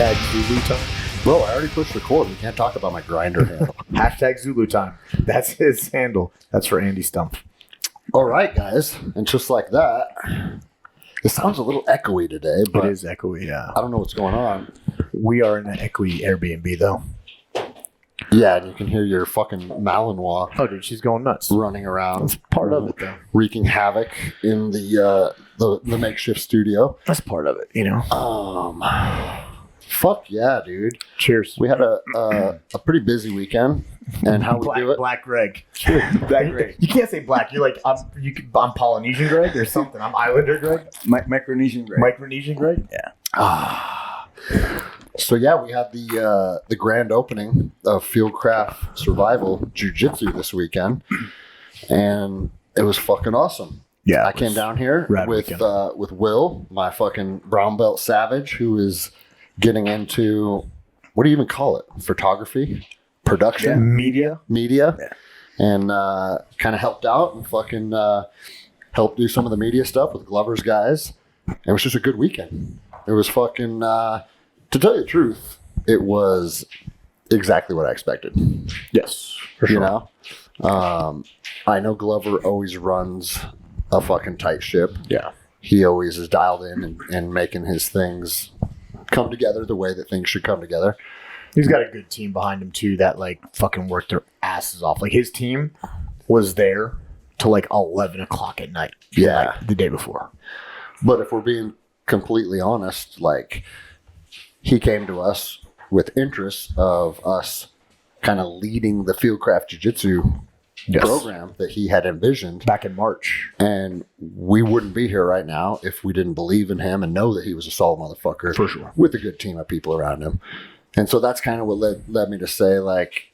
Hashtag Zulu time. Bro, I already pushed record. We can't talk about my grinder handle. Hashtag Zulu time. That's his handle. That's for Andy Stump. All right, guys. And just like that, it sounds a little echoey today, but It is echoey, yeah. I don't know what's going on. We are in an echoey Airbnb, though. Yeah, and you can hear your fucking Malinois Oh, dude, she's going nuts. running around. That's part of it, though. Wreaking havoc in the makeshift studio. That's part of it, you know. Fuck yeah, dude. Cheers. We had a pretty busy weekend, and how we do it. Black Greg. Black Greg. You can't say black. You're like, I'm Polynesian Greg or something. I'm Islander Greg. Micronesian Greg. Micronesian Greg? Yeah. So yeah, we had the grand opening of Fieldcraft Survival Jiu Jitsu this weekend, and it was fucking awesome. Yeah. I came down here with Wil, my fucking brown belt savage, who is getting into, what do you even call it? Photography? Production? Media. Yeah. And kind of helped out and fucking helped do some of the media stuff with Glover's guys. It was just a good weekend. It was fucking, to tell you the truth, it was exactly what I expected. Yes, for sure. You know? I know Glover always runs a fucking tight ship. Yeah. He always is dialed in and making his things come together the way that things should come together. He's got a good team behind him, too, that, like, fucking worked their asses off. Like, his team was there till, like, 11 o'clock at night. Yeah. Like, the day before. But if we're being completely honest, like, he came to us with interest of us kind of leading the Fieldcraft Jiu Jitsu program that he had envisioned Back in March. And we wouldn't be here right now if we didn't believe in him and know that he was a solid motherfucker. For sure. With a good team of people around him. And so that's kind of what led me to say, like,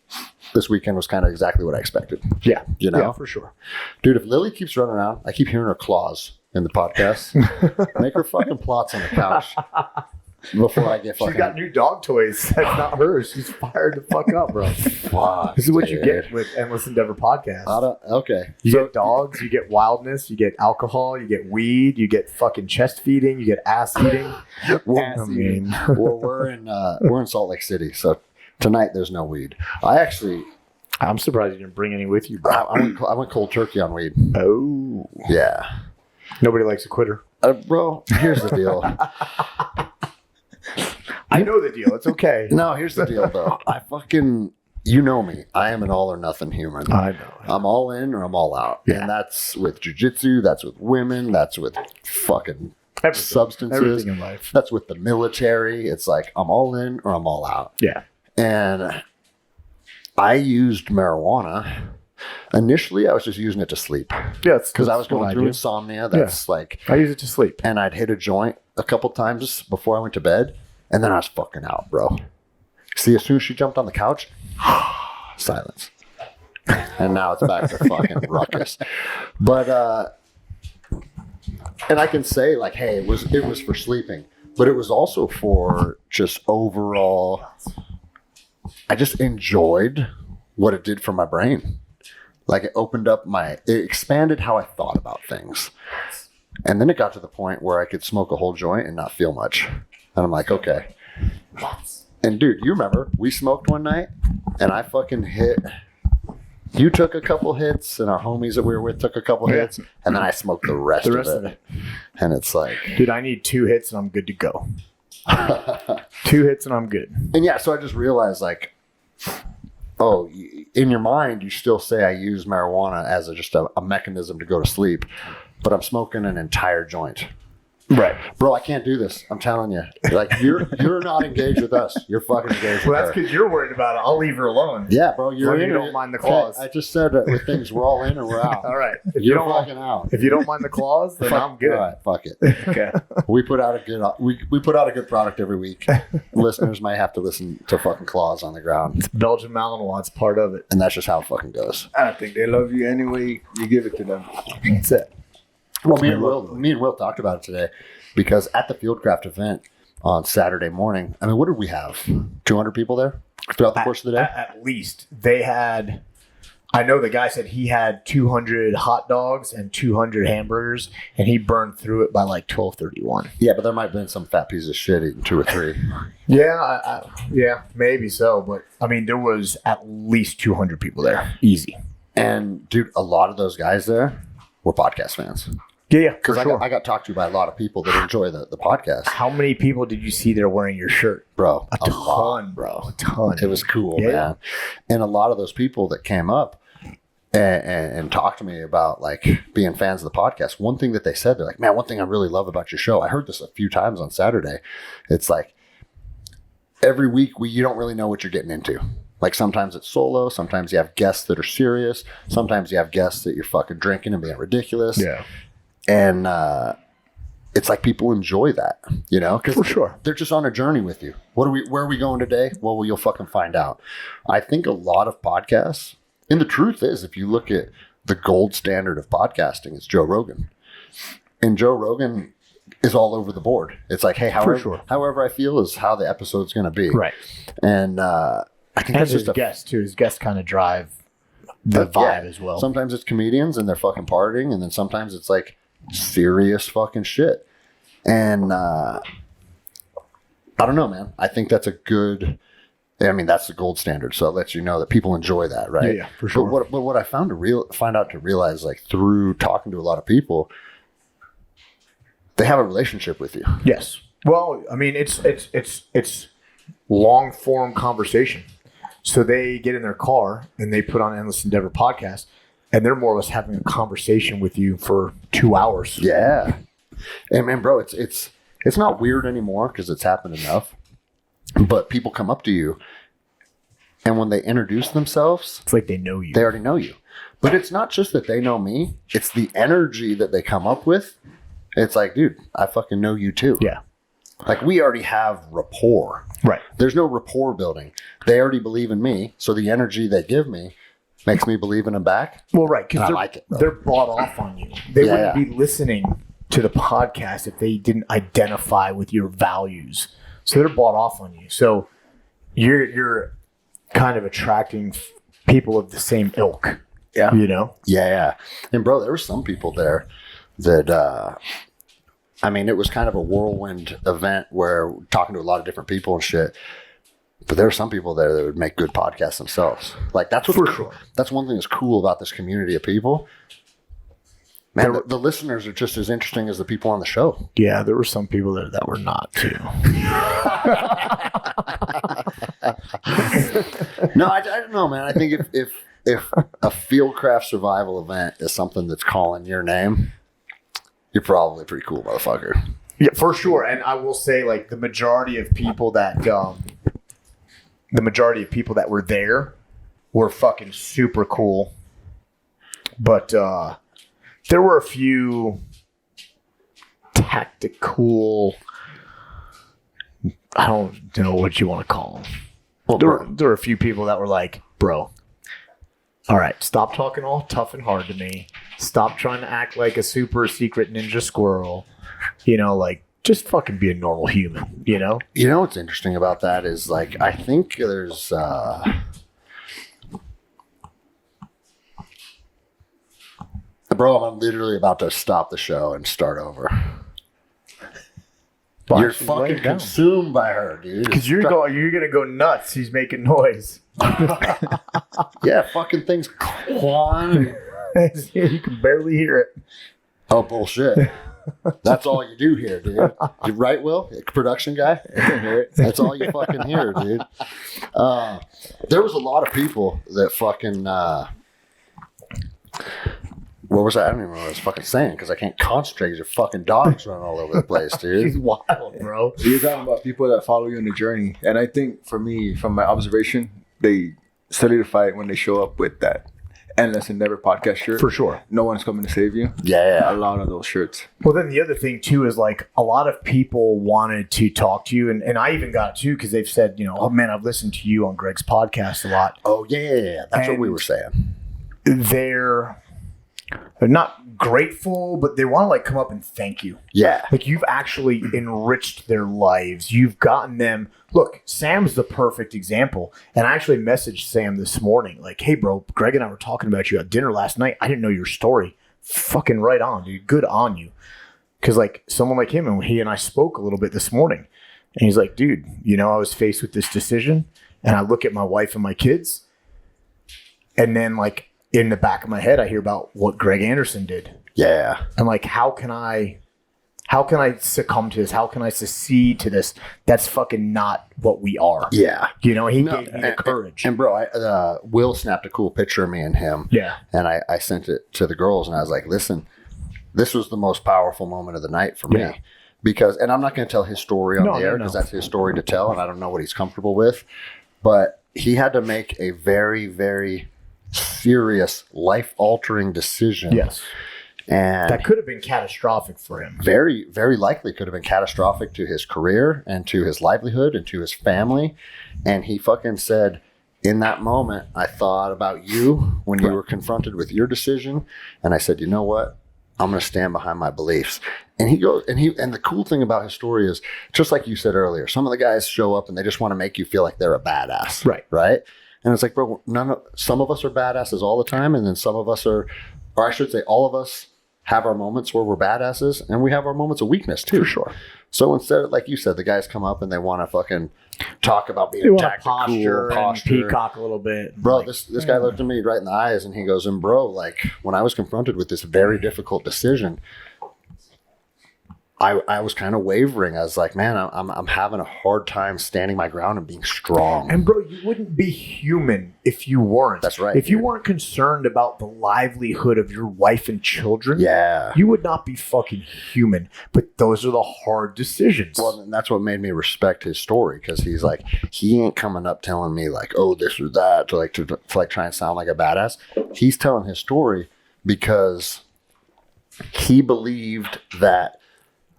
this weekend was kind of exactly what I expected. Yeah. You know? Yeah, for sure. Dude, if Lily keeps running around, I keep hearing her claws in the podcast. Make her fucking plots on the couch before I get fucking... She's got new dog toys. That's not hers. She's fired the fuck up, bro. Fuck, This is what dude. you get with Endless Endeavor podcast. Okay. You get dogs, you get wildness, you get alcohol, you get weed, you get fucking chest feeding, you get ass eating. Well, we're in Salt Lake City, so tonight there's no weed. I'm surprised you didn't bring any with you, bro. I went cold turkey on weed. Oh. Yeah. Nobody likes a quitter. Bro, here's the deal. I know the deal. It's okay. No, here's the deal, though. You know me. I am an all or nothing human. I know. I'm all in or I'm all out. Yeah. And that's with jiu-jitsu. That's with women. That's with fucking substances. Everything in life. That's with the military. It's like I'm all in or I'm all out. Yeah. And I used marijuana. Initially, I was just using it to sleep. Yeah, because I was going through insomnia. That's like... I use it to sleep. And I'd hit a joint a couple times before I went to bed. And then I was fucking out, bro. See, as soon as she jumped on the couch, silence. And now it's back to fucking ruckus. But, and I can say, like, hey, it was for sleeping. But it was also for just overall, I just enjoyed what it did for my brain. Like, it expanded how I thought about things. And then it got to the point where I could smoke a whole joint and not feel much. And I'm like, okay. And dude, you remember, we smoked one night and I fucking hit. You took a couple hits and our homies that we were with took a couple hits. And then I smoked the rest of it. And it's like. Dude, I need 2 hits and I'm good to go. 2 hits and I'm good. And yeah, so I just realized, like, oh, in your mind, you still say I use marijuana as just a mechanism to go to sleep. But I'm smoking an entire joint. Right. Bro, I can't do this. I'm telling you. Like, you're not engaged with us. You're fucking engaged with her. Well, that's because you're worried about it. I'll leave her alone. Yeah, bro. You don't mind the claws. I just said that with things, we're all in or we're out. All right. If you're fucking out. If you don't mind the claws, then I'm good. All right, fuck it. Okay. We put out a good product every week. Listeners might have to listen to fucking claws on the ground. It's Belgian Malinois. It's part of it. And that's just how it fucking goes. I think they love you anyway. You give it to them. That's it. Well, me and Wil talked about it today because at the Fieldcraft event on Saturday morning, I mean, what did we have? 200 people there throughout the course of the day? At least. They had I know the guy said he had 200 hot dogs and 200 hamburgers, and he burned through it by like 12:31. Yeah, but there might have been some fat piece of shit eating 2 or 3. Yeah, yeah, maybe so. But I mean, there was at least 200 people there, easy. And dude, a lot of those guys there were podcast fans. Yeah, Because I got talked to by a lot of people that enjoy the podcast. How many people did you see there wearing your shirt? Bro, A ton, lot. bro. A ton. It was cool, Yeah. man. And a lot of those people that came up and talked to me about like being fans of the podcast, one thing that they said, they're like, man, one thing I really love about your show, I heard this a few times on Saturday. It's like every week you don't really know what you're getting into. Like sometimes it's solo, sometimes you have guests that are serious, sometimes you have guests that you're fucking drinking and being ridiculous. Yeah. And it's like people enjoy that, you know, because For sure. they're just on a journey with you. Where are we going today? Well, you'll fucking find out. I think a lot of podcasts, and the truth is, if you look at the gold standard of podcasting, it's Joe Rogan. And Joe Rogan is all over the board. It's like, hey, however I feel is how the episode's going to be. Right. And I think And that's his just guests, too. His guests kind of drive the vibe as well. Sometimes it's comedians and they're fucking partying, and then sometimes it's like serious fucking shit. And I don't know, man. I think that's that's the gold standard. So it lets you know that people enjoy that, right? Yeah, for sure. But what I find out to realize, like through talking to a lot of people, they have a relationship with you. Yes. Well, I mean, it's long form conversation. So they get in their car and they put on Endless Endeavor podcast, and they're more or less having a conversation with you for 2 hours. Yeah. And man, bro, it's not weird anymore because it's happened enough. But people come up to you, and when they introduce themselves, It's like they know you. they already know you. But it's not just that they know me; it's the energy that they come up with. It's like, dude, I fucking know you too. Yeah. Like we already have rapport. Right. There's no rapport building. They already believe in me, so the energy they give me makes me believe in them back. Well, right. And Because I like it, bro. they're bought off on you. They wouldn't be listening to the podcast if they didn't identify with your values. So they're bought off on you. So you're kind of attracting people of the same ilk. Yeah. You know? Yeah. And bro, there were some people there that it was kind of a whirlwind event where we're talking to a lot of different people and shit. But there are some people there that would make good podcasts themselves. Like that's that's one thing that's cool about this community of people. Man, the listeners are just as interesting as the people on the show. Yeah, there were some people there that were not too. No, I don't know, man. I think if a Fieldcraft survival event is something that's calling your name, you're probably a pretty cool motherfucker. Yeah, for sure. And I will say, like, the majority of people that were there were fucking super cool. But there were a few tactical, I don't know what you want to call them. Well, There were a few people that were like, bro, all right, stop talking all tough and hard to me. Stop trying to act like a super secret ninja squirrel. You know, like, just fucking be a normal human, you know? You know what's interesting about that is, like, I think there's bro, I'm literally about to stop the show and start over. You're fucking consumed by her, dude. Because you're gonna go nuts. He's making noise. Yeah, fucking things clawing. You can barely hear it. Oh, bullshit. That's all you do here, dude. You right, Will? Production guy? That's all you fucking hear, dude. There was a lot of people that fucking... what was that? I don't even know what I was fucking saying because I can't concentrate because your fucking dog's running all over the place, dude. He's wild, bro. You're talking about people that follow you on the journey. And I think for me, from my observation, they solidify it when they show up with that Endless Endeavor podcast shirt. For sure. No one's coming to save you. Yeah. A lot of those shirts. Well, then the other thing, too, is like a lot of people wanted to talk to you. And I even got it, too, because they've said, you know, oh, man, I've listened to you on Greg's podcast a lot. Oh, yeah. That's what we were saying. They're not grateful, but they want to like come up and thank you. Yeah. Like you've actually enriched their lives. You've gotten them. Look, Sam's the perfect example. And I actually messaged Sam this morning, like, hey, bro, Greg and I were talking about you at dinner last night. I didn't know your story. Fucking right on, dude. Good on you. Because like someone like him, and he and I spoke a little bit this morning. And he's like, dude, you know, I was faced with this decision. And I look at my wife and my kids. And then like, in the back of my head, I hear about what Greg Anderson did. Yeah. And like, how can I succumb to this? How can I secede to this? That's fucking not what we are. Yeah. You know, he gave me the courage. And bro, Will snapped a cool picture of me and him. Yeah. And I sent it to the girls and I was like, listen, this was the most powerful moment of the night for me. Yeah. Because, and I'm not going to tell his story on the air because that's his story to tell and I don't know what he's comfortable with. But he had to make a very, very serious, life-altering decision. Yes. And that could have been catastrophic for him. Very, very likely could have been catastrophic to his career and to his livelihood and to his family. And he fucking said, in that moment, I thought about you when you were confronted with your decision. And I said, you know what? I'm going to stand behind my beliefs. And he goes, and the cool thing about his story is, just like you said earlier, some of the guys show up and they just want to make you feel like they're a badass. Right. Right. And it's like, bro, some of us are badasses all the time. And then some of us are, or I should say all of us have our moments where we're badasses and we have our moments of weakness too. For sure. So instead, like you said, the guys come up and they want to fucking talk about being tactical, posture, and peacock a little bit. Bro, like, this guy looked at me right in the eyes and he goes, and bro, like when I was confronted with this very difficult decision, I was kind of wavering. I was like, man, I'm having a hard time standing my ground and being strong. And bro, you wouldn't be human if you weren't. That's right. If you weren't concerned about the livelihood of your wife and children, yeah, you would not be fucking human. But those are the hard decisions. Well, and that's what made me respect his story because he's like, he ain't coming up telling me like, oh, this or that to try and sound like a badass. He's telling his story because he believed that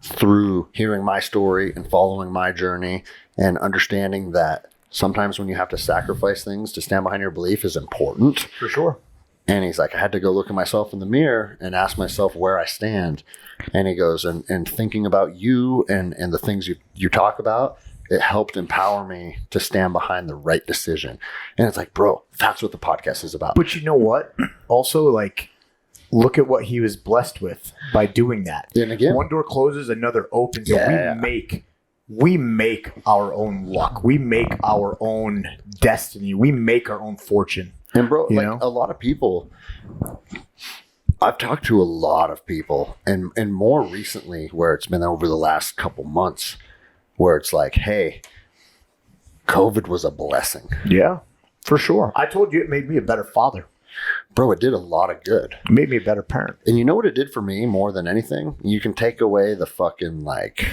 through hearing my story and following my journey and understanding that sometimes when you have to sacrifice things to stand behind your belief is important. For sure. And he's like, I had to go look at myself in the mirror and ask myself where I stand. And he goes, and thinking about you and the things you talk about, it helped empower me to stand behind the right decision. And it's like, bro, that's what the podcast is about. But you know what? Also, like, look at what he was blessed with by doing that. And again, one door closes, another opens. Yeah. So we make our own luck. We make our own destiny. We make our own fortune. And bro, you like know? A lot of people, I've talked to a lot of people and more recently where it's been over the last couple months where it's like, hey, COVID was a blessing. Yeah, for sure. I told you it made me a better father. Bro, it did a lot of good. It made me a better parent. And you know what it did for me more than anything? You can take away the fucking like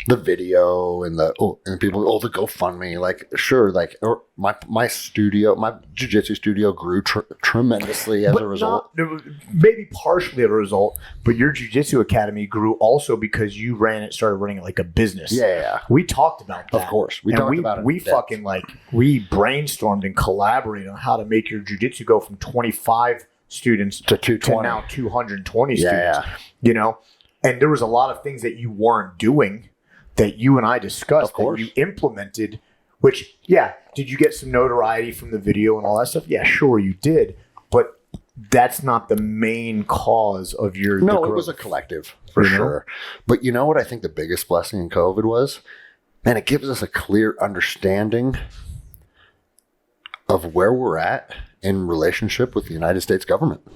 the video and and people, the GoFundMe. Like, sure, like or my studio, my jiu-jitsu studio grew tremendously as a result. Maybe partially as a result, but your jiu-jitsu academy grew also because you started running it like a business. Yeah. We talked about that. Of course. We talked about it. We fucking we brainstormed and collaborated on how to make your jiu-jitsu go from 25 students to 220. To now 220 students. Yeah. You know? And there was a lot of things that you weren't doing that you and I discussed, that you implemented, which, did you get some notoriety from the video and all that stuff? Yeah, sure you did. But that's not the main cause of your No, growth. it was a collective, for sure. But you know what I think the biggest blessing in COVID was? Man, it gives us a clear understanding of where we're at in relationship with the United States government.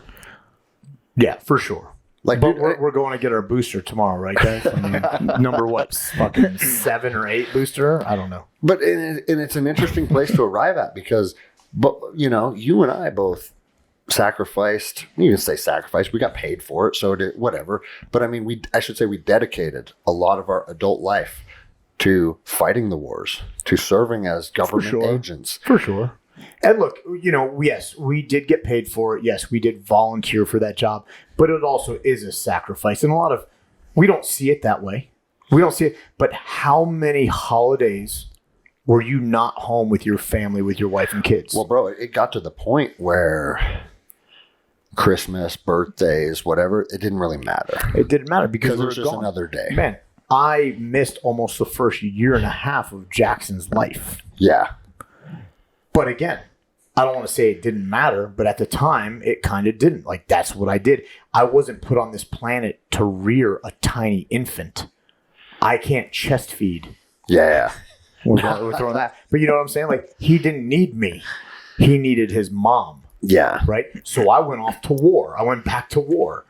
Yeah, for sure. Like, but dude, we're going to get our booster tomorrow, right, guys? I mean, number what? Fucking 7 or 8 booster? I don't know. But and it's an interesting place to arrive at because, you know, you and I both sacrificed. You can say sacrificed. We got paid for it, so whatever. But I mean, I should say we dedicated a lot of our adult life to fighting the wars, to serving as government agents. For sure. And look, you know, yes, we did get paid for it. Yes, we did volunteer for that job. But it also is a sacrifice. And we don't see it that way. We don't see it. But how many holidays were you not home with your family, with your wife and kids? Well, bro, it got to the point where Christmas, birthdays, whatever, it didn't really matter. It didn't matter because it was just another day. Man, I missed almost the first year and a half of Jackson's life. Yeah. But again, I don't want to say it didn't matter, but at the time, it kind of didn't. Like, that's what I did. I wasn't put on this planet to rear a tiny infant. I can't chest feed. Yeah. We're throwing that. But you know what I'm saying? Like, he didn't need me. He needed his mom. Yeah. Right? So I went off to war. I went back to war.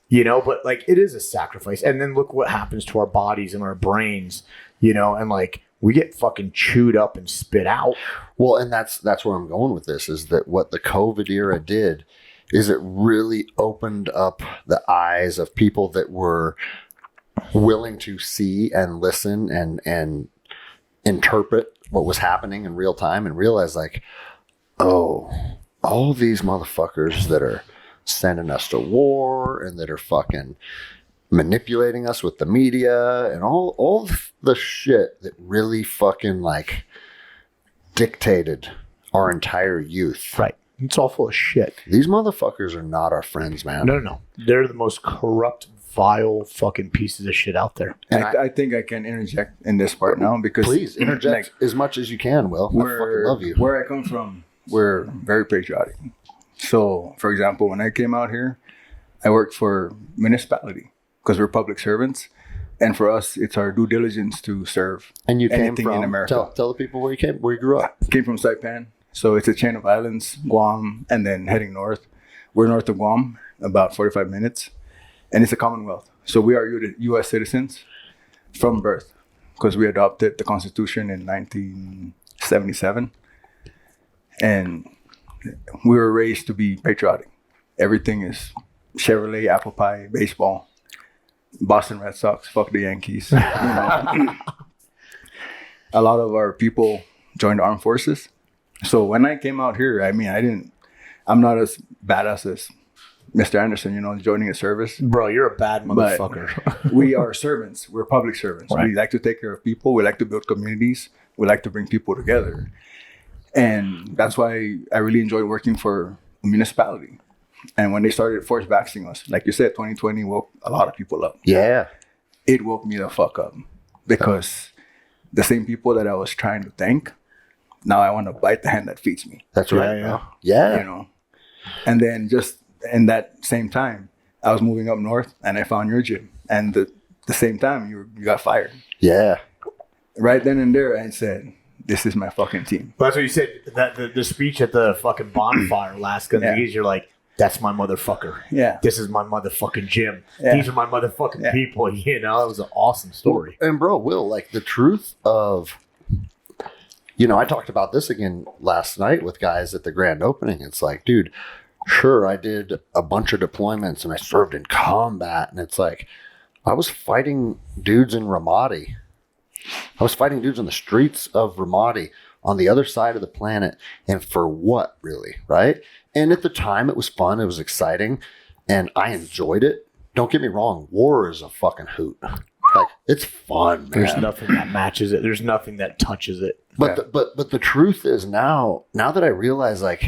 You know, but like, it is a sacrifice. And then look what happens to our bodies and our brains, you know, and like, we get fucking chewed up and spit out. Well, and that's where I'm going with this, is that what the COVID era did is it really opened up the eyes of people that were willing to see and listen and interpret what was happening in real time and realize, like, oh, all these motherfuckers that are sending us to war and that are fucking manipulating us with the media and all the shit that really fucking like dictated our entire youth. Right. It's all full of shit. These motherfuckers are not our friends, man. No. They're the most corrupt, vile fucking pieces of shit out there. And I think I can interject in this part now because... Please, interject as much as you can, Will. I fucking love you. Where I come from, we're very patriotic. So, for example, when I came out here, I worked for municipality because we're public servants. And for us, it's our due diligence to serve and you anything came from, in America. Tell the people where you grew up. Came from Saipan. So it's a chain of islands, Guam, and then heading north. We're north of Guam, about 45 minutes. And it's a Commonwealth. So we are U.S. citizens from birth because we adopted the Constitution in 1977. And we were raised to be patriotic. Everything is Chevrolet, apple pie, baseball, Boston Red Sox, fuck the Yankees. You know? A lot of our people joined the armed forces. So when I came out here, I mean, I'm not as badass as Mr. Anderson, you know, joining a service. Bro, you're a bad motherfucker. We are servants. We're public servants. Right. We like to take care of people. We like to build communities. We like to bring people together. And that's why I really enjoy working for a municipality. And when they started force vaccinating us, like you said, 2020 woke a lot of people up. Yeah. It woke me the fuck up because the same people that I was trying to thank, now I want to bite the hand that feeds me. That's right. Yeah. You know, and then just in that same time, I was moving up north and I found your gym. And the same time, you got fired. Yeah. Right then and there, I said, this is my fucking team. Well, that's what you said. That the speech at the fucking bonfire last couple days, you're like, that's my motherfucker. Yeah. This is my motherfucking gym. Yeah. These are my motherfucking people. You know, it was an awesome story. And bro, Will, like the truth of, you know, I talked about this again last night with guys at the grand opening. It's like, dude, sure, I did a bunch of deployments and I served in combat. And it's like, I was fighting dudes in Ramadi. I was fighting dudes on the streets of Ramadi on the other side of the planet. And for what, really? Right? And at the time, it was fun. It was exciting. And I enjoyed it. Don't get me wrong. War is a fucking hoot. Like, it's fun, man. There's nothing that matches it. There's nothing that touches it. But the truth is now that I realize, like,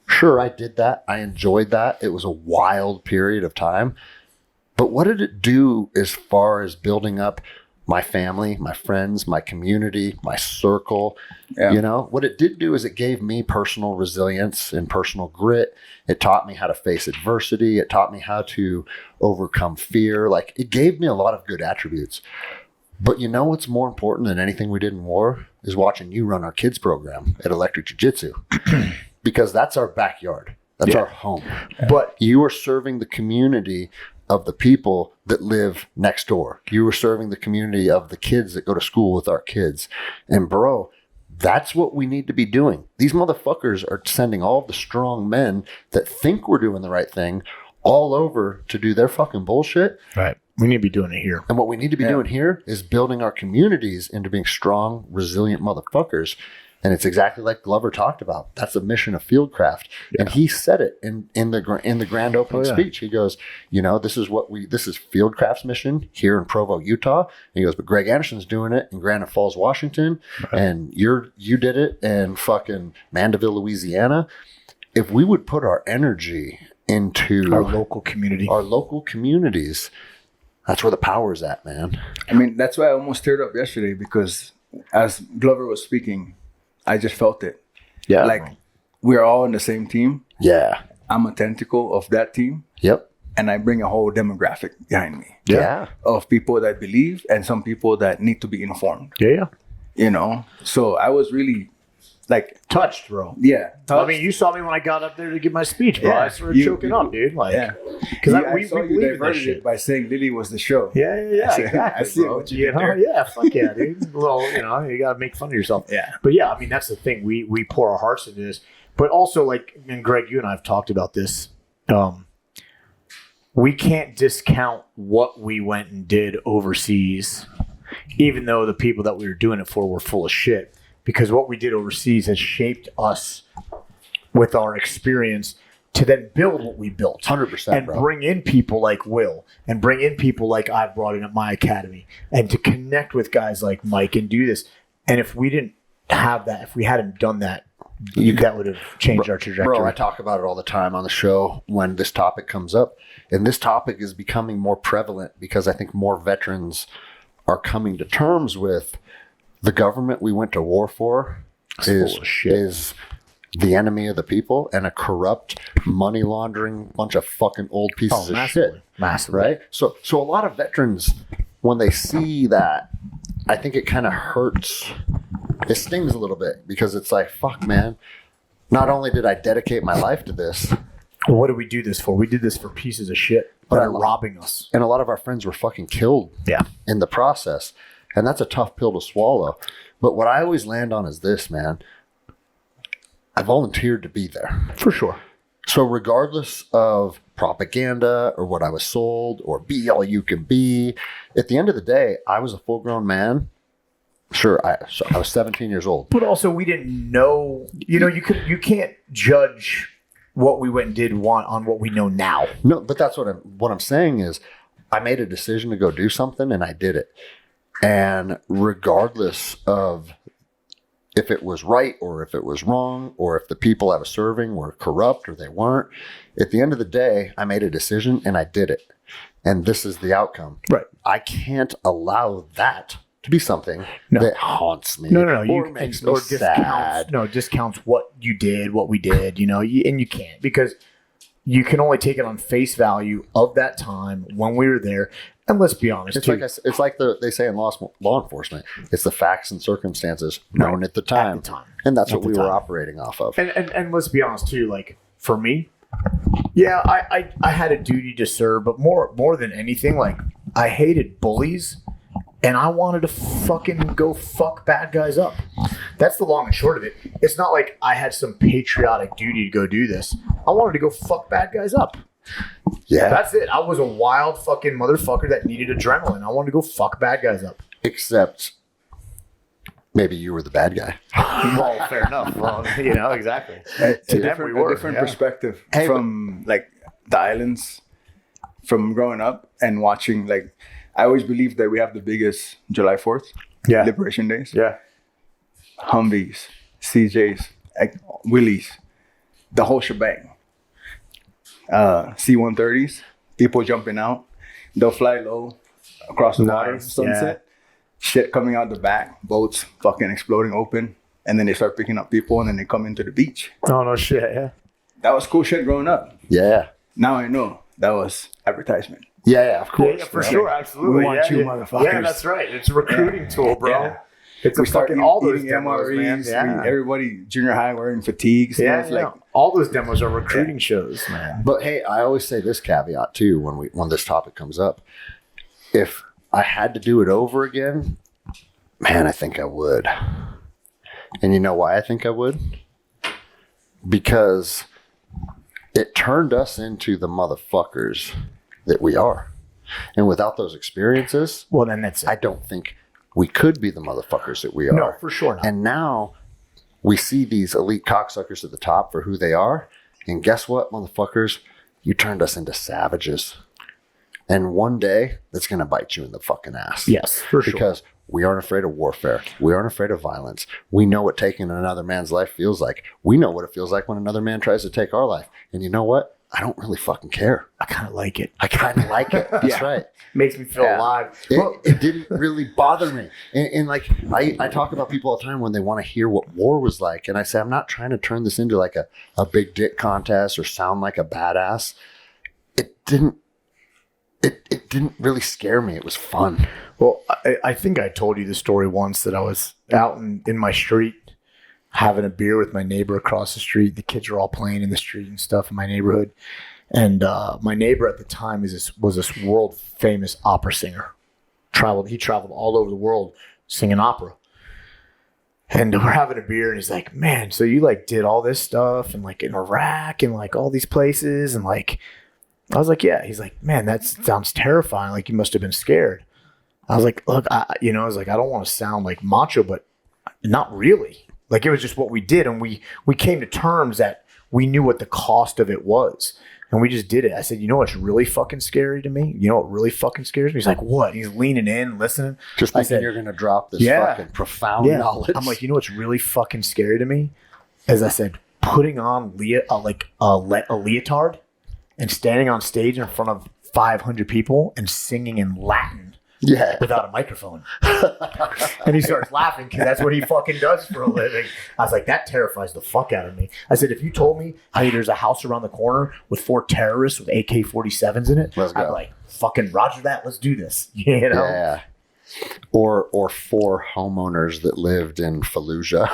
sure, I did that. I enjoyed that. It was a wild period of time. But what did it do as far as building up my family, my friends, my community, my circle? Yeah. You know, what it did do is it gave me personal resilience and personal grit. It taught me how to face adversity. It taught me how to overcome fear. Like, it gave me a lot of good attributes. But you know what's more important than anything we did in war is watching you run our kids program at Electric Jiu Jitsu. Because that's our backyard. That's our home. But you are serving the community of the people that live next door. You are serving the community of the kids that go to school with our kids. And bro, that's what we need to be doing. These motherfuckers are sending all of the strong men that think we're doing the right thing all over to do their fucking bullshit. Right. We need to be doing it here. And what we need to be doing here is building our communities into being strong, resilient motherfuckers. And it's exactly like Glover talked about. That's the mission of Fieldcraft. Yeah. And he said it in the grand opening speech. He goes, you know, this is Fieldcraft's mission here in Provo, Utah. And he goes, but Greg Anderson's doing it in Granite Falls, Washington. Right. And you did it in fucking Mandeville, Louisiana. If we would put our energy into our local community. Our local communities. That's where the power's at, man. I mean, that's why I almost teared up yesterday, because as Glover was speaking, I just felt it. Yeah. Like, we're all on the same team. Yeah. I'm a tentacle of that team. Yep. And I bring a whole demographic behind me. Yeah. Of people that believe and some people that need to be informed. Yeah. You know? So I was really like touched, bro. Yeah. I mean, you saw me when I got up there to give my speech, bro. Yeah. I started choking up, dude. Like, because I saw you diverted it by saying Lily was the show. Yeah. Exactly, I see bro. what you did there. Yeah, fuck yeah, dude. Well, you got to make fun of yourself. Yeah. But yeah, I mean, that's the thing. We pour our hearts into this. But also, like, and Greg, you and I have talked about this. We can't discount what we went and did overseas, even though the people that we were doing it for were full of shit. Because what we did overseas has shaped us with our experience to then build what we built. 100%, and bro. Bring in people like Wil, and bring in people like I've brought in at my academy, and to connect with guys like Mike and do this. And if we didn't have that, if we hadn't done that, that would have changed our trajectory. Bro, I talk about it all the time on the show when this topic comes up. And this topic is becoming more prevalent because I think more veterans are coming to terms with the government we went to war for is the enemy of the people and a corrupt, money laundering bunch of fucking old pieces of shit. Massively. Right? So a lot of veterans, when they see that, I think it kind of hurts. It stings a little bit because it's like, fuck, man. Not only did I dedicate my life to this. Well, what did we do this for? We did this for pieces of shit that are robbing us. And a lot of our friends were fucking killed in the process. And that's a tough pill to swallow. But what I always land on is this, man. I volunteered to be there. For sure. So regardless of propaganda or what I was sold or be all you can be, at the end of the day, I was a full-grown man. Sure, I was 17 years old. But also we didn't know, you can't judge what we went and did on what we know now. No, but that's what I'm saying is I made a decision to go do something and I did it. And regardless of if it was right or if it was wrong or if the people I was serving were corrupt or they weren't, at the end of the day, I made a decision and I did it. And this is the outcome. Right. I can't allow that to be something that haunts me. No. Or makes me sad. Discounts what you did, what we did, and you can't, because you can only take it on face value of that time when we were there. And let's be honest, it's like they say in law enforcement, it's the facts and circumstances known at the time. And that's what we were operating off of. And let's be honest too, like for me, I had a duty to serve, but more than anything, like I hated bullies and I wanted to fucking go fuck bad guys up. That's the long and short of it. It's not like I had some patriotic duty to go do this. I wanted to go fuck bad guys up. Yeah. That's it. I was a wild fucking motherfucker that needed adrenaline. I wanted to go fuck bad guys up. Except maybe you were the bad guy. Well, fair enough. Well, exactly. It's a different perspective from like the islands, from growing up and watching. Like, I always believed that we have the biggest July 4th, Liberation Days. Yeah. Humvees, CJs, like Willys, the whole shebang. C-130s, people jumping out. They'll fly low across the water, sunset. Shit coming out the back, boats fucking exploding open. And then they start picking up people and then they come into the beach. Oh, no shit, yeah. That was cool shit growing up. Yeah. Now I know that was advertisement. Yeah, of course. Yeah, for sure, absolutely. We want you motherfuckers. Yeah, that's right. It's a recruiting tool, bro. Yeah. It's fucking all those eating demos, man. MREs. Yeah. Everybody junior high wearing fatigues. Yeah, all those demos are recruiting shows, man. But hey, I always say this caveat too when this topic comes up. If I had to do it over again, man, I think I would. And you know why I think I would? Because it turned us into the motherfuckers that we are. And without those experiences, well, then that's it. I don't think we could be the motherfuckers that we are. No, for sure not. And now we see these elite cocksuckers at the top for who they are. And guess what, motherfuckers? You turned us into savages. And one day, that's going to bite you in the fucking ass. Yes, for sure. Because we aren't afraid of warfare. We aren't afraid of violence. We know what taking another man's life feels like. We know what it feels like when another man tries to take our life. And you know what? I don't really fucking care. I kind of like it. I kind of like it. That's right. Makes me feel alive. It didn't really bother me. And like, I talk about people all the time when they want to hear what war was like. And I say, I'm not trying to turn this into like a big dick contest or sound like a badass. It didn't really scare me. It was fun. Well, I think I told you the story once that I was out in my street having a beer with my neighbor across the street. The kids are all playing in the street and stuff in my neighborhood. And my neighbor at the time was this world famous opera singer. He traveled all over the world singing opera. And we're having a beer, and he's like, "Man, so you like did all this stuff and like in Iraq and like all these places?" And like, I was like, "Yeah." He's like, "Man, that sounds terrifying. Like you must have been scared." I was like, "Look, I was like, I don't want to sound like macho, but not really. Like it was just what we did, and we came to terms that we knew what the cost of it was, and we just did it." I said, "You know what's really fucking scary to me? You know what really fucking scares me?" He's like, "What?" He's leaning in, listening. Just thinking you're going to drop this fucking profound knowledge. I'm like, "You know what's really fucking scary to me?" As I said, putting on a leotard and standing on stage in front of 500 people and singing in Latin. Yeah. Without a microphone. And he starts laughing because that's what he fucking does for a living. I was like, that terrifies the fuck out of me. I said, if you told me, hey, there's a house around the corner with 4 terrorists with AK-47s in it, Let's go. I'd be like, fucking roger that. Let's do this. You know? Yeah. Or 4 homeowners that lived in Fallujah.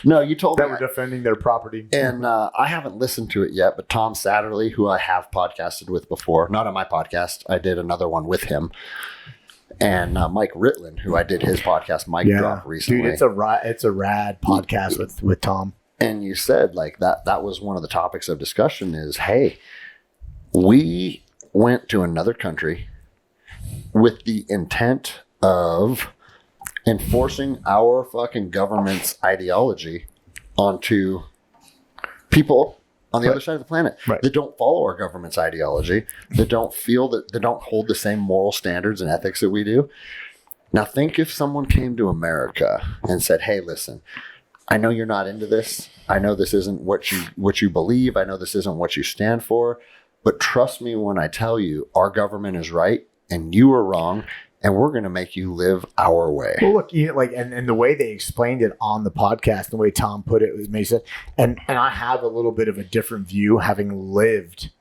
No, you told me that were defending their property. And I haven't listened to it yet, but Tom Satterley, who I have podcasted with before, not on my podcast, I did another one with him, and Mike Ritlin, who I did his podcast, Drop recently. Dude, it's a rad podcast with Tom. And you said like that was one of the topics of discussion is, hey, we went to another country with the intent of enforcing our fucking government's ideology onto people on the other side of the planet that don't follow our government's ideology, that don't feel that they don't hold the same moral standards and ethics that we do. Now think if someone came to America and said, "Hey, listen, I know you're not into this. I know this isn't what you believe. I know this isn't what you stand for, but trust me when I tell you our government is right and you are wrong. And we're going to make you live our way." Well, look, and the way they explained it on the podcast, the way Tom put it was amazing. And I have a little bit of a different view, having lived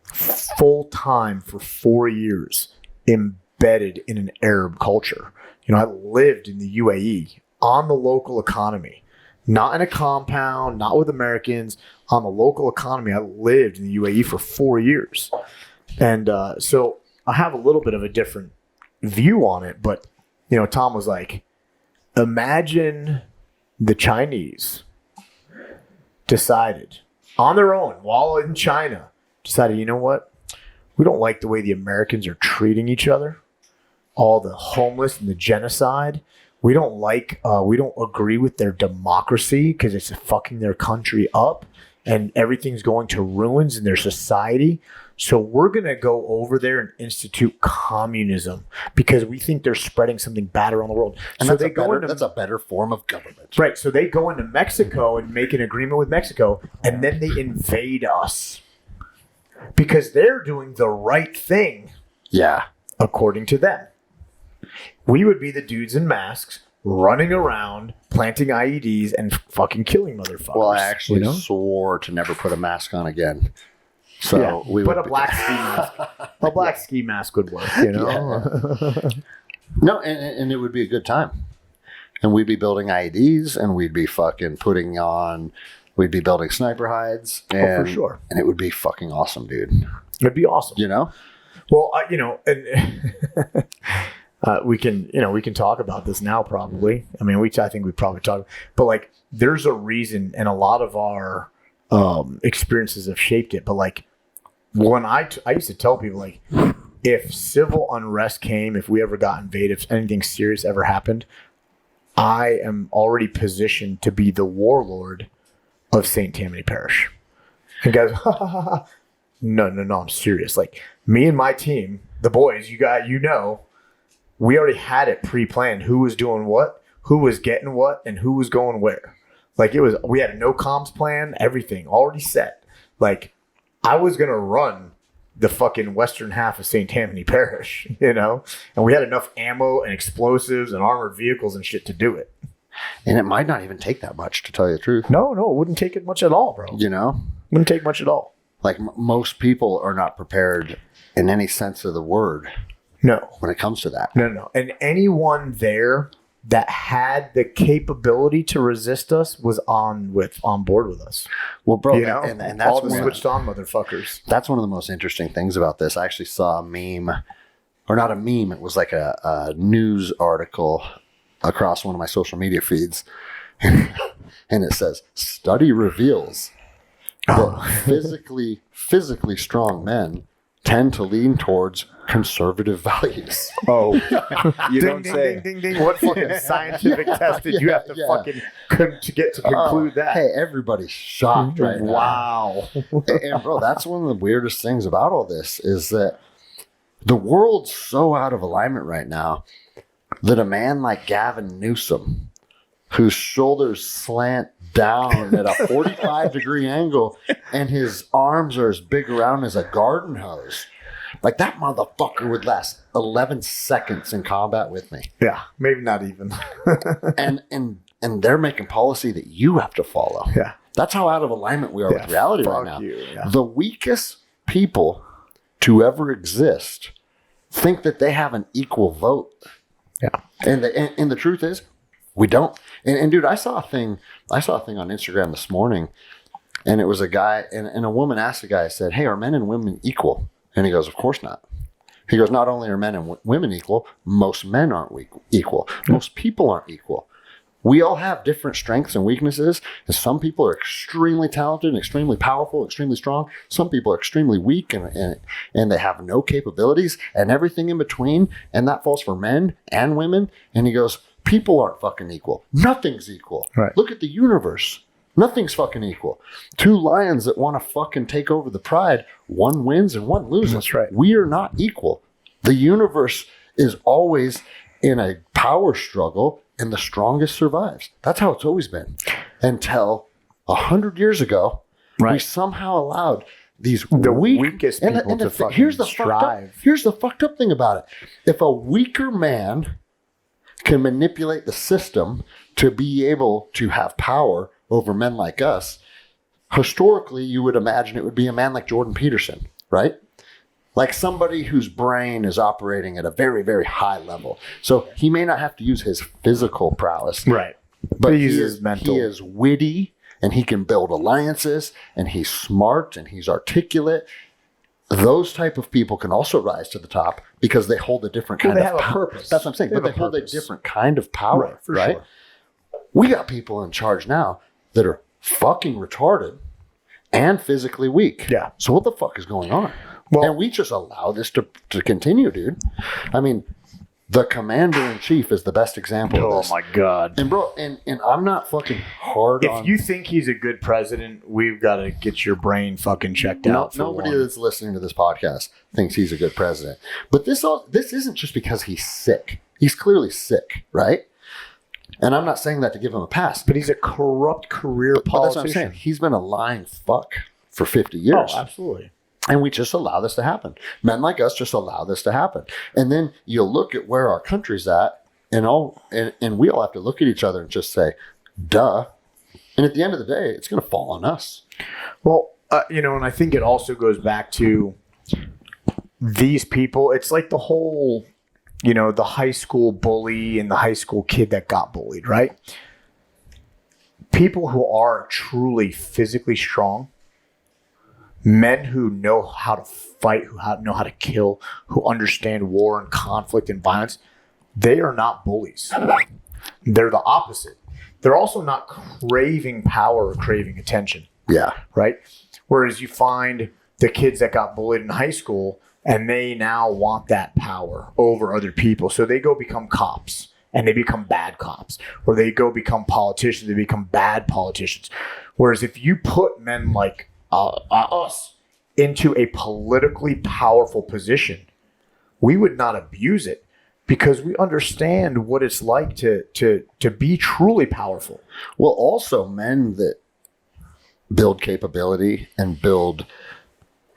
full time for 4 years, embedded in an Arab culture. I lived in the UAE on the local economy, not in a compound, not with Americans, on the local economy. I lived in the UAE for 4 years, and so I have a little bit of a different view on it, but Tom was like, imagine the Chinese decided on their own while in China, you know what, we don't like the way the Americans are treating each other, all the homeless and the genocide. We don't agree with their democracy because it's fucking their country up and everything's going to ruins in their society. So we're going to go over there and institute communism because we think they're spreading something bad around the world. And so that's a better form of government. Right. So they go into Mexico and make an agreement with Mexico, and then they invade us because they're doing the right thing. Yeah. According to them. We would be the dudes in masks running around, planting IEDs, and fucking killing motherfuckers. Well, I actually swore to never put a mask on again. So a black ski mask. A black ski mask would work, No, and it would be a good time. And we'd be building IEDs, and we'd be fucking we'd be building sniper hides. And, for sure. And it would be fucking awesome, dude. It'd be awesome. Well, and we can talk about this now probably. I mean, I think we probably talk, but like there's a reason, and a lot of our experiences have shaped it. But like when I used to tell people, like, if civil unrest came, if we ever got invaded, if anything serious ever happened, I am already positioned to be the warlord of St. Tammany Parish. And guys, no, I'm serious. Like me and my team, the boys, we already had it pre-planned. Who was doing what, who was getting what, and who was going where. Like we had a no comms plan, everything already set. Like I was going to run the fucking western half of St. Tammany Parish, and we had enough ammo and explosives and armored vehicles and shit to do it. And it might not even take that much, to tell you the truth. No, it wouldn't take it much at all, bro. Wouldn't take much at all. Like most people are not prepared in any sense of the word. No. When it comes to that. No. And anyone there that had the capability to resist us was on board with us. Well, bro, and that's all the switched on motherfuckers. That's one of the most interesting things about this. I actually saw a meme, or not a meme, it was like a news article across one of my social media feeds. And it says, study reveals that physically strong men tend to lean towards conservative values. Oh, you don't say. Ding, ding. What fucking scientific test did you have to fucking to get to conclude that? Hey, everybody's shocked right now. Wow. And bro, that's one of the weirdest things about all this is that the world's so out of alignment right now that a man like Gavin Newsom, whose shoulders slant down at a 45-degree angle and his arms are as big around as a garden hose, like that motherfucker would last 11 seconds in combat with me. Yeah, maybe not even. and they're making policy that you have to follow. Yeah. That's how out of alignment we are with reality right now. Yeah. The weakest people to ever exist think that they have an equal vote. Yeah. And the truth is, we don't. And dude, I saw a thing on Instagram this morning, and it was a guy, and a woman asked the guy, said, "Hey, are men and women equal?" And he goes, "Of course not." He goes, "Not only are men and women equal, most men aren't equal. Most people aren't equal. We all have different strengths and weaknesses, and some people are extremely talented and extremely powerful, extremely strong. Some people are extremely weak and they have no capabilities and everything in between, and that falls for men and women." And he goes, "People aren't fucking equal. Nothing's equal. Right. Look at the universe. Nothing's fucking equal. Two lions that want to fucking take over the pride, one wins and one loses. That's right. We are not equal. The universe is always in a power struggle, and the strongest survives. That's how it's always been. Until 100 years ago, we somehow allowed these weakest people to fucking strive. Here's the fucked up thing about it. If a weaker man can manipulate the system to be able to have power over men like us, historically, you would imagine it would be a man like Jordan Peterson, right? Like somebody whose brain is operating at a very, very high level. So he may not have to use his physical prowess. Right. But he uses mental. He is witty, and he can build alliances, and he's smart, and he's articulate. Those type of people can also rise to the top because they hold a different kind of power. They have a purpose. That's what I'm saying. But they hold a different kind of power, right? Sure. We got people in charge now that are fucking retarded and physically weak. Yeah. So what the fuck is going on? Well, and we just allow this to continue, dude. I mean, the commander-in-chief is the best example of this. Oh, my God. And, bro, and I'm not fucking hard on... If you think he's a good president, we've got to get your brain fucking checked out. Nobody that's listening to this podcast thinks he's a good president. But this isn't just because he's sick. He's clearly sick, right? And I'm not saying that to give him a pass. But he's a corrupt career politician. But that's what I'm saying. He's been a lying fuck for 50 years. Oh, absolutely. And we just allow this to happen. Men like us just allow this to happen. And then you look at where our country's at, and we all have to look at each other and just say, duh. And at the end of the day, it's going to fall on us. Well, and I think it also goes back to these people. It's like the whole, the high school bully and the high school kid that got bullied, right? People who are truly physically strong, men who know how to fight, who know how to kill, who understand war and conflict and violence, they are not bullies. They're the opposite. They're also not craving power or craving attention. Yeah. Right? Whereas you find the kids that got bullied in high school and they now want that power over other people. So they go become cops and they become bad cops. Or they go become politicians, they become bad politicians. Whereas if you put men like us into a politically powerful position, we would not abuse it because we understand what it's like to be truly powerful. Well, also men that build capability and build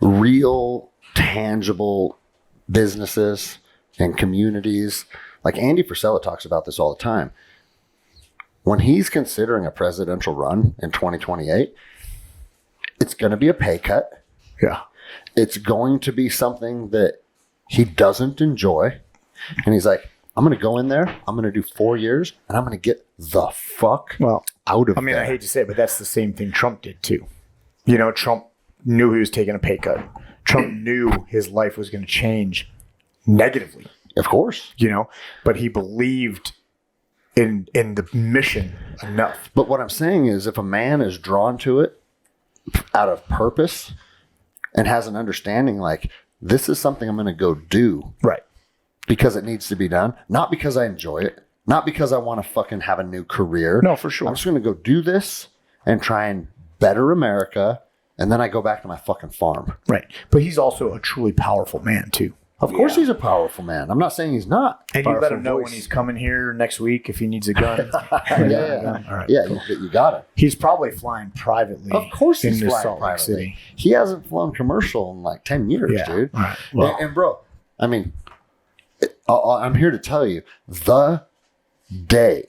real, tangible businesses and communities. Like Andy Frisella talks about this all the time. When he's considering a presidential run in 2028, it's going to be a pay cut. Yeah. It's going to be something that he doesn't enjoy. And he's like, I'm going to go in there. I'm going to do 4 years and I'm going to get the fuck out of there. I hate to say it, but that's the same thing Trump did too. You know, Trump knew he was taking a pay cut. Trump knew his life was going to change negatively. Of course. You know, but he believed in the mission enough. But what I'm saying is if a man is drawn to it out of purpose and has an understanding like, this is something I'm going to go do. Right. Because it needs to be done. Not because I enjoy it. Not because I want to fucking have a new career. No, for sure. I'm just going to go do this and try and better America. And then I go back to my fucking farm. Right. But he's also a truly powerful man too. Of course he's a powerful man. I'm not saying he's not. And you let him know when he's coming here next week if he needs a gun. Yeah. All right. Yeah, you got it. He's probably flying privately. Of course he's in flying Salt Lake privately. City. He hasn't flown commercial in like 10 years, dude. All right. Well, And bro, I mean, I'm here to tell you, the day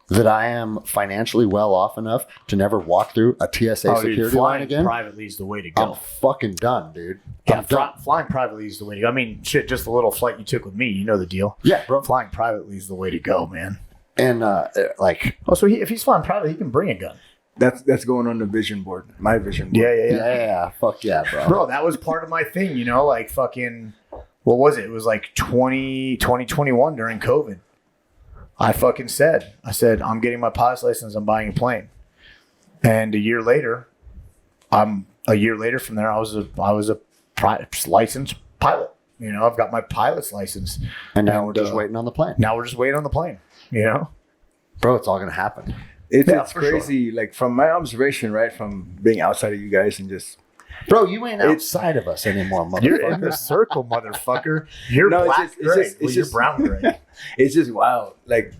that I am financially well off enough to never walk through a TSA security line again, privately is the way to go. I'm fucking done, dude. Yeah, I'm done. flying privately is the way to go. I mean, shit, just the little flight you took with me, you know the deal. Yeah, bro. Flying privately is the way to go, man. And like, Oh, so if he's flying privately, he can bring a gun. That's going on the vision board, my vision board. yeah, fuck yeah, bro. Bro, that was part of my thing, you know, like fucking, what was it? It was like 2021 during COVID. I said, I'm getting my pilot's license. I'm buying a plane. And a year later from there, I was a licensed pilot. You know, I've got my pilot's license. And now we're just waiting on the plane. Now we're just waiting on the plane, you know? Bro, it's all going to happen. It's crazy. Like from my observation, right, from being outside of you guys and just. Bro, you ain't outside of us anymore, motherfucker. You're in the circle, motherfucker. You're black gray. You're brown gray. It's just wild. Like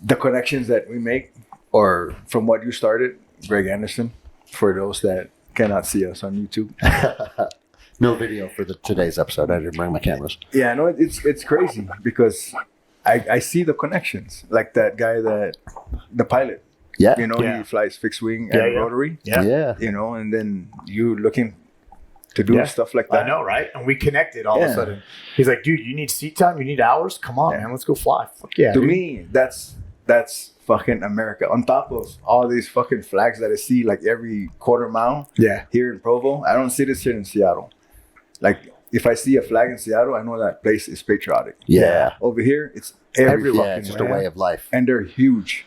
the connections that we make, or from what you started, Greg Anderson, for those that cannot see us on YouTube. No video for today's episode. I didn't bring my cameras. Yeah, no, it's crazy because I see the connections. Like that guy the pilot. Yeah. You know, he flies fixed wing and rotary. Yeah. You know, and then you looking to do stuff like that. I know, right? And we connected all of a sudden. He's like, dude, you need seat time? You need hours? Come on, man. Let's go fly. Fuck yeah. To dude. me, that's fucking America. On top of all these fucking flags that I see like every quarter mile here in Provo. I don't see this here in Seattle. Like, if I see a flag in Seattle, I know that place is patriotic. Yeah. Over here, it's every fucking it's just a way of life. And they're huge.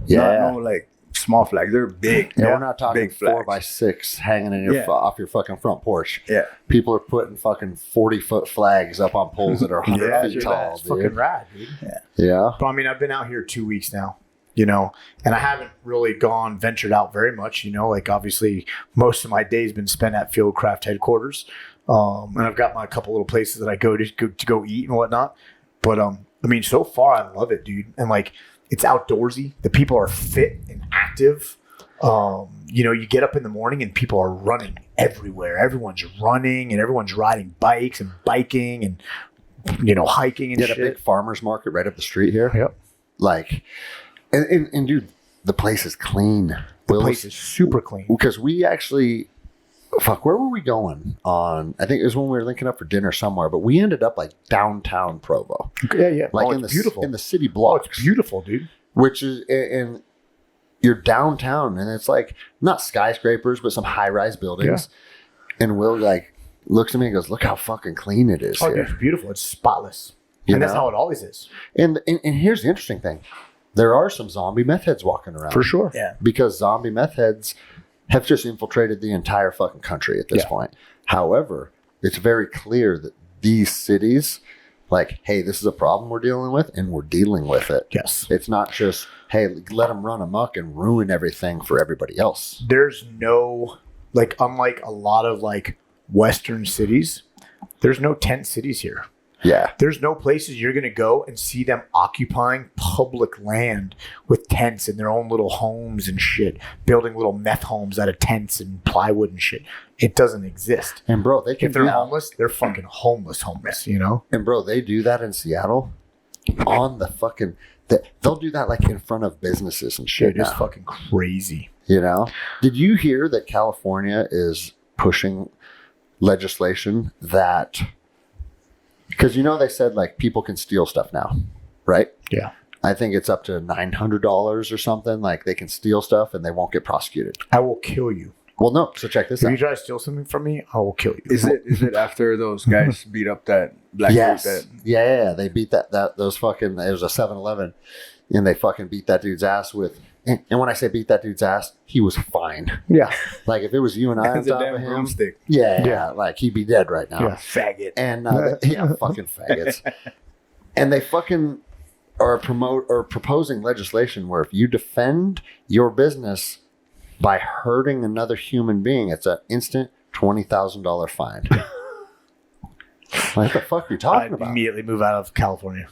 Yeah. Not no like small flags. They're big. Yeah, we're not talking big flags. 4x6 hanging in your off your fucking front porch. Yeah. People are putting fucking 40-foot flags up on poles that are 100 feet tall, That's dude. fucking rad, dude. Yeah. But I mean, I've been out here 2 weeks now, you know, and I haven't really ventured out very much, you know, like obviously most of my day's been spent at Fieldcraft headquarters. And I've got my couple little places that I go to eat and whatnot. But I mean, so far I love it, dude. And like, it's outdoorsy. The people are fit and active. You know, you get up in the morning and people are running everywhere. Everyone's running and everyone's riding bikes and biking and, you know, hiking and shit. A big farmer's market right up the street here. Yep. Like, and dude, the place is clean. The place is super clean. Because we actually, where were we going on? I think it was when we were linking up for dinner somewhere, but we ended up like downtown Provo. Yeah. Like it's beautiful. in the city blocks. It's beautiful, dude. Which is, and you're downtown and it's like not skyscrapers, but some high-rise buildings. Yeah. And Will like looks at me and goes, "Look how fucking clean it is here." Dude, it's beautiful. It's spotless. And that's how it always is. And here's the interesting thing. There are some zombie meth heads walking around. For sure. Yeah. Because zombie meth heads have just infiltrated the entire fucking country at this point. However, it's very clear that these cities, like, hey, this is a problem we're dealing with, and we're dealing with it. Yes. It's not just, hey, let them run amok and ruin everything for everybody else. There's no, like, unlike a lot of, like, Western cities, there's no tent cities here. Yeah. There's no places you're going to go and see them occupying public land with tents in their own little homes and shit, building little meth homes out of tents and plywood and shit. It doesn't exist. And bro, they can If they're homeless, they're fucking homeless, you know? And bro, they do that in Seattle on the fucking, they'll do that like in front of businesses and shit. Dude, it's fucking crazy. You know? Did you hear that California is pushing legislation that, because you know they said like people can steal stuff now, right? Yeah. I think it's up to $900 or something. Like they can steal stuff and they won't get prosecuted. I will kill you. Well, no. So check this If out. you try to steal something from me, I will kill you. Is it after those guys beat up that black Yes. dude? Yeah. They beat those fucking, it was a 7-Eleven and they fucking beat that dude's ass with, and when I say beat that dude's ass, he was fine. Yeah. Like if it was you and I on It's a top damn of him, broomstick. yeah, like he'd be dead right now. Yeah. Faggot. And fucking faggots. And they fucking are proposing legislation where if you defend your business by hurting another human being, it's an instant $20,000 fine. What the fuck are you talking I'd about? immediately move out of California.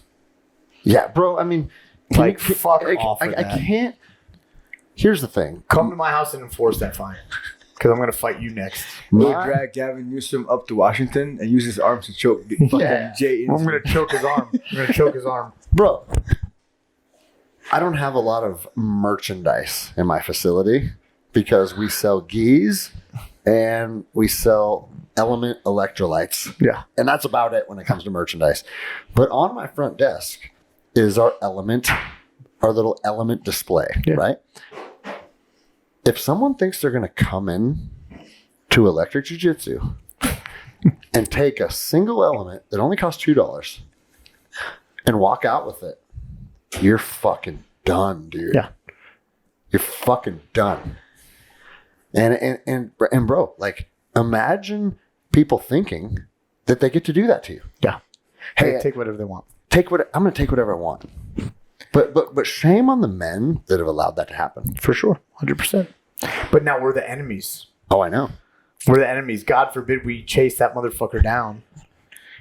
Yeah, bro. I mean, Fuck off with I that. can't. Here's the thing. Come to my house and enforce that fine. Because I'm going to fight you next. We'll My- drag Gavin Newsom up to Washington and use his arms to choke fucking Yeah. Jay I'm into. going to choke his arm. I'm going to choke his arm. Bro, I don't have a lot of merchandise in my facility because we sell geese and we sell Element electrolytes. Yeah. And that's about it when it comes to merchandise. But on my front desk is our little Element display, Yeah. right? If someone thinks they're going to come in to electric jiu-jitsu and take a single element that only costs $2 and walk out with it, you're fucking done, dude. Yeah. You're fucking done. And bro, like imagine people thinking that they get to do that to you. Yeah. Hey, Hey, take whatever they want. I'm going to take whatever I want. But shame on the men that have allowed that to happen. For sure. 100%. But now we're the enemies. Oh, I know. We're the enemies. God forbid we chase that motherfucker down.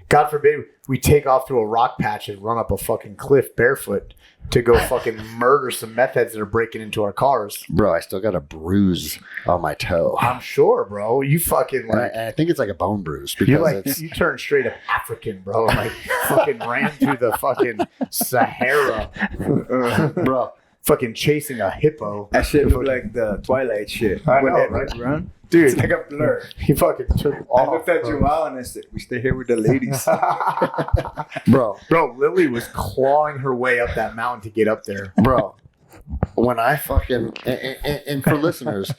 God forbid we take off through a rock patch and run up a fucking cliff barefoot to go fucking murder some meth heads that are breaking into our cars. Bro, I still got a bruise on my toe. I'm sure, bro. You fucking like... And I think it's like a bone bruise because You like it's you turned straight up African, bro. Like fucking ran through the fucking Sahara, bro. fucking chasing a hippo. That shit looked like the Twilight shit. I When know, it right? went around. Dude, It's like a blur. he fucking took I off. looked at bro. Joao and I said, "We stay here with the ladies." Bro, Lily was clawing her way up that mountain to get up there. bro. When I fucking and for listeners,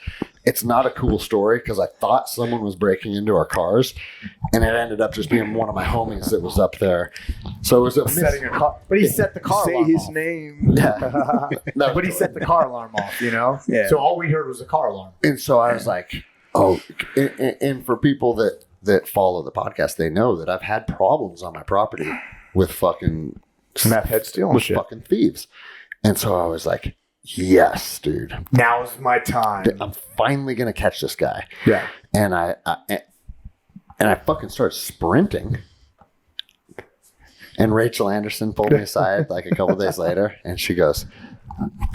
it's not a cool story because I thought someone was breaking into our cars, and it ended up just being one of my homies that was up there. So it was a Setting a car, but he set the car Say alarm his off. name. Yeah. No, But he set the car alarm off, you know? Yeah. So all we heard was a car alarm. and so I was like, oh, and for people that follow the podcast, they know that I've had problems on my property with fucking Meth head stealing with shit. fucking thieves. And so I was like, yes, dude, Now's my time. I'm finally gonna catch this guy. Yeah. And I fucking start sprinting. And Rachel Anderson pulled me aside like a couple days later, and she goes,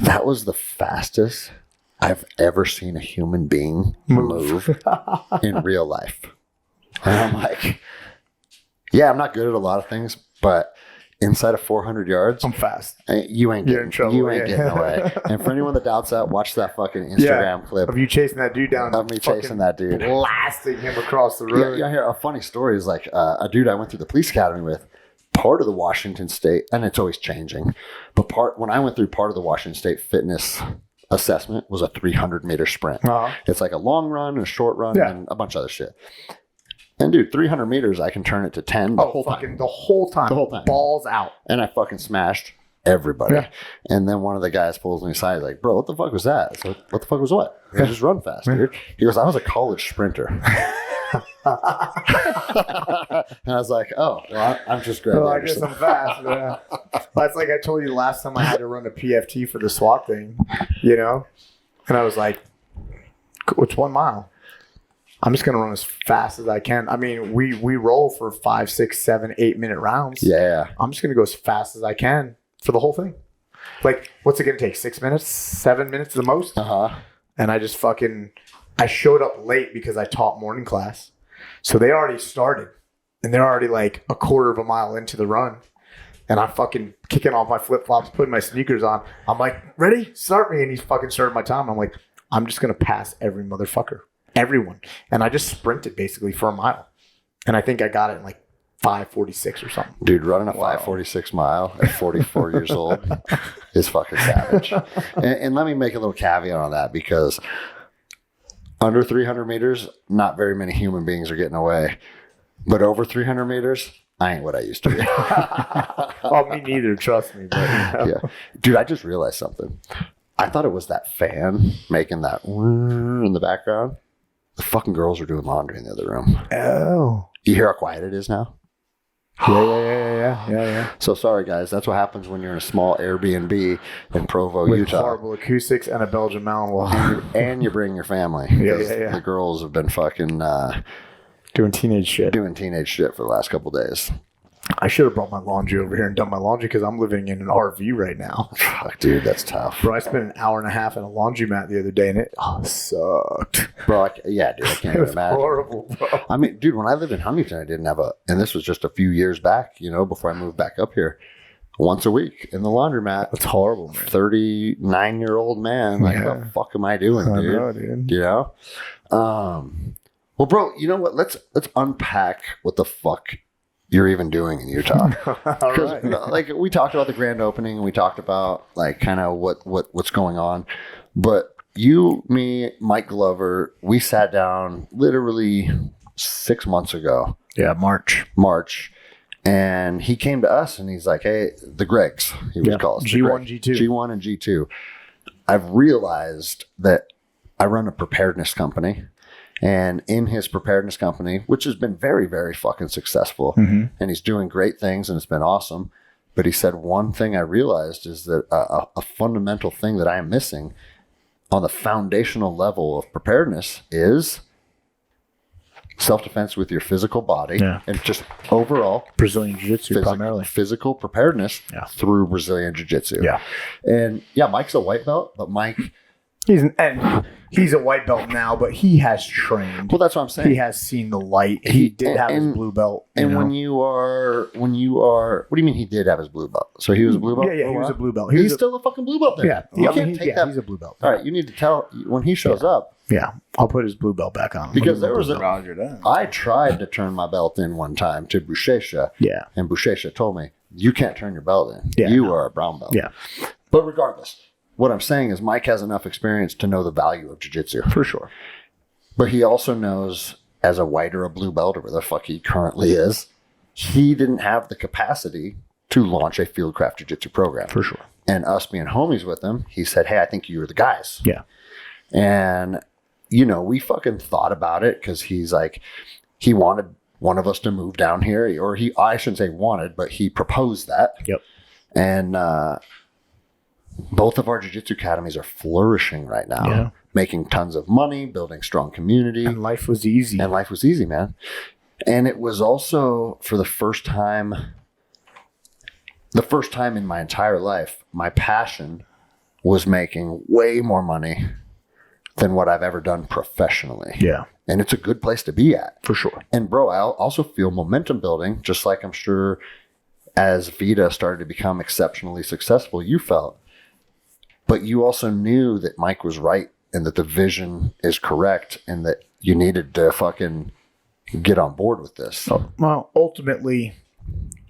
"That was the fastest I've ever seen a human being move in real life." And I'm like, "Yeah, I'm not good at a lot of things, but inside of 400 yards, I'm fast. you ain't You're in getting, trouble, you ain't yeah. getting away." And for anyone that doubts that, watch that fucking Instagram clip Of you chasing that dude down. of me fucking chasing that dude. Blasting him across the Yeah, road. yeah, here a funny story is like a dude I went through the police academy with. Part of the Washington State, and it's always changing, but when I went through part of the Washington State fitness assessment was a 300-meter sprint. Uh-huh. It's like a long run and a short run Yeah. and a bunch of other shit. And dude, 300 meters, I can turn it to 10 the whole time. The whole time. The whole time. Balls out. And I fucking smashed everybody. Yeah. And then one of the guys pulls me aside, like, "Bro, what the fuck was that?" So, what the fuck was what? I just run fast, dude. He goes, "I was a college sprinter." And I was like, "Oh, well, I'm just Greg Well, I guess Anderson." I'm fast. Yeah. That's like I told you last time I had to run a PFT for the SWAT thing, you know? And I was like, it's 1 mile. I'm just going to run as fast as I can. I mean, we roll for 5, 6, 7, 8 minute rounds. Yeah. I'm just going to go as fast as I can for the whole thing. Like, what's it going to take? 6 minutes? 7 minutes the most? And I just I showed up late because I taught morning class. So they already started. And they're already like a quarter of a mile into the run. And I'm fucking kicking off my flip-flops, putting my sneakers on. I'm like, ready? Start me. And he's fucking started my time. I'm like, I'm just going to pass every motherfucker. Everyone. And I just sprinted basically for a mile. And I think I got it in like 5:46 or something. Dude, running a 5:46 mile at 44 years old is fucking savage. And let me make a little caveat on that, because under 300 meters, not very many human beings are getting away. But over 300 meters, I ain't what I used to be. Oh, me neither. Trust me. But, Yeah. Dude, I just realized something. I thought it was that fan making that in the background. The fucking girls are doing laundry in the other room. Oh. You hear how quiet it is now? Yeah. So sorry, guys. That's what happens when you're in a small Airbnb in Provo, With Utah. horrible acoustics and a Belgian mountain wall. And you bring your family. Yeah. The girls have been fucking Doing teenage shit. doing teenage shit for the last couple days. I should have brought my laundry over here and done my laundry because I'm living in an RV right now. Fuck, dude, that's tough. Bro, I spent an hour and a half in a laundromat the other day and it sucked. Bro, yeah, dude, I can't It even was imagine. horrible, bro. I mean, dude, when I lived in Huntington, I didn't have and this was just a few years back, before I moved back up here, once a week in the laundromat. That's horrible, man. 39-year-old man. Like, Yeah. what the fuck am I doing, I dude? know, dude. Well, bro, you know what? Let's unpack what the fuck you're even doing in Utah. All right. Like, we talked about the grand opening, and we talked about like kind of what's going on. But you, me, Mike Glover, we sat down literally 6 months ago. Yeah, March. And he came to us and he's like, hey, the Gregs, he was called. G1, G2. G1 and G2. I've realized that I run a preparedness company. And in his preparedness company, which has been very, very fucking successful, and he's doing great things and it's been awesome. But he said, one thing I realized is that a fundamental thing that I am missing on the foundational level of preparedness is self-defense with your physical body and just overall Brazilian Jiu-Jitsu primarily. Physical preparedness through Brazilian Jiu-Jitsu. Yeah. And yeah, Mike's a white belt, but Mike... He's a white belt now, but he has trained. Well, that's what I'm saying. He has seen the light. He did have his blue belt. And when you are, what do you mean he did have his blue belt? So he was a blue belt? Yeah, he was a blue belt. He's still a fucking blue belt then. Yeah, You can't take that. He's a blue belt. All right, you need to tell when he shows up. Yeah, I'll put his blue belt back on. Because there was Roger that. I tried to turn my belt in one time to Bouchesha. Yeah. And Bouchesha told me, you can't turn your belt in. Yeah, you are a brown belt. Yeah. But regardless, what I'm saying is Mike has enough experience to know the value of jiu-jitsu. For sure. But he also knows, as a white or a blue belt or where the fuck he currently is, he didn't have the capacity to launch a Fieldcraft Jiu Jitsu program. For sure. And us being homies with him, he said, hey, I think you're the guys. Yeah. And, we fucking thought about it because he's like, he wanted one of us to move down here, or I shouldn't say wanted, but he proposed that. Yep. And both of our jiu-jitsu academies are flourishing right now, making tons of money, building strong community. And life was easy. And life was easy, man. And it was also, for the first time in my entire life, my passion was making way more money than what I've ever done professionally. Yeah. And it's a good place to be at. For sure. And bro, I also feel momentum building, just like I'm sure as Vita started to become exceptionally successful, you felt. But you also knew that Mike was right and that the vision is correct and that you needed to fucking get on board with this. Well, ultimately,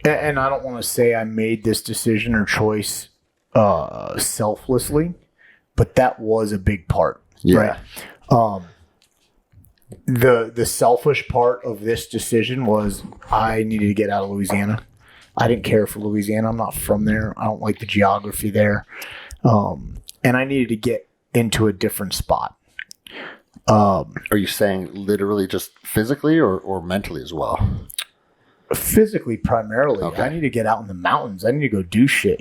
and I don't want to say I made this decision or choice selflessly, but that was a big part. Yeah. Right? The selfish part of this decision was I needed to get out of Louisiana. I didn't care for Louisiana. I'm not from there. I don't like the geography there. And I needed to get into a different spot. Are you saying literally just physically or mentally as well? Physically, primarily. Okay. I need to get out in the mountains. I need to go do shit,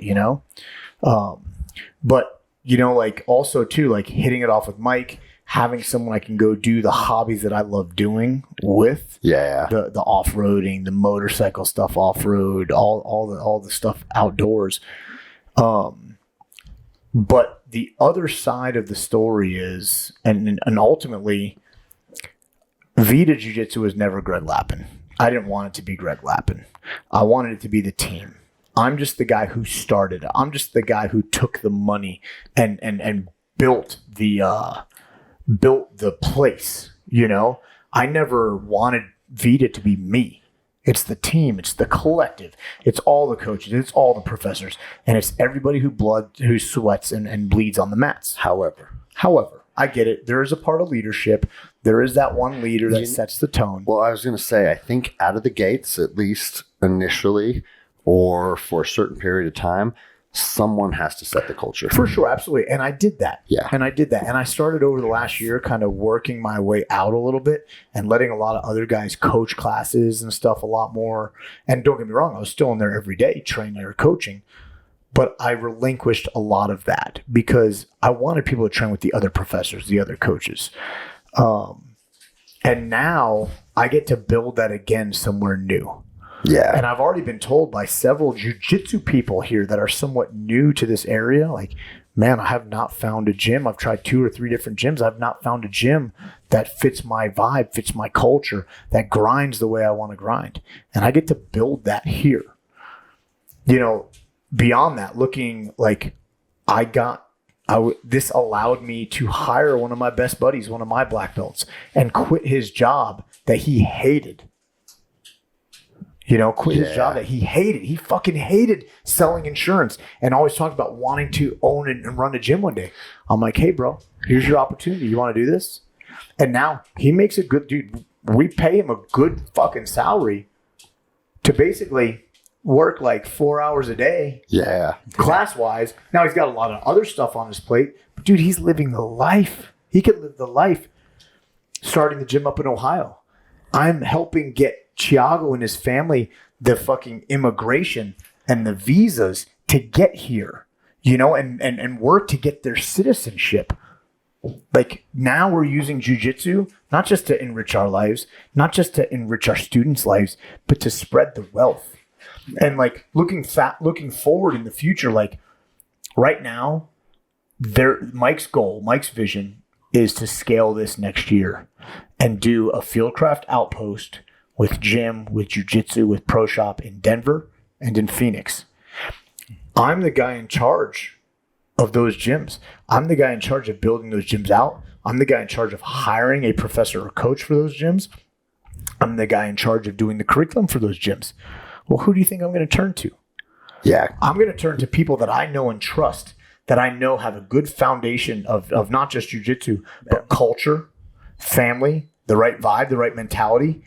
But, like also too, like hitting it off with Mike, having someone I can go do the hobbies that I love doing with. Yeah. The off-roading, the motorcycle stuff off-road, all the stuff outdoors. But the other side of the story is, and ultimately, Vita Jiu-Jitsu was never Greg Lapin. I didn't want it to be Greg Lapin. I wanted it to be the team. I'm just the guy who started. I'm just the guy who took the money and built the place. You know, I never wanted Vita to be me. It's the team. It's the collective. It's all the coaches. It's all the professors, and it's everybody who sweats and bleeds on the mats. However, I get it. There is a part of leadership. There is that one leader that sets the tone. Well, I was going to say, I think out of the gates, at least initially, or for a certain period of time, someone has to set the culture. For sure, absolutely. And I did that. Yeah. And I started over the last year kind of working my way out a little bit and letting a lot of other guys coach classes and stuff a lot more. And don't get me wrong, I was still in there every day training or coaching. But I relinquished a lot of that because I wanted people to train with the other professors, the other coaches. And now I get to build that again somewhere new. Yeah. And I've already been told by several jiu-jitsu people here that are somewhat new to this area, like, man, I have not found a gym. I've tried 2 or 3 different gyms. I've not found a gym that fits my vibe, fits my culture, that grinds the way I want to grind. And I get to build that here. You know, beyond that, looking like this allowed me to hire one of my best buddies, one of my black belts, and quit his job that he hated. You know, quit his job that he hated. He fucking hated selling insurance and always talked about wanting to own and run a gym one day. I'm like, hey, bro, here's your opportunity. You want to do this? And now he makes a good dude. We pay him a good fucking salary to basically work like 4 hours a day. Yeah. Class-wise. Now he's got a lot of other stuff on his plate. But, dude, he's living the life. He could live the life starting the gym up in Ohio. I'm helping get Thiago and his family the fucking immigration and the visas to get here, you know, and work to get their citizenship. Like, now we're using jiu-jitsu not just to enrich our lives, not just to enrich our students' lives, but to spread the wealth. And like looking forward in the future, like right now, Mike's vision is to scale this next year and do a Fieldcraft outpost with gym, with jiu-jitsu, with pro shop in Denver and in Phoenix. I'm the guy in charge of those gyms. I'm the guy in charge of building those gyms out. I'm the guy in charge of hiring a professor or coach for those gyms. I'm the guy in charge of doing the curriculum for those gyms. Well, who do you think I'm going to turn to? Yeah. I'm going to turn to people that I know and trust, that I know have a good foundation of not just jiu-jitsu, but culture, family, the right vibe, the right mentality,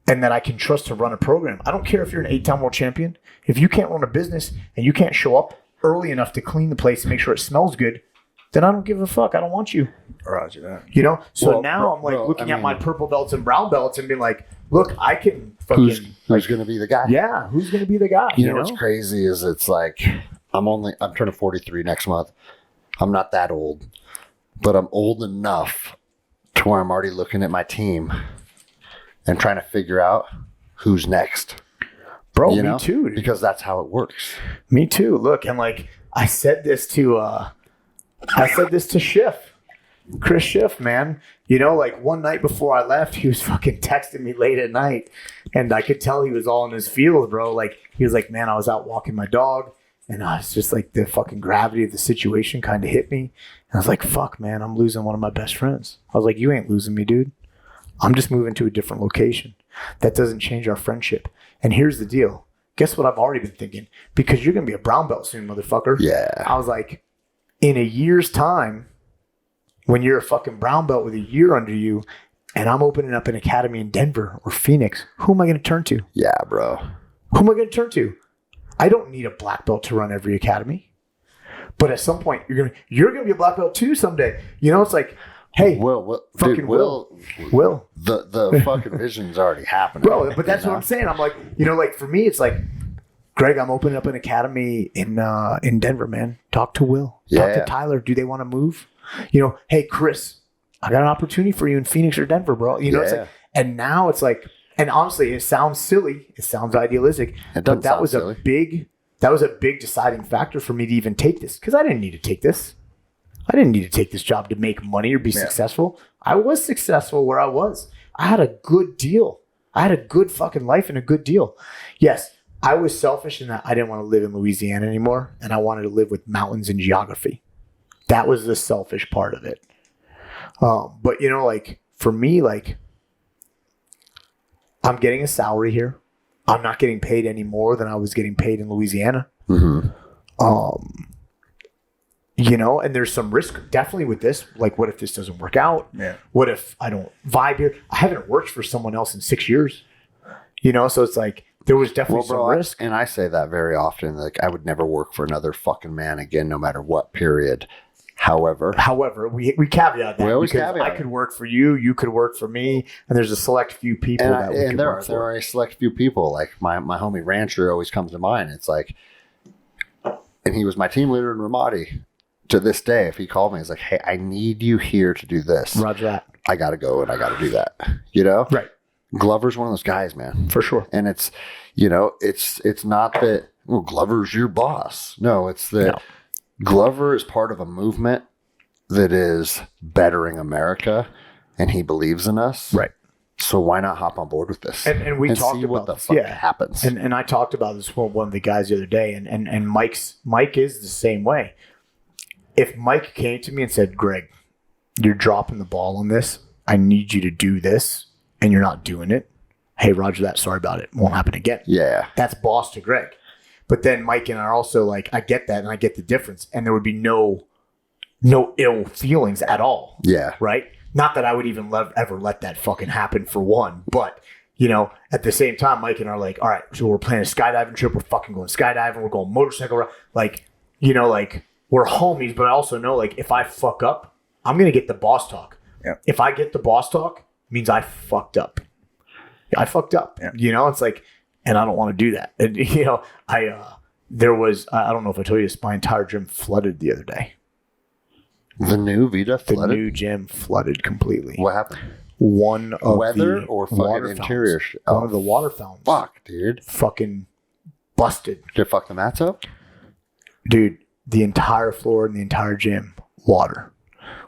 and that I can trust to run a program. I don't care if you're an 8-time world champion. If you can't run a business and you can't show up early enough to clean the place and make sure it smells good, then I don't give a fuck. I don't want you. Roger that. You know? So now I'm like looking at my purple belts and brown belts and being like, look, I can fucking... Who's going to be the guy? Yeah, who's going to be the guy? You know what's crazy is it's like, I'm turning 43 next month. I'm not that old, but I'm old enough to where I'm already looking at my team and trying to figure out who's next. Bro, me too. Dude. Because that's how it works. Me too. Look, and like I said this to Schiff. Chris Schiff, man. You know, like one night before I left, he was fucking texting me late at night, and I could tell he was all in his feels, bro. Like he was like, man, I was out walking my dog, and I was just like, the fucking gravity of the situation kind of hit me. And I was like, fuck, man, I'm losing one of my best friends. I was like, you ain't losing me, dude. I'm just moving to a different location. That doesn't change our friendship. And here's the deal. Guess what I've already been thinking? Because you're going to be a brown belt soon, motherfucker. Yeah. I was like, in a year's time, when you're a fucking brown belt with a year under you, and I'm opening up an academy in Denver or Phoenix, who am I going to turn to? Yeah, bro. Who am I going to turn to? I don't need a black belt to run every academy. But at some point, you're gonna be a black belt too someday. You know, it's like, hey, Will. The fucking vision's already happening. Bro, but that's what I'm saying. I'm like, you know, like for me, it's like, Greg, I'm opening up an academy in Denver, man. Talk to Will. Talk to Tyler. Do they want to move? You know, hey, Chris, I got an opportunity for you in Phoenix or Denver, bro. You know, it's like, and now it's like, and honestly, it sounds silly. It sounds idealistic. But that was a big deciding factor for me to even take this, because I didn't need to take this. I didn't need to take this job to make money or be successful. I was successful where I was. I had a good deal. I had a good fucking life and a good deal. Yes, I was selfish in that I didn't want to live in Louisiana anymore, and I wanted to live with mountains and geography. That was the selfish part of it. But, you know, like, for me, like, I'm getting a salary here. I'm not getting paid any more than I was getting paid in Louisiana. Mm-hmm. You know, and there's some risk definitely with this. Like, what if this doesn't work out? Yeah. What if I don't vibe here? I haven't worked for someone else in 6 years. You know, so it's like, there was definitely some risk. And I say that very often. Like, I would never work for another fucking man again, no matter what period. However, we caveat that. We always because caveat I could work for you, you could work for me, and there's a select few people and there are a select few people. Like my homie Rancher always comes to mind. It's like, and he was my team leader in Ramadi. To this day, if he called me, he's like, "Hey, I need you here to do this." Roger that. I got to go and I got to do that. You know, right? Glover's one of those guys, man, for sure. And it's, you know, it's not that Glover's your boss. No, it's that Glover is part of a movement that is bettering America, and he believes in us. Right. So why not hop on board with this? And we talked see about what the fuck happens. And I talked about this with one of the guys the other day, and Mike is the same way. If Mike came to me and said, "Greg, you're dropping the ball on this. I need you to do this, and you're not doing it. Hey, Roger that. Sorry about it. Won't happen again." Yeah. That's boss to Greg. But then Mike and I are also like, I get that, and I get the difference, and there would be no ill feelings at all. Yeah. Right? Not that I would even ever let that fucking happen for one, but, you know, at the same time, Mike and I are like, all right, so we're planning a skydiving trip. We're fucking going skydiving. We're going motorcycle ride. Like, you know, like, we're homies, but I also know, like, if I fuck up, I'm going to get the boss talk. Yeah. If I get the boss talk, it means I fucked up. I fucked up. Yeah. You know, it's like, and I don't want to do that. And, you know, I don't know if I told you this, my entire gym flooded the other day. The new Vita flooded? The new gym flooded completely. What happened? One of weather the or water fucking interior fountains. One of the water fountains. Fuck, dude. Fucking busted. Did it fuck the mats up? Dude, the entire floor in the entire gym, water.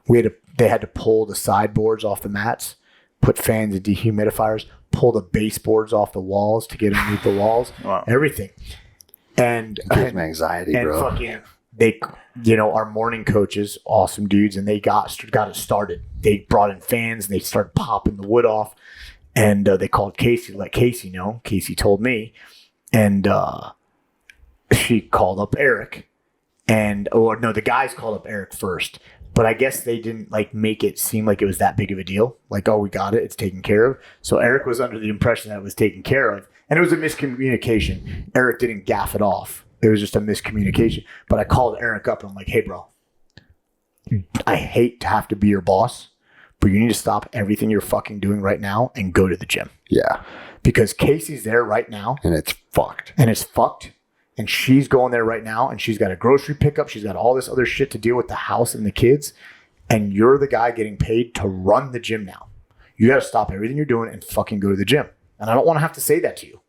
They had to pull the sideboards off the mats, put fans and dehumidifiers, pull the baseboards off the walls to get underneath the walls. Wow. Everything. And it gives me anxiety, and bro. Fucking, they, you know, our morning coaches, awesome dudes, and they got it started. They brought in fans and they started popping the wood off, and they called Casey, let Casey know. Casey told me, and she called up Eric, the guys called up Eric first, but I guess they didn't like make it seem like it was that big of a deal. Like, oh, we got it, it's taken care of. So Eric was under the impression that it was taken care of. And it was a miscommunication. Eric didn't gaff it off. It was just a miscommunication. But I called Eric up and I'm like, hey, bro, I hate to have to be your boss, but you need to stop everything you're fucking doing right now and go to the gym. Yeah. Because Casey's there right now. And it's fucked. And she's going there right now, and she's got a grocery pickup. She's got all this other shit to deal with the house and the kids. And you're the guy getting paid to run the gym now. You got to stop everything you're doing and fucking go to the gym. And I don't want to have to say that to you.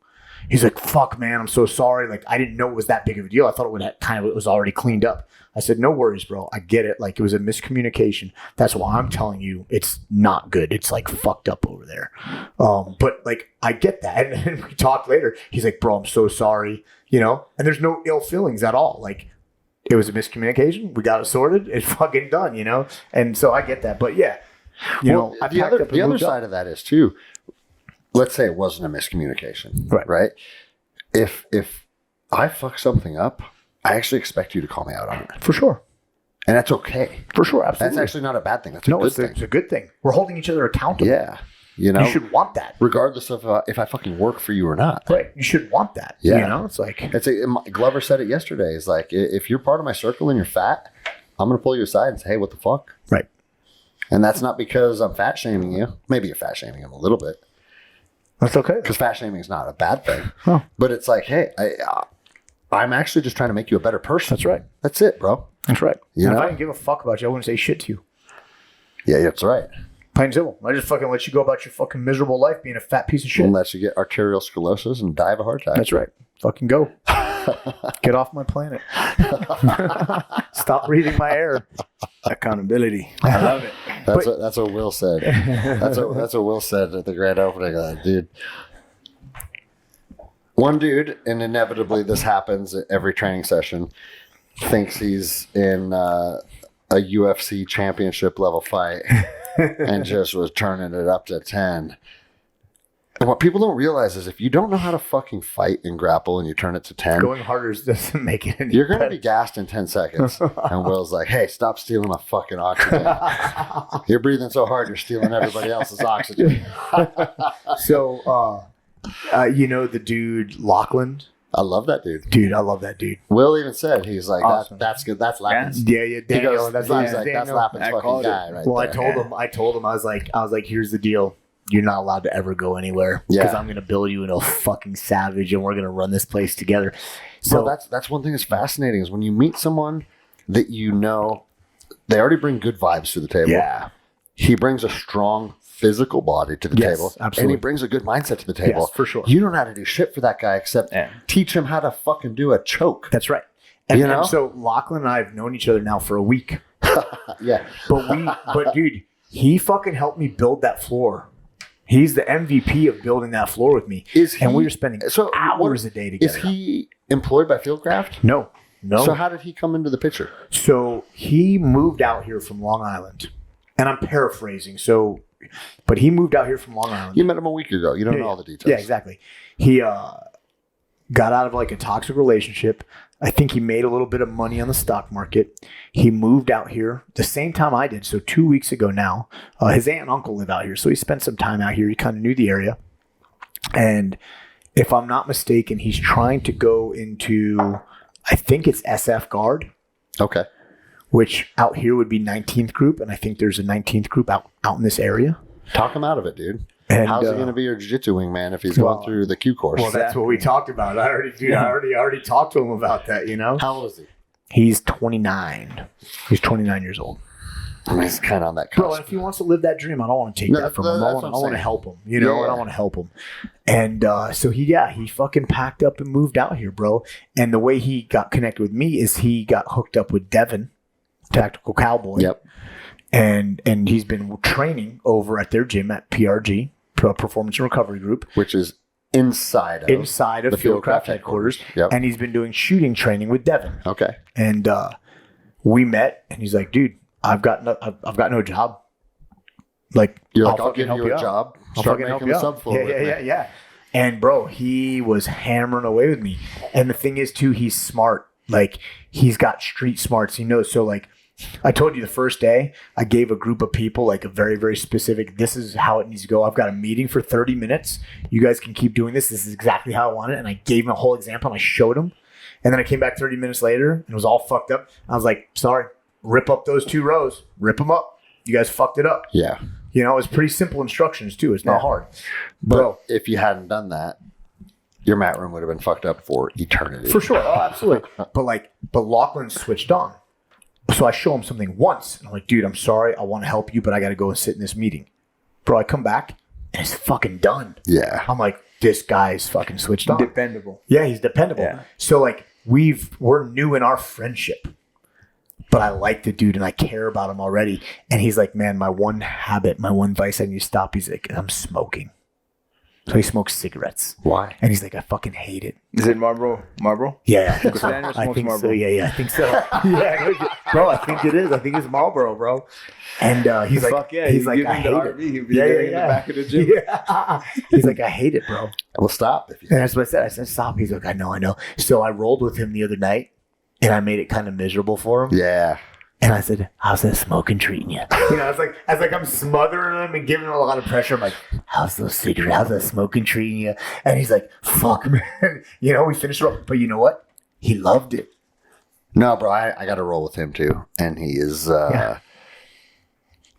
He's like, fuck, man, I'm so sorry. Like, I didn't know it was that big of a deal. I thought it was already cleaned up. I said, no worries, bro. I get it. Like, it was a miscommunication. That's why I'm telling you it's not good. It's like fucked up over there. But like, I get that. And then we talked later. He's like, bro, I'm so sorry. You know, and there's no ill feelings at all. Like, it was a miscommunication. We got it sorted. It's fucking done, you know? And so I get that. But yeah, the other side of that is too, let's say it wasn't a miscommunication, right? If I fuck something up, I actually expect you to call me out on it. For sure. And that's okay. For sure, absolutely. That's actually not a bad thing. That's a good thing. It's a good thing. We're holding each other accountable. Yeah. You know, you should want that, regardless of if I fucking work for you or not. Right? You should want that. Yeah. You know, it's like Glover said it yesterday. It's like, if you're part of my circle and you're fat, I'm going to pull you aside and say, hey, what the fuck? Right. And that's not because I'm fat shaming you. Maybe you're fat shaming him a little bit. That's okay. Because fat shaming is not a bad thing. Oh. But it's like, hey, I'm actually just trying to make you a better person. That's right. That's it, bro. That's right. You know? If I didn't give a fuck about you, I wouldn't say shit to you. Yeah, that's right. Plain and simple. I just fucking let you go about your fucking miserable life being a fat piece of shit. And let you get arterial sclerosis and die of a heart attack. That's right. Fucking go. Get off my planet. Stop breathing my air. Accountability. I love it. That's what Wil said. That's what Wil said at the grand opening. Dude. One dude, and inevitably this happens at every training session, thinks he's in a UFC championship level fight and just was turning it up to 10. And what people don't realize is if you don't know how to fucking fight and grapple and you turn it to 10, going harder doesn't make it any you're going to better. be gassed in 10 seconds. And Wil's like, hey, stop stealing my fucking oxygen. You're breathing so hard, you're stealing everybody else's oxygen. So, you know the dude Lachlan? I love that dude. Dude, I love that dude. Wil even said, he's like, Awesome. that's good. That's Lapin's. Yeah, yeah, Daniel. He goes, That's he's like, that's Lapin's I fucking called it. guy right Well, there. I told him, I was like, here's the deal. You're not allowed to ever go anywhere because Yeah. I'm going to build you into a fucking savage and we're going to run this place together. So So that's one thing that's fascinating is when you meet someone that you know, they already bring good vibes to the table. yeah, He brings a strong physical body to the Yes, table. absolutely. And he brings a good mindset to the table. Yes, for sure. You don't know how to do shit for that guy except Yeah. teach him how to fucking do a choke. that's right. And, You know? and so Lachlan and I have known each other now for a week, Yeah. but dude, he fucking helped me build that floor. He's the MVP of building that floor with me. And we were spending hours a day together. Is he employed by Fieldcraft? No. So how did he come into the picture? So he moved out here from Long Island, and I'm paraphrasing. But he moved out here from Long Island. You met him a week ago. You don't know all the details. Yeah, exactly. He got out of like a toxic relationship. I think he made a little bit of money on the stock market. He moved out here the same time I did. So 2 weeks ago now, his aunt and uncle live out here. So he spent some time out here. He kind of knew the area. And if I'm not mistaken, he's trying to go into, I think it's SF guard, Okay. which out here would be 19th group. And I think there's a 19th group out in this area. Talk him out of it, dude. And, How's he going to be your jiu-jitsu wingman if he's going through the Q course? Well, that's what we talked about. I already talked to him about that, you know? How old is he? He's 29. He's 29 years old. I mean, he's kind of on that Bro, cusp. and if he wants to live that dream, I don't want to take No, that from him. that's I what I'm want to saying. help him, you know? Yeah. And I want to help him. And so he fucking packed up and moved out here, bro. And the way he got connected with me is he got hooked up with Devin, Tactical Cowboy. Yep. And he's been training over at their gym at PRG, Performance and Recovery Group. Which is inside of The the Fieldcraft headquarters. Yep. And he's been doing shooting training with Devin. Okay. And we met, and he's like, "Dude, I've got no job. Like, You're like, I'll fucking give help you a out. job. I'll Start fucking help making you the out." subfloor with me. Yeah. And bro, he was hammering away with me. And the thing is, too, he's smart. Like, he's got street smarts. He knows. So, like, I told you the first day, I gave a group of people like a very, very specific, this is how it needs to go. I've got a meeting for 30 minutes. You guys can keep doing this. This is exactly how I want it. And I gave him a whole example and I showed him. And then I came back 30 minutes later and it was all fucked up. I was like, sorry, rip up those 2 rows. Rip them up. You guys fucked it up. Yeah. You know, it was pretty simple instructions too. It's not hard. But Bro, if you hadn't done that, your mat room would have been fucked up for eternity. for sure. Oh, absolutely. But Lachlan switched on. So I show him something once. And I'm like, dude, I'm sorry. I want to help you, but I got to go and sit in this meeting. Bro, I come back and it's fucking done. Yeah. I'm like, this guy's fucking switched on. Dependable. Yeah, he's dependable. Yeah. So like we're new in our friendship. But I like the dude and I care about him already. And he's like, man, my one habit, my one vice I need to stop. He's like, I'm smoking. So he smokes cigarettes. Why? And he's like, I fucking hate it. Is it Marlboro? Marlboro? Yeah, I think so. Daniel I smokes think so. Marlboro. Yeah, I think so. Yeah, bro, I think it is. I think it's Marlboro, bro. And he's like, Fuck yeah, he's you like, give I him hate the it. RV, he'll be there in the back of the gym. Yeah. He's like, I hate it, bro. Well, stop. If you And that's what I said. I said, stop. He's like, I know. So I rolled with him the other night, and I made it kind of miserable for him. Yeah. And I said, how's that smoking treating you? You know, I was like, I'm smothering him and giving him a lot of pressure. I'm like, how's those cigarettes? How's that smoking treating you? And he's like, fuck, man. You know, we finished it. But you know what? He loved it. No, bro, I got to roll with him too. And he is,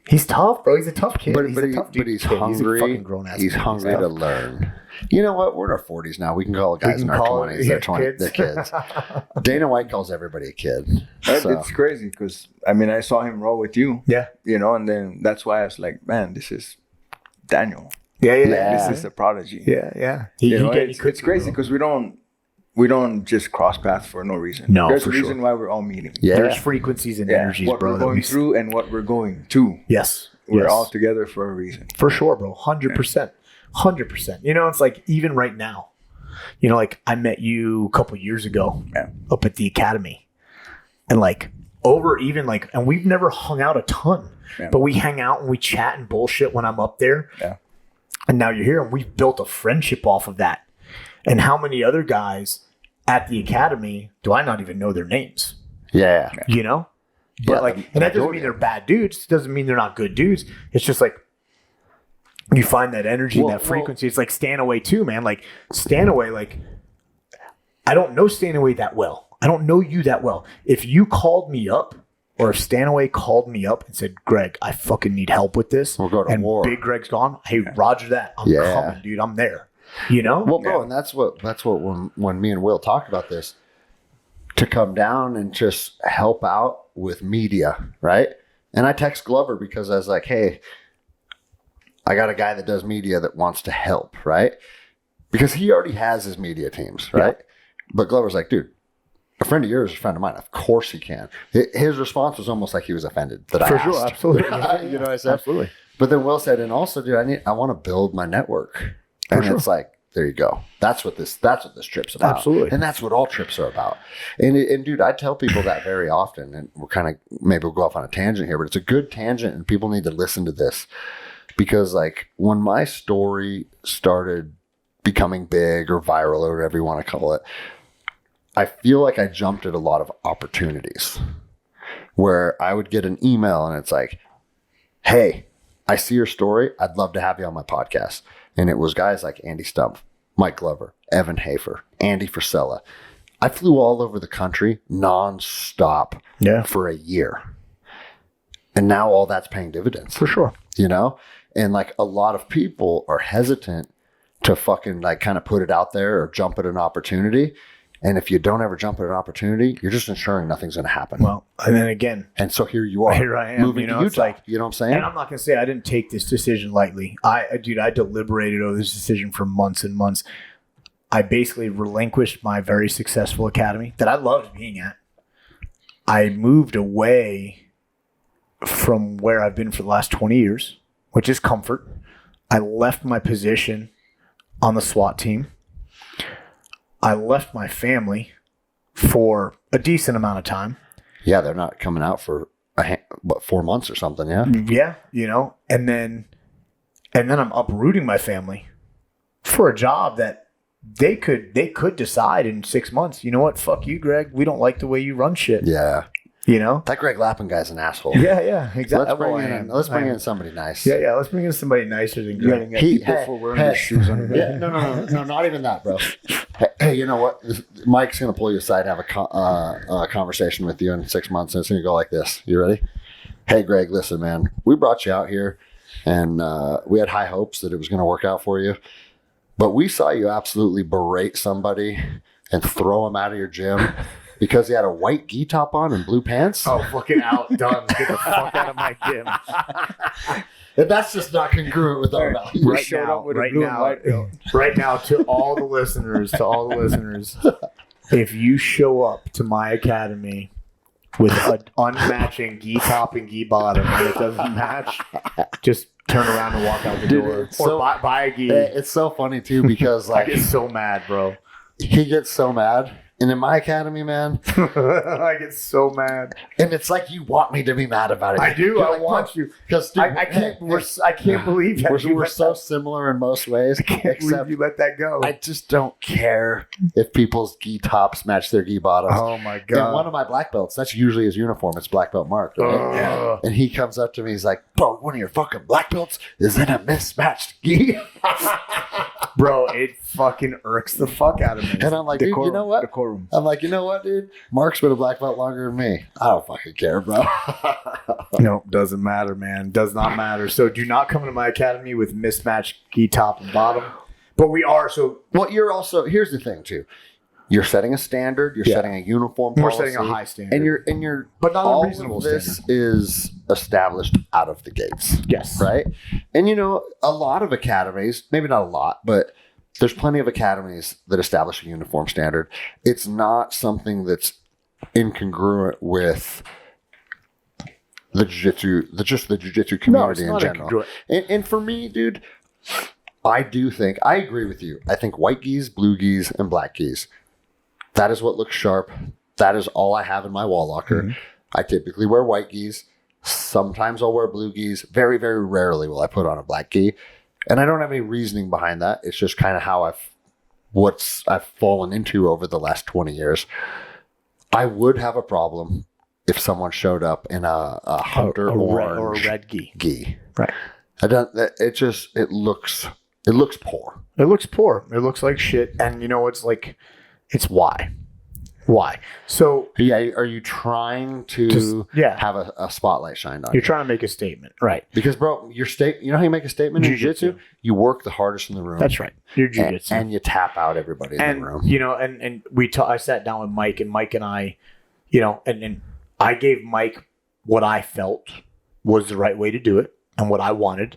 He's tough, bro. He's a tough kid. But, He's but, a he- tough but dude. he's He's a hungry. fucking grown-ass He's man. hungry He's to tough. learn. You know what? We're in our 40s now. We can call guys in our 20s. They're kids. Dana White calls everybody a kid. So. It's crazy because I mean I saw him roll with you. Yeah. You know, and then that's why I was like, man, this is Daniel. Yeah. This is a prodigy. Yeah. It's crazy because we don't just cross paths for no reason. No, there's for a reason sure. why we're all meeting. Yeah. There's frequencies and energies, what bro. we're going through and what we're going to. Yes. We're all together for a reason. For sure, bro. 100%. 100%. You know, it's like even right now, you know, like I met you a couple years ago up at the academy. And like over even like, and we've never hung out a ton, but we hang out and we chat and bullshit when I'm up there. Yeah. And now you're here and we've built a friendship off of that. And how many other guys at the academy do I not even know their names? Yeah. You know? But like, and that doesn't mean they're bad dudes. It doesn't mean they're not good dudes. It's just like you find that energy and that frequency. It's like Stanaway too, man. Like Stanaway, like I don't know Stanaway that well. I don't know you that well. If you called me up or if Stanaway called me up and said, Greg, I fucking need help with this. We'll go to and war. Big Greg's gone. Hey, roger that. I'm coming, dude. I'm there. You know? Well, bro, and that's what when me and Will talked about this, to come down and just help out with media, right? And I text Glover because I was like, hey, I got a guy that does media that wants to help, right? Because he already has his media teams, right? Yeah. But Glover's like, dude, a friend of yours is a friend of mine. Of course he can. His response was almost like he was offended that I asked. For sure, absolutely. You know what I said? Absolutely. But then Will said, and also, dude, I want to build my network. And it's like, there you go. That's what this trip's about. Absolutely. And that's what all trips are about. And dude, I tell people that very often, and we're kind of, maybe we'll go off on a tangent here, but it's a good tangent and people need to listen to this. Because like when my story started becoming big or viral or whatever you want to call it, I feel like I jumped at a lot of opportunities where I would get an email and it's like, hey, I see your story. I'd love to have you on my podcast. And it was guys like Andy Stumpf, Mike Glover, Evan Hafer, Andy Frisella. I flew all over the country nonstop for a year. And now all that's paying dividends. For sure. You know? And like a lot of people are hesitant to fucking like kind of put it out there or jump at an opportunity. And if you don't ever jump at an opportunity, you're just ensuring nothing's going to happen. Well, and then again. And so here you are. Here I am. Moving to Utah. Like, you know what I'm saying? And I'm not going to say I didn't take this decision lightly. I deliberated over this decision for months and months. I basically relinquished my very successful academy that I loved being at. I moved away from where I've been for the last 20 years, which is comfort. I left my position on the SWAT team. I left my family for a decent amount of time. Yeah, they're not coming out for 4 months or something. Yeah. Yeah, you know, and then I'm uprooting my family for a job that they could decide in 6 months. You know what? Fuck you, Greg. We don't like the way you run shit. Yeah. You know that Greg Lapin guy's an asshole. Yeah, exactly. Let's bring in somebody nice. Yeah. Let's bring in somebody nicer than Greg. People wearing their shoes on. Yeah, no, not even that, bro. Hey, you know what? Mike's gonna pull you aside, and have a conversation with you in 6 months, and it's gonna go like this. You ready? Hey, Greg, listen, man. We brought you out here, and we had high hopes that it was gonna work out for you, but we saw you absolutely berate somebody and throw him out of your gym. Because he had a white gi top on and blue pants? Oh, fucking out. Done. Get the fuck out of my gym. And that's just not congruent with our values. Right now, to all the listeners, if you show up to my academy with an unmatching gi top and gi bottom and it doesn't match, just turn around and walk out the door. Or buy a gi. It's so funny, too, because like I get so mad, bro. He gets so mad. And in my academy, man, I get so mad, and it's like you want me to be mad about it. I do. I want you because I can't. I can't believe that we're so similar in most ways. I can't believe you let that go. I just don't care if people's gi tops match their gi bottoms. Oh my god! And one of my black belts, that's usually his uniform. It's black belt marked, right? Yeah. And he comes up to me. He's like, "Bro, one of your fucking black belts is in a mismatched gi." Bro, it fucking irks the fuck out of me. And I'm like, dude, you know what? Decorum. I'm like, you know what, dude? Mark's been a black belt longer than me. I don't fucking care, bro. No, doesn't matter, man. Does not matter. So do not come to my academy with mismatched gi top and bottom. But we are so. Well, you're also, here's the thing too. You're setting a standard. You're setting a uniform policy. We're setting a high standard. And you're, but not all a reasonable of this standard. is established out of the gates. Yes. Right. And a lot of academies, maybe not a lot, but there's plenty of academies that establish a uniform standard. It's not something that's incongruent with the jiu-jitsu, the jiu-jitsu community in general. And for me, dude, I agree with you. I think white gis, blue gis, and black gis, that is what looks sharp. That is all I have in my wall locker. Mm-hmm. I typically wear white gis. Sometimes I'll wear blue gis. Very, very rarely will I put on a black gi. And I don't have any reasoning behind that. It's just kind of how I've fallen into over the last 20 years. I would have a problem if someone showed up in a hunter orange or a red gi. Right. It looks poor. It looks poor. It looks like shit. And it's why. Why? So yeah, are you trying to have a spotlight shined on you? You're trying to make a statement, right? Because, bro, you know how you make a statement in jiu-jitsu? You work the hardest in the room. That's right. You're jiu-jitsu, and you tap out everybody in the room. And I sat down with Mike, and Mike and I, and I gave Mike what I felt was the right way to do it and what I wanted,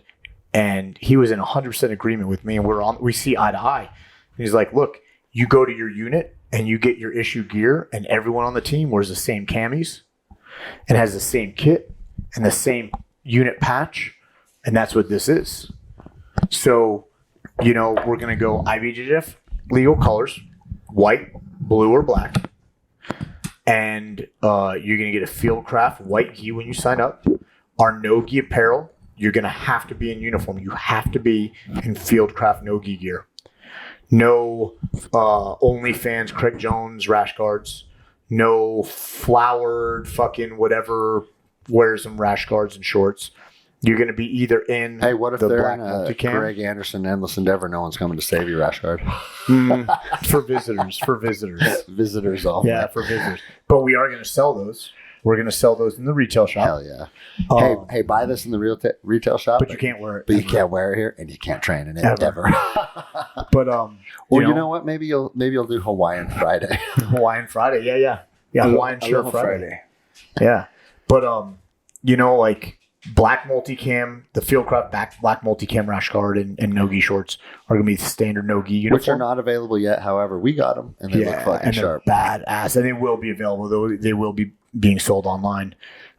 and he was in 100% agreement with me, and we see eye to eye. And he's like, look, you go to your unit and you get your issue gear, and everyone on the team wears the same camis and has the same kit and the same unit patch, and that's what this is. So, we're going to go IBJJF legal colors, white, blue, or black, and you're going to get a Fieldcraft white gi when you sign up. Our no-gi apparel, you're going to have to be in uniform. You have to be in Fieldcraft no-gi gear. No OnlyFans Craig Jones rash guards. No flowered fucking whatever wears some rash guards and shorts. You're going to be either in what if they're in a Greg Anderson Endless Endeavor? No one's coming to save you, rash guard. For visitors. Visitors all. Yeah, for visitors. But we are going to sell those. We're going to sell those in the retail shop. Hell yeah. Hey, buy this in the retail shop. But you can't wear it. But you can't wear it here, and you can't train in it ever. But you know what? Maybe you'll do Hawaiian Friday. Hawaiian Friday, yeah. Hawaiian shirt Friday. Yeah, but black multicam, the Fieldcraft black multicam rash guard and no-gi shorts are going to be the standard no-gi uniform. Which are not available yet. However, we got them, and they look fucking sharp. Badass, and they will be available. Though they will be being sold online.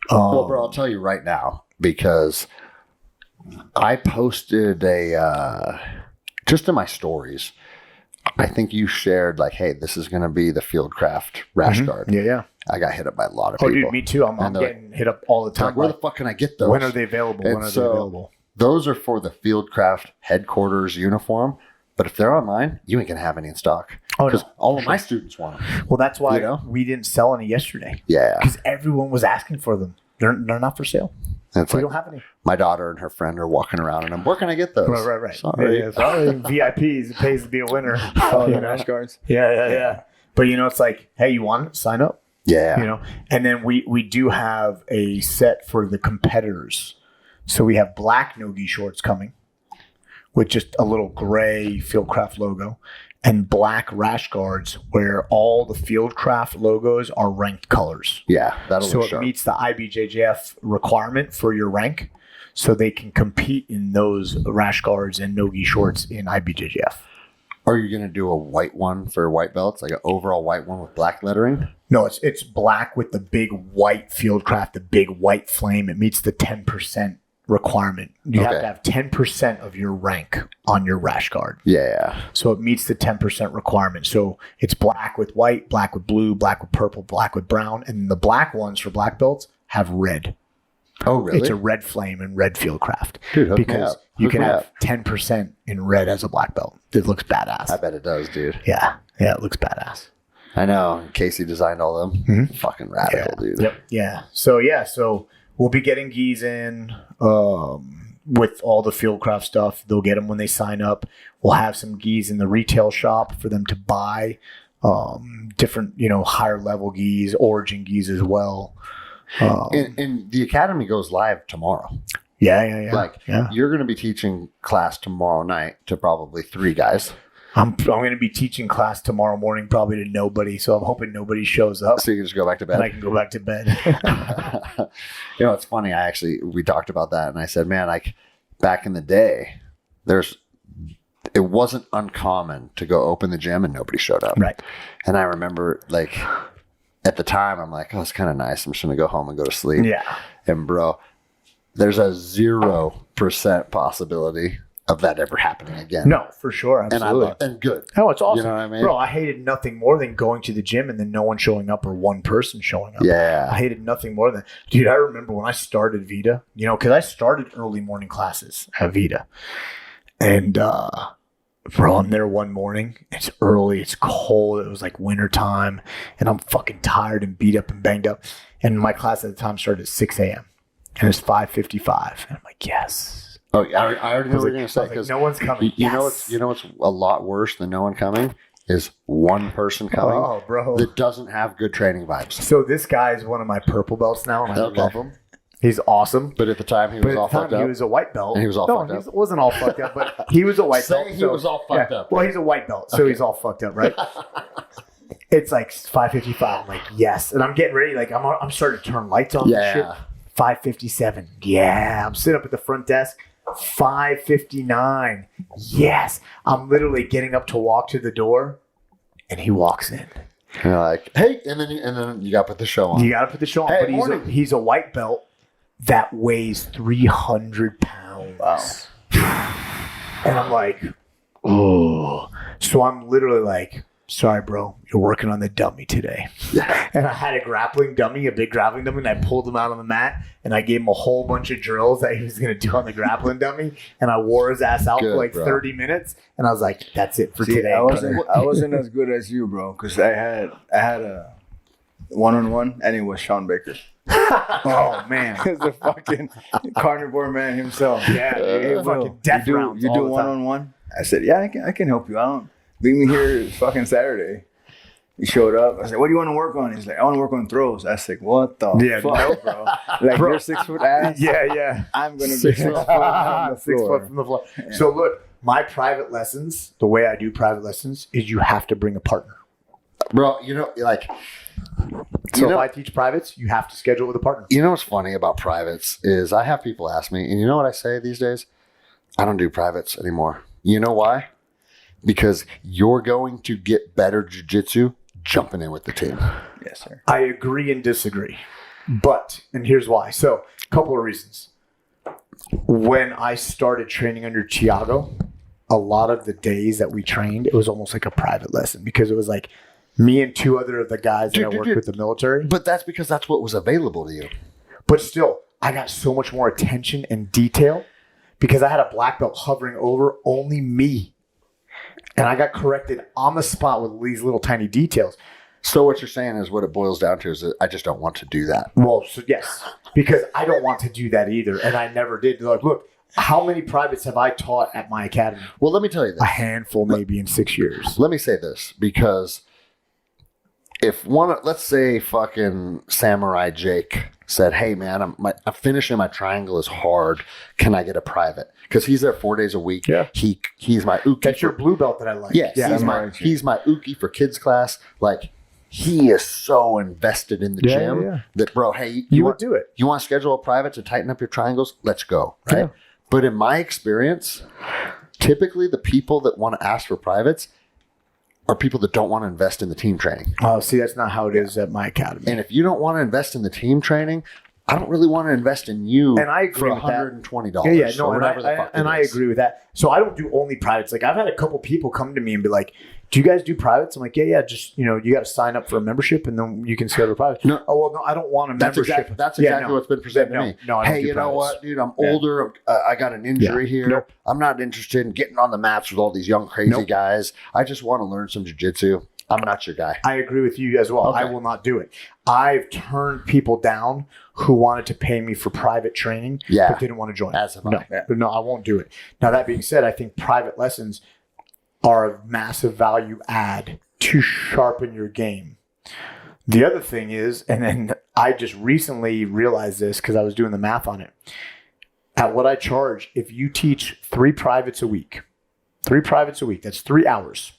Well, bro, I'll tell you right now, because I posted just in my stories, I think you shared hey, this is going to be the Fieldcraft rash guard. Yeah. I got hit up by a lot of people. Oh, dude, me too. I'm getting hit up all the time. Where the fuck can I get those? When are they available? Those are for the Fieldcraft headquarters uniform. But if they're online, you ain't going to have any in stock. Because all of my students want them. Well, that's why we didn't sell any yesterday. Yeah. Because everyone was asking for them. They're not for sale. We don't have any. My daughter and her friend are walking around, and where can I get those? Right. Sorry. Sorry. VIPs. It pays to be a winner. Rash guards. Yeah. But it's like, hey, you want it? Sign up. Yeah. And then we do have a set for the competitors. So we have black no-gi shorts coming with just a little gray Fieldcraft logo, and black rash guards where all the Fieldcraft logos are ranked colors. Yeah, that'll so look it sharp. meets the IBJJF requirement for your rank, so they can compete in those rash guards and no-gi shorts in IBJJF. Are you going to do a white one for white belts, like an overall white one with black lettering? No, it's black with the big white Fieldcraft, the big white flame. It meets the 10% requirement. You have to have 10% of your rank on your rash guard. Yeah. So it meets the 10% requirement. So it's black with white, black with blue, black with purple, black with brown. And the black ones for black belts have red. Oh, really? It's a red flame and red Fieldcraft. Dude, because you can have 10% in red as a black belt. It looks badass. I bet it does, dude. Yeah, it looks badass. I know. Casey designed all of them. Mm-hmm. Fucking radical, dude. Yep. Yeah. So we'll be getting gis in with all the Fieldcraft stuff. They'll get them when they sign up. We'll have some gis in the retail shop for them to buy, different, higher level gis, origin gis as well. And the academy goes live tomorrow. Yeah. You're going to be teaching class tomorrow night to probably 3 guys. I'm going to be teaching class tomorrow morning, probably to nobody. So I'm hoping nobody shows up. So you can just go back to bed. And I can go back to bed. It's funny. We talked about that, and I said, man, like back in the day, it wasn't uncommon to go open the gym and nobody showed up. Right. And I remember, like, at the time, I'm like, oh, it's kind of nice. I'm just going to go home and go to sleep. Yeah. And bro, there's a 0% possibility of that ever happening again. No, for sure. Absolutely. And good. Oh, it's awesome. You know what I mean? Bro, I hated nothing more than going to the gym and then no one showing up or one person showing up. Yeah. I hated nothing more than, dude, I remember when I started Vita, because I started early morning classes at Vita. And, bro, I'm there one morning. It's early. It's cold. It was like winter time. And I'm fucking tired and beat up and banged up. And my class at the time started at 6 a.m. And it's 5:55. And I'm like, yes. Oh, yeah, I already know what you're going to say. Like, no one's coming. You know what's a lot worse than no one coming is one person coming that doesn't have good training vibes. So this guy is one of my purple belts now, and I love him. He's awesome. But at the time, he was all fucked up. He was a white belt. And he was all fucked up. He wasn't all fucked up, but he was a white belt. He was all fucked up. Well, he's a white belt, so he's all fucked up, right? It's like 5:55. I'm like, yes. And I'm getting ready. Like, I'm starting to turn lights on and shit. 5:57. Yeah. I'm sitting up at the front desk. 5:59. Yes. I'm literally getting up to walk to the door, and he walks in. And you're like, hey, and then you got to put the show on. You got to put the show on. Hey, but he's a white belt that weighs 300 pounds. Wow. And I'm like, oh. So I'm literally like, sorry, bro, you're working on the dummy today. Yeah. And I had a big grappling dummy, and I pulled him out on the mat, and I gave him a whole bunch of drills that he was going to do on the grappling dummy, and I wore his ass out for like 30 minutes, and I was like, that's it for today. I wasn't as good as you, bro, because I had a one-on-one, and it was Sean Baker. Oh, man. He's the fucking carnivore man himself. Yeah, fucking death rounds. You do one-on-one? I said, yeah, I can help you out. Meet me here fucking Saturday. He showed up. I said, what do you want to work on? He's like, I want to work on throws. I said, what the fuck? No, bro. Like, you're 6 foot ass? Yeah. I'm going to be 6 foot on the floor. 6 foot from the floor. Yeah. So, look, my private lessons, the way I do private lessons is you have to bring a partner. Bro, if I teach privates, you have to schedule with a partner. You know what's funny about privates is I have people ask me, and you know what I say these days? I don't do privates anymore. You know why? Because you're going to get better jiu-jitsu jumping in with the team. Yes, sir. I agree and disagree. And here's why. So, a couple of reasons. When I started training under Thiago, a lot of the days that we trained, it was almost like a private lesson because it was like me and 2 other of the guys that I worked with the military. But that's because that's what was available to you. But still, I got so much more attention and detail because I had a black belt hovering over only me. And I got corrected on the spot with these little tiny details. So what you're saying is what it boils down to is that I just don't want to do that. Well, so yes, because I don't want to do that either. And I never did. Like, look, how many privates have I taught at my academy? Well, let me tell you this. A handful maybe in 6 years. Let me say this, because if let's say fucking Samurai Jake said, hey man, I'm finishing my triangle is hard. Can I get a private? Because he's there 4 days a week. Yeah. He's my uki. That's your blue belt that I like. Yes, he's my uki for kids class. Like, he is so invested in the gym that, bro, hey, you would do it. You want to schedule a private to tighten up your triangles? Let's go. Right. Yeah. But in my experience, typically the people that want to ask for privates are people that don't want to invest in the team training. Oh, see, that's not how it is at my academy. And if you don't want to invest in the team training, I don't really want to invest in you and I agree for with $120. That. Yeah, no, and I agree with that. So I don't do only privates. Like, I've had a couple people come to me and be like, do you guys do privates? I'm like, yeah, just, you got to sign up for a membership and then you can schedule a private. No. Oh, well, no, I don't want a membership. That's exactly what's been presented to me. No, hey, you know what, dude? I'm older. I got an injury here. Nope. I'm not interested in getting on the mats with all these young, crazy guys. I just want to learn some jiu-jitsu. I'm not your guy. I agree with you as well. Okay. I will not do it. I've turned people down who wanted to pay me for private training, but didn't want to join. As have no, I. yeah. No, I won't do it. Now, that being said, I think private lessons are a massive value add to sharpen your game. The other thing is, and then I just recently realized this because I was doing the math on it. At what I charge, if you teach 3 privates a week, that's 3 hours.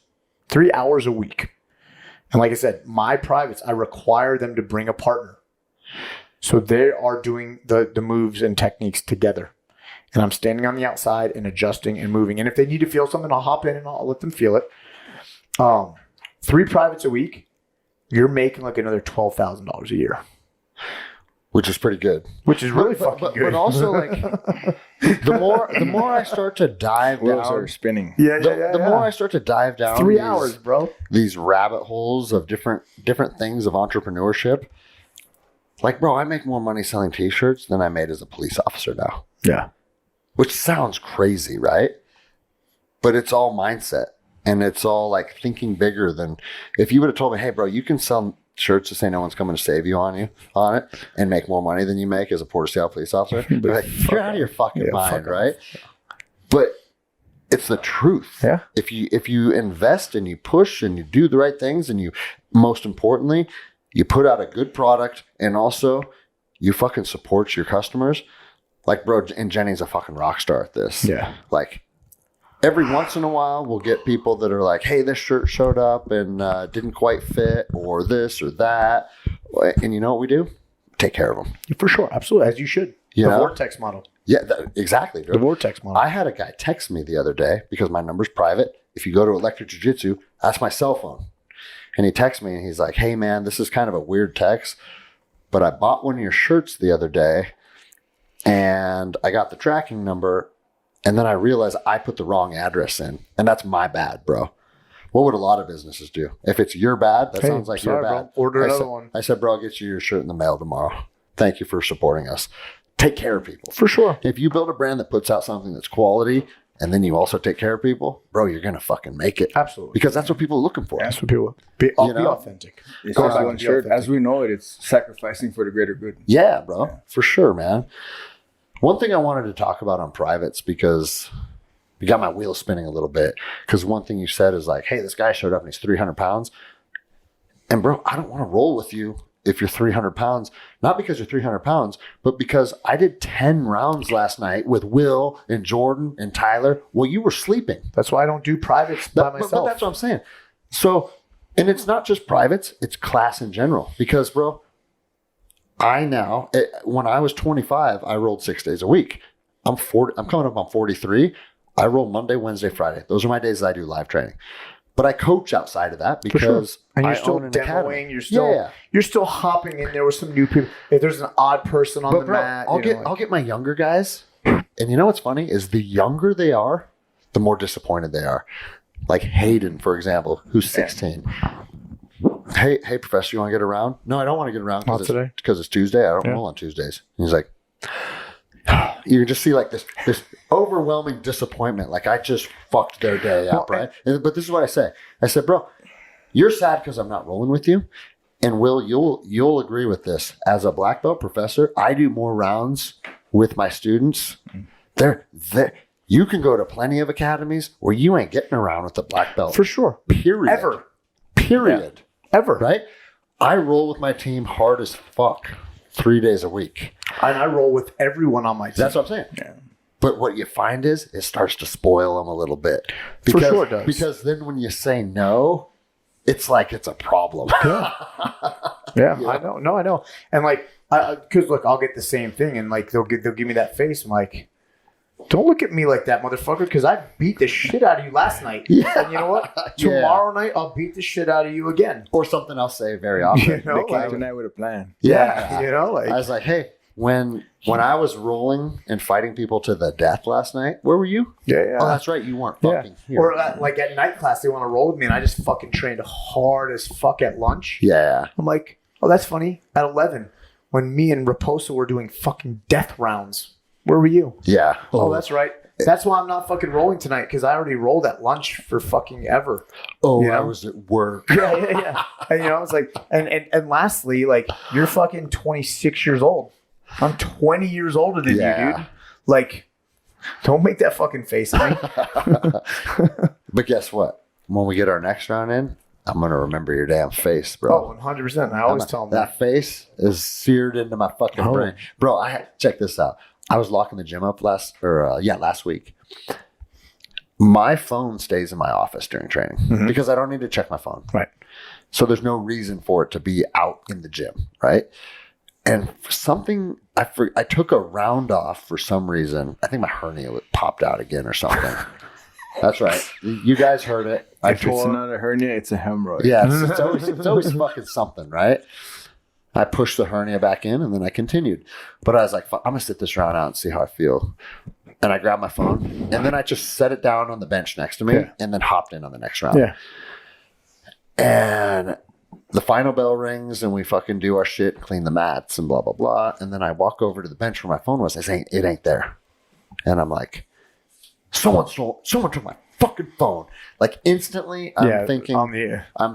3 hours a week. And like I said, my privates, I require them to bring a partner. So they are doing the moves and techniques together. And I'm standing on the outside and adjusting and moving. And if they need to feel something, I'll hop in and I'll let them feel it. 3 privates a week, you're making like another $12,000 a year. Which is pretty good. Which is really fucking good. But also, like, the more I start to dive Wheels down, are spinning. the more I start to dive down 3 hours, bro. These rabbit holes of different things of entrepreneurship. Like, bro, I make more money selling T-shirts than I made as a police officer now. Yeah. Which sounds crazy, right? But it's all mindset. And it's all like thinking bigger than if you would have told me, hey, bro, you can sell shirts to say no one's coming to save you on it and make more money than you make as a Port of Seattle police officer. Like, you're out of your fucking mind, right? But it's the truth. Yeah. If you invest and you push and you do the right things and you, most importantly, you put out a good product and also you fucking support your customers. Like, bro, and Jenny's a fucking rock star at this. Yeah. Like, every once in a while, we'll get people that are like, hey, this shirt showed up and didn't quite fit or this or that. And you know what we do? Take care of them. For sure. Absolutely. As you should. You know? Vortex model. Yeah, exactly. Dude. The Vortex model. I had a guy text me the other day because my number's private. If you go to Electric Jiu Jitsu, that's my cell phone. And he texts me and he's like, hey, man, this is kind of a weird text, but I bought one of your shirts the other day and I got the tracking number. And then I realized I put the wrong address in. And that's my bad, bro. What would a lot of businesses do? If it's your bad, that sounds like your bad. Bro. Order another one. I said, bro, I'll get you your shirt in the mail tomorrow. Thank you for supporting us. Take care of people. For sure. If you build a brand that puts out something that's quality and then you also take care of people, bro, you're going to fucking make it. Absolutely. Because that's what people are looking for. That's what people be authentic. It's just one shirt. As we know it, it's sacrificing for the greater good. Yeah, bro. For sure, man. One thing I wanted to talk about on privates because you got my wheels spinning a little bit. Because one thing you said is like, hey, this guy showed up and he's 300 pounds. And bro, I don't want to roll with you if you're 300 pounds. Not because you're 300 pounds, but because I did 10 rounds last night with Wil and Jordan and Tyler. Well, you were sleeping. That's why I don't do privates by myself. But that's what I'm saying. So, and it's not just privates, it's class in general. Because, bro, when I was 25, I rolled 6 days a week. I'm coming up on 43. I roll Monday, Wednesday, Friday. Those are my days that I do live training. But I coach outside of that because and you're I still own an demoing. academy. You're still hopping in there with some new people. If there's an odd person on the bro, mat, I'll get my younger guys. And you know what's funny is the younger they are, the more disappointed they are. Like Hayden, for example, who's 16. Hey, professor, you want to get around? No, I don't want to get around because it's Tuesday. I don't roll on Tuesdays. And he's like, you can just see like this overwhelming disappointment. Like I just fucked their day up, right? But this is what I say. I said, bro, you're sad because I'm not rolling with you. And Wil, you'll agree with this. As a black belt professor, I do more rounds with my students. You can go to plenty of academies where you ain't getting around with the black belt. For sure. Period. Ever. Period. Yeah. Ever. Right? I roll with my team hard as fuck 3 days a week. And I roll with everyone on my team. That's what I'm saying. Yeah. But what you find is it starts to spoil them a little bit. For sure it does. Because then when you say no, it's like it's a problem. Yeah, I know. No, I know. And like, because look, I'll get the same thing, and like they'll give me that face. I'm like, don't look at me like that, motherfucker, because I beat the shit out of you last night. Yeah. And you know what? Tomorrow night, I'll beat the shit out of you again. Or something I'll say very often. You know, like, tonight with a plan. Yeah. You know, like I was like, hey, when I was rolling and fighting people to the death last night, where were you? Yeah. Oh, that's right. You weren't fucking here. Or like at night class, they want to roll with me, and I just fucking trained hard as fuck at lunch. Yeah. I'm like, oh, that's funny. At 11, when me and Raposo were doing fucking death rounds, where were you? Yeah. Oh, that's right. That's why I'm not fucking rolling tonight, because I already rolled at lunch for fucking ever. Oh, I was at work. Yeah. And I was like, and lastly, like, you're fucking 26 years old. I'm 20 years older than you, dude. Like, don't make that fucking face at me. But guess what? When we get our next round in, I'm going to remember your damn face, bro. Oh, 100%. I always tell them that face is seared into my fucking brain. Bro, check this out. I was locking the gym up last week. My phone stays in my office during training because I don't need to check my phone. Right. So there's no reason for it to be out in the gym, right? And for something, I took a round off for some reason. I think my hernia popped out again or something. That's right. You guys heard it. If it's not a hernia, it's a hemorrhoid. Yeah, it's always fucking something, right? I pushed the hernia back in, and then I continued. But I was like, I'm going to sit this round out and see how I feel. And I grabbed my phone, and then I just set it down on the bench next to me, and then hopped in on the next round. Yeah. And the final bell rings, and we fucking do our shit, clean the mats, and blah, blah, blah. And then I walk over to the bench where my phone was. I say, it ain't there. And I'm like, someone took my fucking phone. Like, instantly, I'm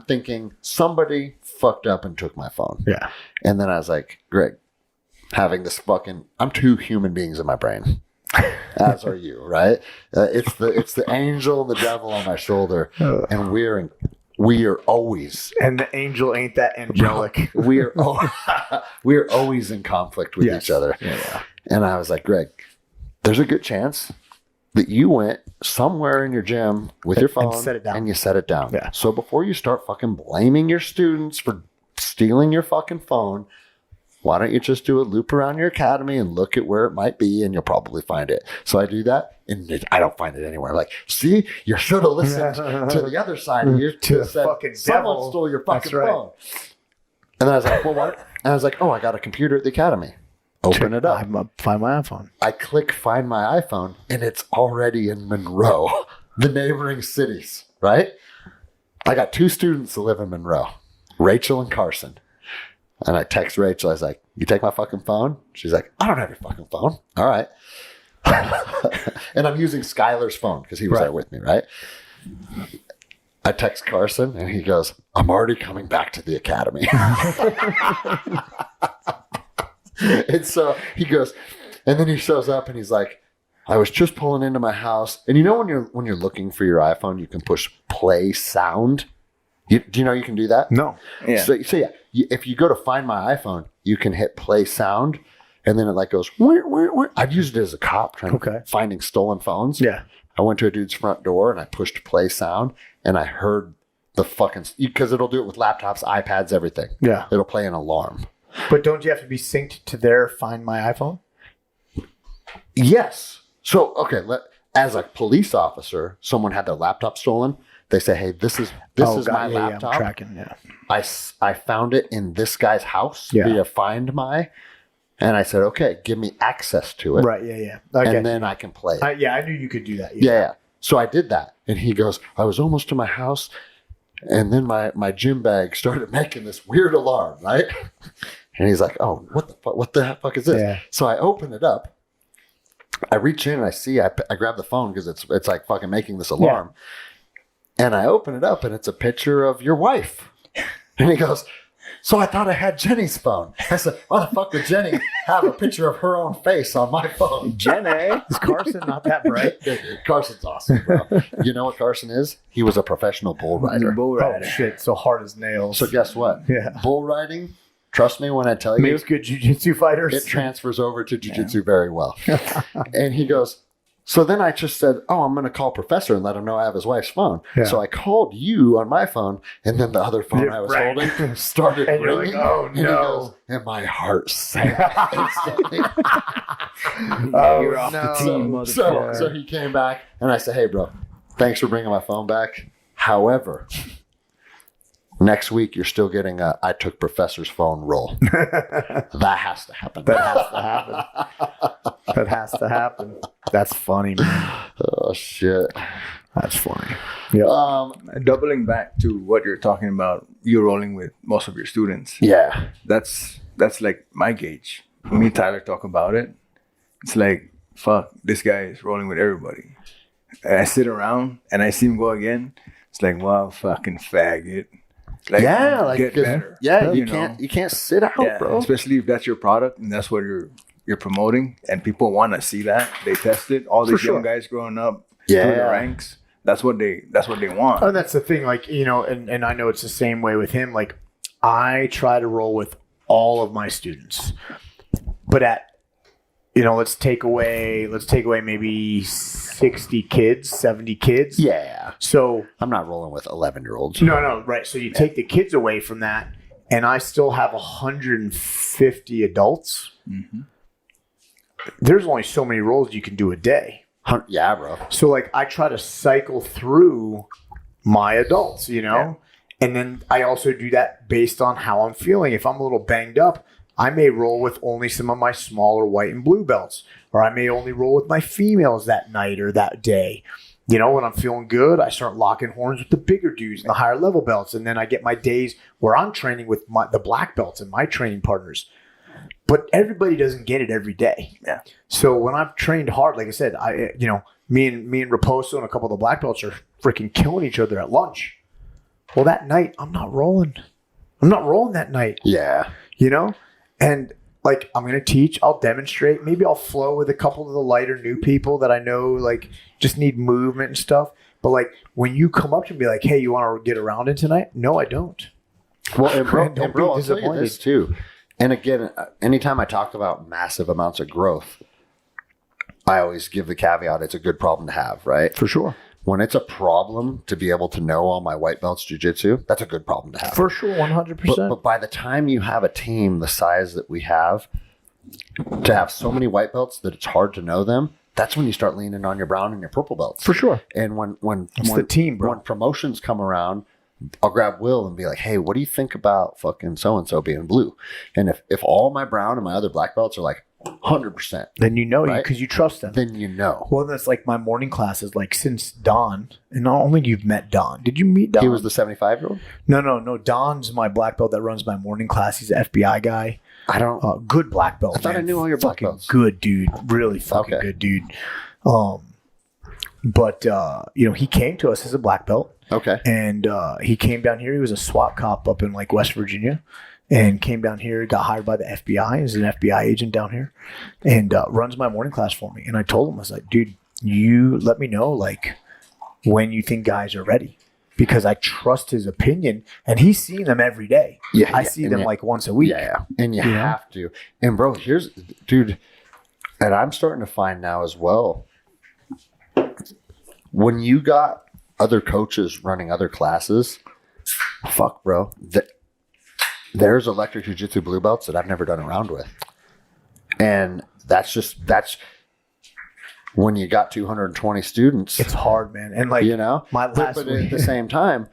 thinking somebody fucked up and took my phone. Yeah. And then I was like, Greg, having this I'm two human beings in my brain, as are you, right? It's the angel and the devil on my shoulder, and we are always. And the angel ain't that angelic. we are always in conflict with each other. Yeah. And I was like, Greg, there's a good chance that you went somewhere in your gym with your phone and you set it down. Yeah. So before you start fucking blaming your students for stealing your fucking phone, why don't you just do a loop around your academy and look at where it might be, and you'll probably find it. So I do that, and I don't find it anywhere. Like, see, you should have listened to the other side of you. To the fucking someone devil. Stole your fucking phone. And then I was like, well, what? And I was like, oh, I got a computer at the academy. Open it up. Find my iPhone. I click find my iPhone, and it's already in Monroe, the neighboring cities, right? I got two students that live in Monroe, Rachel and Carson. And I text Rachel. I was like, you take my fucking phone? She's like, I don't have your fucking phone. All right. And I'm using Skylar's phone because he was there with me, right? I text Carson, and he goes, I'm already coming back to the academy. And so he goes, and then he shows up, and he's like, I was just pulling into my house. And you know when you're looking for your iPhone, you can push play sound? Do you know you can do that? No. Yeah. So yeah, if you go to find my iPhone, you can hit play sound, and then it like goes, where. I've used it as a cop finding stolen phones. Yeah. I went to a dude's front door, and I pushed play sound, and I heard the fucking, because it'll do it with laptops, iPads, everything. Yeah. It'll play an alarm. But don't you have to be synced to their Find My iPhone? Yes. So, okay, as a police officer, someone had their laptop stolen. They say, hey, this is my laptop. I'm tracking, I found it in this guy's house via Find My. And I said, okay, give me access to it. Right, yeah. And then I can play it. I knew you could do that. Yeah. So I did that. And he goes, I was almost to my house. And then my gym bag started making this weird alarm, right? And he's like, oh, what the fuck is this? Yeah. So I open it up. I reach in and I grab the phone because it's like fucking making this alarm. Yeah. And I open it up, and it's a picture of your wife. And he goes, so I thought I had Jenny's phone. I said, why the fuck would Jenny have a picture of her own face on my phone? Jenny? Is Carson not that bright? Carson's awesome, bro. You know what Carson is? He was a professional bull rider. Oh, shit. So hard as nails. So guess what? Yeah. Bull riding, trust me when I tell you. Those good jiu-jitsu fighters. It transfers over to jiu-jitsu very well. And he goes, so then I just said, oh, I'm going to call Professor and let him know I have his wife's phone. Yeah. So I called you on my phone, and then the other phone I was holding started and ringing. You're like, oh, no. And he goes, and my heart sank. You're off the team, motherfucker. So he came back, and I said, hey, bro, thanks for bringing my phone back. However, next week, you're still getting a I took Professor's phone roll. That has to happen. That has to happen. That's funny, man. Oh, shit. That's funny. Yeah. Doubling back to what you're talking about, you're rolling with most of your students. Yeah. That's like my gauge. Me and Tyler talk about it. It's like fuck, this guy is rolling with everybody. And I sit around and I see him go again. It's like, wow, fucking faggot. Like, yeah, like get better. Yeah, you can't sit out, bro. Especially if that's your product and that's what you're promoting, and people want to see that. They test it. All these young guys growing up through the ranks. That's what they want. And that's the thing, like, you know, and I know it's the same way with him. Like, I try to roll with all of my students, but let's take away maybe 60 kids, 70 kids. Yeah. So I'm not rolling with 11-year-olds. No, right. So you take the kids away from that, and I still have 150 adults. Mm-hmm. There's only so many rolls you can do a day. Yeah, bro. So, like, I try to cycle through my adults, you know? Yeah. And then I also do that based on how I'm feeling. If I'm a little banged up, I may roll with only some of my smaller white and blue belts. Or I may only roll with my females that night or that day. You know, when I'm feeling good, I start locking horns with the bigger dudes and the higher level belts. And then I get my days where I'm training with the black belts and my training partners. But everybody doesn't get it every day. Yeah. So when I've trained hard, like I said, me and Raposo and a couple of the black belts are freaking killing each other at lunch. Well, that night, I'm not rolling. I'm not rolling that night. Yeah. You know? And, like, I'm going to teach. I'll demonstrate. Maybe I'll flow with a couple of the lighter new people that I know, like, just need movement and stuff. But, like, when you come up to me like, hey, you want to get around it tonight? No, I don't. Well, and bro, I'll tell you this, too. And again, anytime I talk about massive amounts of growth, I always give the caveat, it's a good problem to have, right? For sure. When it's a problem to be able to know all my white belts jiu-jitsu, that's a good problem to have. For sure, 100%. But by the time you have a team the size that we have, to have so many white belts that it's hard to know them, that's when you start leaning on your brown and your purple belts. For sure. And when the team, bro. When promotions come around, I'll grab Wil and be like, hey, what do you think about fucking so-and-so being blue? And if all my brown and my other black belts are like 100%. Then you know, right? Because you trust them. Then you know. Well, that's like my morning classes, like since Don, and I don't think you've met Don. Did you meet Don? He was the 75-year-old? No. Don's my black belt that runs my morning class. He's an FBI guy. I don't. Good black belt. I thought I knew all your black belts. Good dude. Really fucking good dude. But he came to us as a black belt. Okay. And he came down here. He was a SWAT cop up in like West Virginia, and came down here, got hired by the FBI. He's an FBI agent down here, and runs my morning class for me. And I told him, I was like, dude, you let me know like when you think guys are ready, because I trust his opinion, and he's seeing them every day. Yeah, I see them like once a week. Yeah, and you have to. And bro, dude, and I'm starting to find now as well, when you got other coaches running other classes, fuck, bro. There's electric jiu-jitsu blue belts that I've never done a round with. And that's when you got 220 students. It's hard, man. And like, my last but at the same time,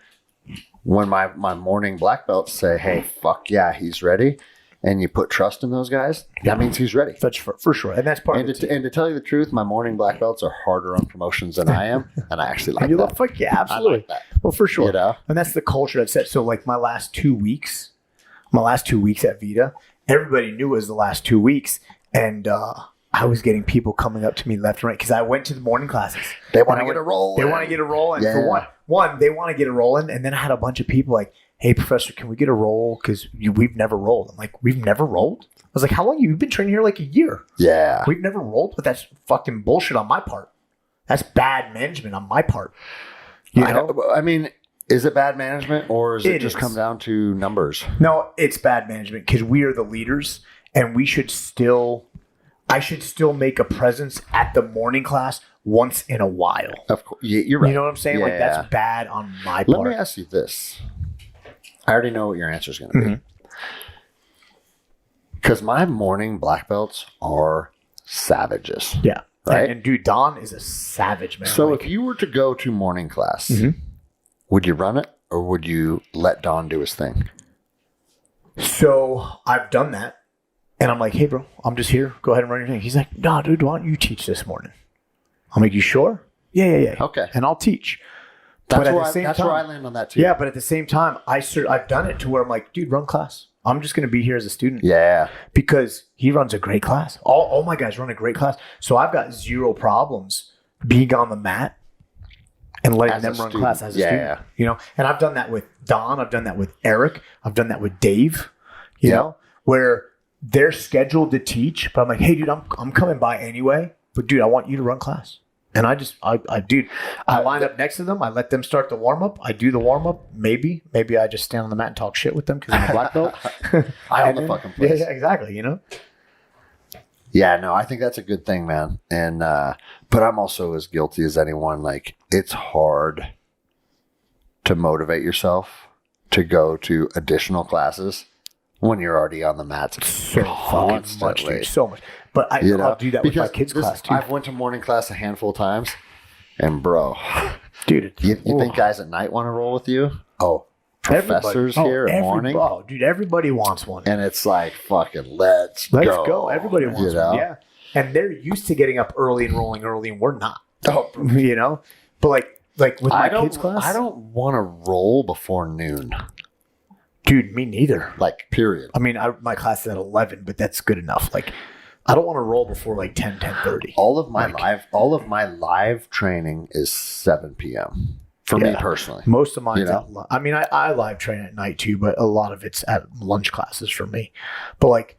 when my morning black belts say, hey, fuck yeah, he's ready, and you put trust in those guys, that means he's ready. That's for sure. And that's part of it. And to tell you the truth, my morning black belts are harder on promotions than I am. And I actually like that. Fuck yeah, absolutely. I like that. Well, for sure. And that's the culture that's set. So like my last 2 weeks at Vita, everybody knew it was the last 2 weeks. And I was getting people coming up to me left and right because I went to the morning classes. They want to get a roll. They want to get a roll. And for one, they want to get a roll in. And then I had a bunch of people like, hey, professor, can we get a roll? Because we've never rolled. I'm like, we've never rolled? I was like, how long? You've been training here like a year. Yeah. We've never rolled? But that's fucking bullshit on my part. That's bad management on my part. I mean, is it bad management, or is it just come down to numbers? No, it's bad management because we are the leaders, and I should still make a presence at the morning class once in a while. Of course. You're right. You know what I'm saying? Yeah. Like, that's bad on my part. Let me ask you this. I already know what your answer is going to be. Because my morning black belts are savages. Yeah. Right? And dude, Don is a savage, man. So if you were to go to morning class, would you run it, or would you let Don do his thing? So I've done that. And I'm like, hey, bro, I'm just here. Go ahead and run your thing. He's like, nah, dude, why don't you teach this morning? I'm like, you sure? Yeah. Okay. And I'll teach. That's where I land on that too. Yeah, but at the same time, I've done it to where I'm like, dude, run class. I'm just going to be here as a student. Yeah. Because he runs a great class. All my guys run a great class. So I've got zero problems being on the mat and letting them run class as a student. You know, and I've done that with Don. I've done that with Eric. I've done that with Dave, you know, where they're scheduled to teach, but I'm like, hey, dude, I'm coming by anyway. But dude, I want you to run class. And I line up next to them. I let them start the warm up. I do the warm up. Maybe I just stand on the mat and talk shit with them because I'm a black belt. I own the fucking place. Yeah, exactly. You know. Yeah, no, I think that's a good thing, man. And but I'm also as guilty as anyone. Like, it's hard to motivate yourself to go to additional classes when you're already on the mats. So fucking much, dude. So much. But I'll do that with my kids' class too. I've went to morning class a handful of times, and bro, dude, you think guys at night want to roll with you? Oh, professors here at morning. Oh, dude, everybody wants one, and it's like fucking let's go. Everybody wants one, yeah. And they're used to getting up early and rolling early, and we're not. Oh, you know, but like with my kids' class, I don't want to roll before noon. Dude, me neither. Like, period. I mean, my class is at 11, but that's good enough. Like, I don't want to roll before like 10:30. All of my live training is 7 p.m. for me personally. Most of mine, I mean, I live train at night too, but a lot of it's at lunch classes for me. But like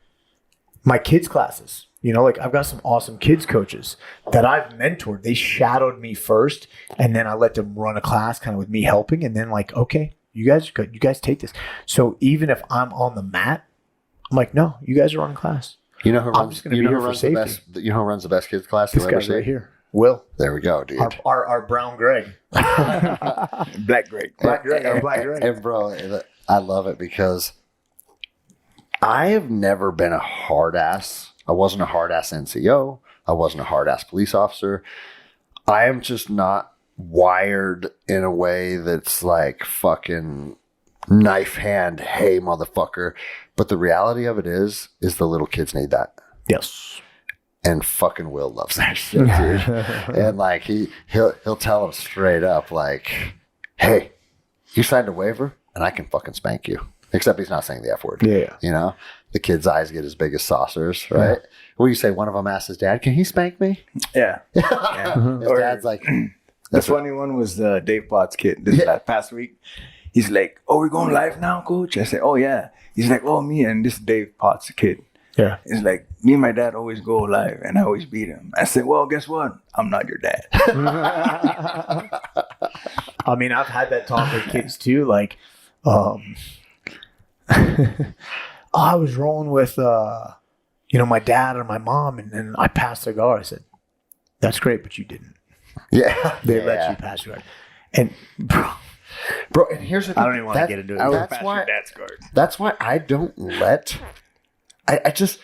my kids' classes, you know, like I've got some awesome kids coaches that I've mentored. They shadowed me first, and then I let them run a class kind of with me helping, and then like, okay, you guys take this. So even if I'm on the mat, I'm like, no, you guys are running class. You know who runs the best kids class? This guy's right here. Will. There we go, dude. Our brown Greg. Black Greg. Black Greg. And bro, I love it because I have never been a hard ass. I wasn't a hard ass NCO. I wasn't a hard ass police officer. I am just not wired in a way that's like fucking knife hand, hey motherfucker. But the reality of it is the little kids need that. Yes. And fucking Will loves that shit, dude. And like he'll tell them straight up, like, hey, you signed a waiver and I can fucking spank you. Except he's not saying the F word. Yeah. You know? The kid's eyes get as big as saucers, right? Yeah. Well, you say one of them asked his dad, can he spank me? Yeah. His dad's like, the funny one was Dave Potts' kid this past week. He's like, oh, we're going live now, coach? I said, oh, yeah. He's like, oh, me and this Dave Potts' kid. Yeah. It's like, me and my dad always go live, and I always beat him. I said, well, guess what? I'm not your dad. I mean, I've had that talk with kids, too. Like, I was rolling with, my dad and my mom, and then I passed the guard. I said, that's great, but you didn't. Yeah. They let you pass your guard. And, bro, and here's the thing. I don't even want to get into it. That's why I don't let... I just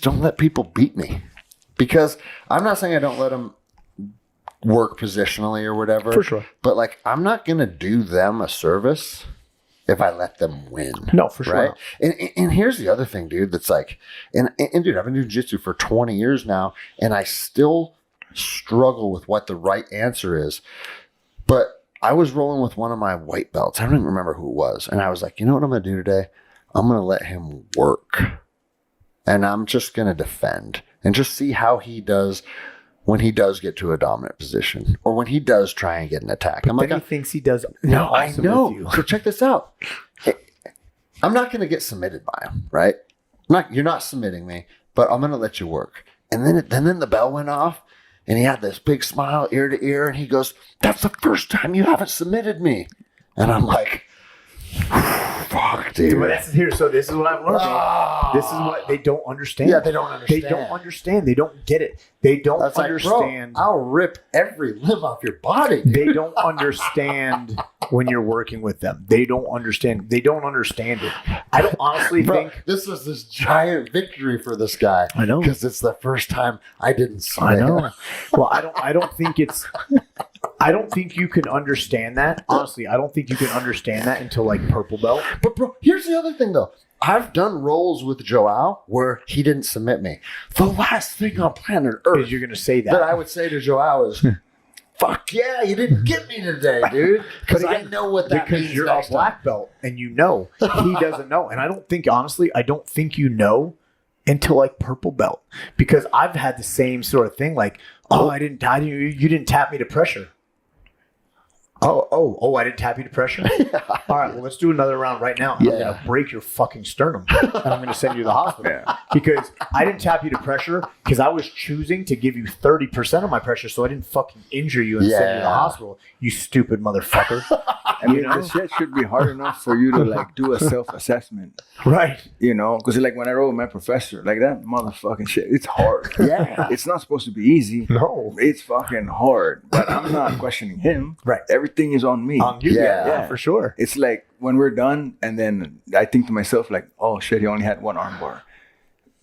don't let people beat me, because I'm not saying I don't let them work positionally or whatever. For sure. But like, I'm not going to do them a service if I let them win. No, for sure. Right? And here's the other thing, dude, that's like, and dude, I've been doing jiu-jitsu for 20 years now, and I still struggle with what the right answer is. But I was rolling with one of my white belts. I don't even remember who it was. And I was like, you know what I'm going to do today? I'm going to let him work. And I'm just going to defend and just see how he does when he does get to a dominant position or when he does try and get an attack. But I'm like, he thinks he does. No, I know. So check this out. I'm not going to get submitted by him, right? You're not submitting me, but I'm going to let you work. And then the bell went off, and he had this big smile ear to ear, and he goes, "That's the first time you haven't submitted me." And I'm like, fuck, dude. So this is what I've learned. This is what they don't understand. Yeah, they don't understand. They don't understand. They don't get it. They don't understand. Like, bro, I'll rip every limb off your body. They don't understand when you're working with them. They don't understand. They don't understand it. I don't honestly think this was this giant victory for this guy. I know, because it's the first time I didn't swing. I know. Well, I don't think it's. I don't think you can understand that. Honestly, I don't think you can understand that until like purple belt. But bro, here's the other thing though. I've done rolls with Joao where he didn't submit me. The last thing on planet Earth is you're going to say that I would say to Joao is, fuck yeah, you didn't get me today, dude. Because I know what that means. Because you're next a black belt and you know. He doesn't know. And I don't think, honestly, you know until like purple belt. Because I've had the same sort of thing. Like, you didn't tap me to pressure. I didn't tap you to pressure? All right, well, let's do another round right now. I'm going to break your fucking sternum, and I'm going to send you to the hospital. Because I didn't tap you to pressure because I was choosing to give you 30% of my pressure so I didn't fucking injure you and send you to the hospital, you stupid motherfucker. I mean, the shit should be hard enough for you to, like, do a self-assessment. Right. You know? Because, like, when I wrote with my professor, like, that motherfucking shit, it's hard. Yeah. It's not supposed to be easy. No. It's fucking hard. But I'm not questioning him. Right. Everything is on me. On you, yeah, for sure. It's like when we're done, and then I think to myself, like, oh shit, he only had one arm bar.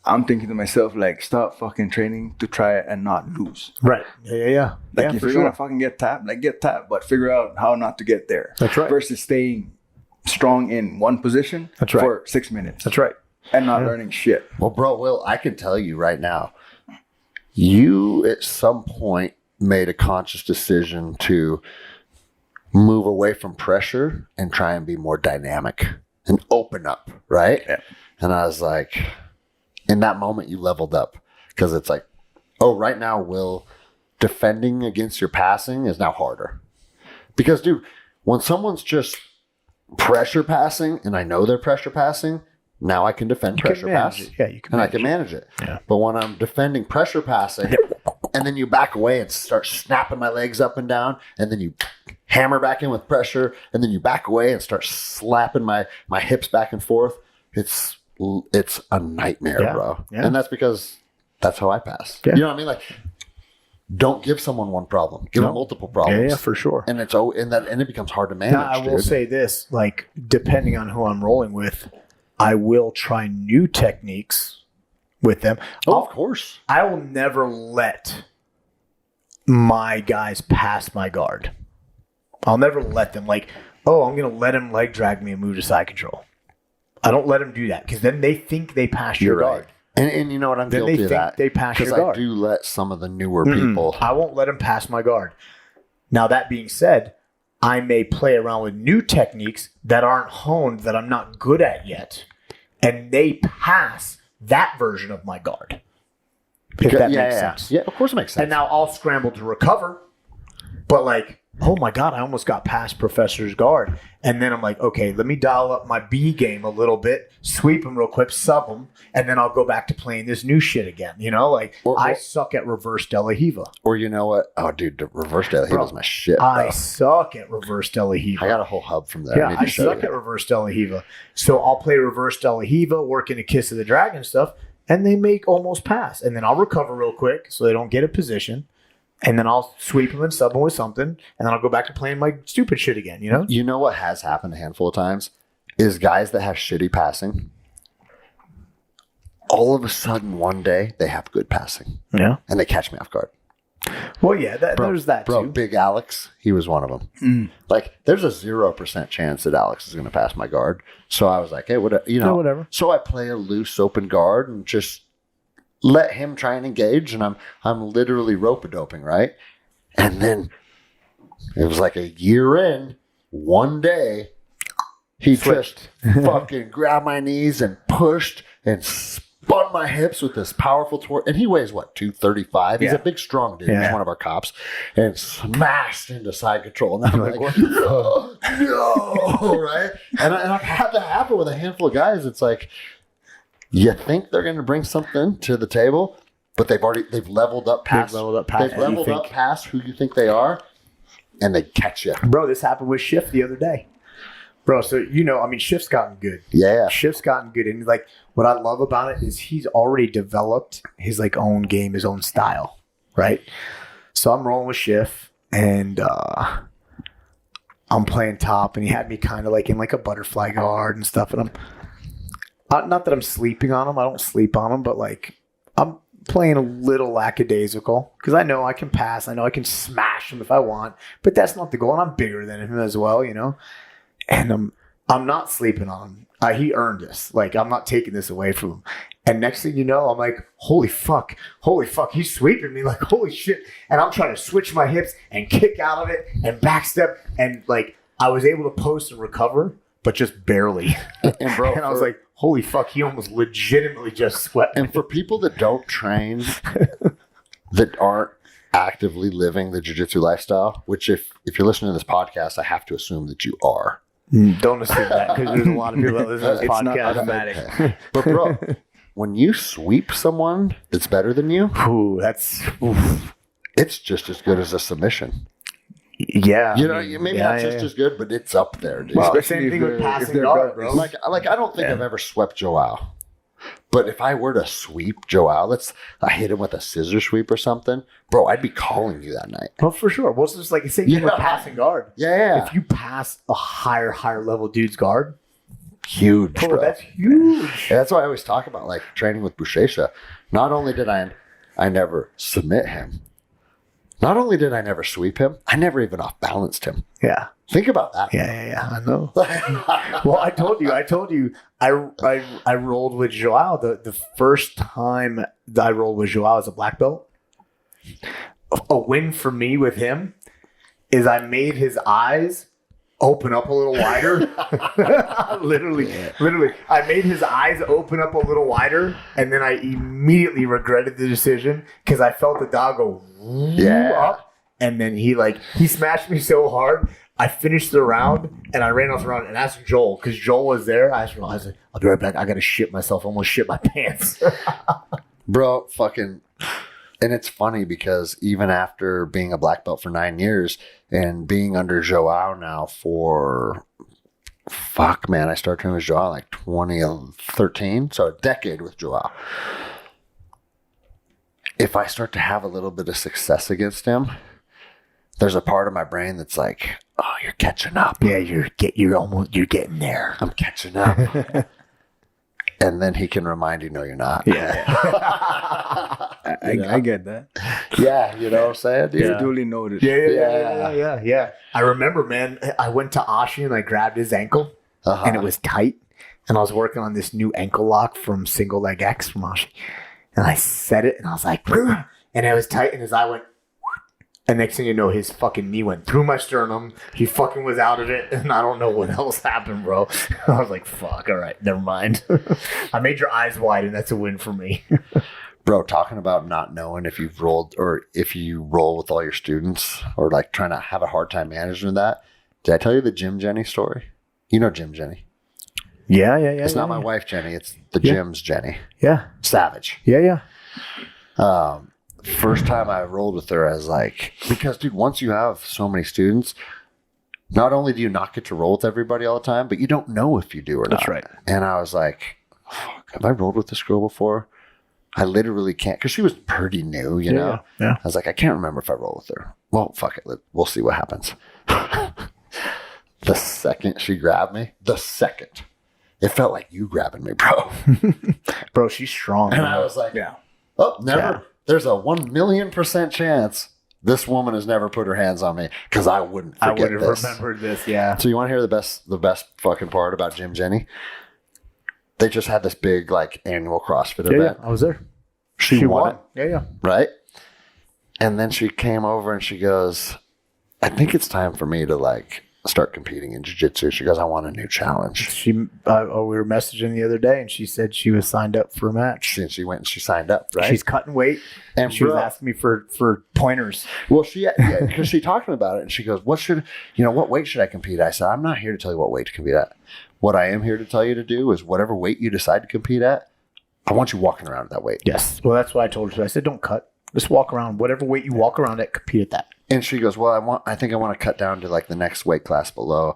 I'm thinking to myself, like, stop fucking training to try and not lose. Right. Yeah. Like, if you're gonna fucking get tapped, like, get tapped, but figure out how not to get there. That's right. Versus staying strong in one position for 6 minutes. That's right. And not learning shit. Well, bro, Wil, I can tell you right now, you at some point made a conscious decision to move away from pressure and try and be more dynamic and open up, right? Yeah. And I was like, in that moment, you leveled up because it's like, oh, right now, Wil, defending against your passing is now harder. Because, dude, when someone's just pressure passing and I know they're pressure passing, now I can defend pressure pass. Yeah, you can. And I can manage it. Yeah. But when I'm defending pressure passing and then you back away and start snapping my legs up and down, and then you hammer back in with pressure, and then you back away and start slapping my hips back and forth, it's a nightmare, bro. Yeah. And that's because that's how I pass. Yeah. You know what I mean? Like, don't give someone one problem. Give them multiple problems. Yeah, for sure. And it becomes hard to manage. Now, I will say this, like, depending on who I'm rolling with, I will try new techniques with them. Oh, of course. I will never let my guys pass my guard. I'll never let them, like, I'm going to let him leg drag me and move to side control. I don't let them do that because then they think they pass your guard. And you know what? I'm guilty of that. They pass your guard. Because I do let some of the newer people. I won't let them pass my guard. Now, that being said, I may play around with new techniques that aren't honed, that I'm not good at yet, and they pass that version of my guard. If that makes sense. Yeah, of course it makes sense. And now I'll scramble to recover, but like, oh my God, I almost got past Professor's guard. And then I'm like, okay, let me dial up my B game a little bit, sweep him real quick, sub him, and then I'll go back to playing this new shit again. You know, like, I suck at reverse De La Hiva. Or you know what? Oh, dude, the reverse De La Hiva is my shit, bro. I suck at reverse De La Hiva. I got a whole hub from there. Yeah, I suck at reverse De La Hiva. So I'll play reverse De La Hiva, work in a Kiss of the Dragon stuff, and they make almost pass. And then I'll recover real quick so they don't get a position. And then I'll sweep them and sub them with something, and then I'll go back to playing my stupid shit again, you know? You know what has happened a handful of times is guys that have shitty passing, all of a sudden one day they have good passing. Yeah. And they catch me off guard. Well, yeah, there's that too. Bro, Big Alex, he was one of them. Like, there's a 0% chance that Alex is going to pass my guard. So I was like, hey, whatever. So I play a loose open guard and just let him try and engage, and I'm literally rope-a-doping, right? And then it was like a year in, one day, he just fucking grabbed my knees and pushed and spun my hips with this powerful twerk. And he weighs, 235? He's a big, strong dude. He's one of our cops. And smashed into side control. And I'm like, no, right? And I've had that happen with a handful of guys. It's like, you think they're going to bring something to the table, but they've leveled up past. They've leveled up past who you think they are, and they catch you. Bro, this happened with Shift the other day. Bro, so Shift's gotten good. Yeah. Shift's gotten good. And like, what I love about it is he's already developed his like own game, his own style, right? So I'm rolling with Shift, and I'm playing top, and he had me kind of like in like a butterfly guard and stuff, and I'm not that I'm sleeping on him. I don't sleep on him, but like I'm playing a little lackadaisical because I know I can pass. I know I can smash him if I want, but that's not the goal. And I'm bigger than him as well, you know. And I'm not sleeping on him. He earned this. Like, I'm not taking this away from him. And next thing you know, I'm like, holy fuck, he's sweeping me, like, holy shit. And I'm trying to switch my hips and kick out of it and backstep. And like, I was able to post and recover, but just barely. And bro, and I was like, holy fuck, he almost legitimately just swept me. And for people that don't train, that aren't actively living the jiu-jitsu lifestyle, which if you're listening to this podcast, I have to assume that you are. Don't assume that, because there's a lot of people that listen to this It's not podcast. automatic. But bro, when you sweep someone that's better than you, Ooh, it's just as good as a submission. Yeah. You know, maybe not just as good, but it's up there, dude. Well, the Especially same thing if with they're- passing if they're guard, guard, bro. like I don't think I've ever swept Joao. But if I were to sweep Joao, I hit him with a scissor sweep or something, bro, I'd be calling you that night. Well, for sure. Well, it's just like the same thing with passing guard. Yeah. If you pass a higher level dude's guard, Huge, bro, bro. that's huge. And that's why I always talk about like training with Buchecha. Not only did I never submit him, not only did I never sweep him, I never even off balanced him. Yeah. Think about that. Yeah. I know. Well, I told you, I rolled with Joao. The first time that I rolled with Joao as a black belt, a win for me with him is I made his eyes open up a little wider. literally, I made his eyes open up a little wider, and then I immediately regretted the decision because I felt the dog go up, and then he smashed me so hard. I finished the round and I ran off the round and asked Joel, because Joel was there. I asked him, I was like, I'll be right back. I got to shit myself. I almost shit my pants. Bro, fucking. And it's funny because even after being a black belt for 9 years and being under Joao now for, I started training with Joao like 2013. So a decade with Joao. If I start to have a little bit of success against him, there's a part of my brain that's like, oh, you're catching up. Yeah, you're getting there. I'm catching up. And then he can remind you, no, you're not. Yeah. I get that. Yeah, you know what I'm saying, dude? It's duly noted. Yeah. I remember, man, I went to Ashi and I grabbed his ankle and it was tight. And I was working on this new ankle lock from Single Leg X from Ashi. And I set it and I was like, and it was tight and his eye went, and next thing you know, his fucking knee went through my sternum. He fucking was out of it. And I don't know what else happened, bro. I was like, fuck, all right, never mind. I made your eyes wide and that's a win for me. Bro, talking about not knowing if you've rolled or if you roll with all your students or like trying to have a hard time managing that. Did I tell you the Jim Jenny story? You know Jim Jenny. Yeah. It's not my wife, Jenny. It's the Jim's Jenny. Yeah. Savage. Yeah. First time I rolled with her, I was like, because dude, once you have so many students, not only do you not get to roll with everybody all the time, but you don't know if you do or not. That's right. And I was like, fuck, have I rolled with this girl before? I literally can't, because she was pretty new, you know? Yeah. I was like, I can't remember if I rolled with her. Well, fuck it. We'll see what happens. The second she grabbed me, it felt like you grabbing me, bro. Bro, she's strong. And man. I was like, oh, never. Yeah. There's a 1,000,000% chance this woman has never put her hands on me because I wouldn't forget I would have this. remembered this, yeah. So you want to hear the best fucking part about Jim Jenny? They just had this big like annual CrossFit event. Yeah, I was there. She won it. Yeah. Right? And then she came over and she goes, I think it's time for me to like start competing in jiu-jitsu. She goes, I want a new challenge. We were messaging the other day and she said she was signed up for a match. She went and she signed up, right? She's cutting weight and she was asking me for pointers. Well, because she talked to me about it and she goes, what weight should I compete at? I said, I'm not here to tell you what weight to compete at. What I am here to tell you to do is whatever weight you decide to compete at, I want you walking around at that weight. Yes. Well, that's what I told her. I said, don't cut. Just walk around. Whatever weight you walk around at, compete at that. And she goes, well, I think I want to cut down to like the next weight class below.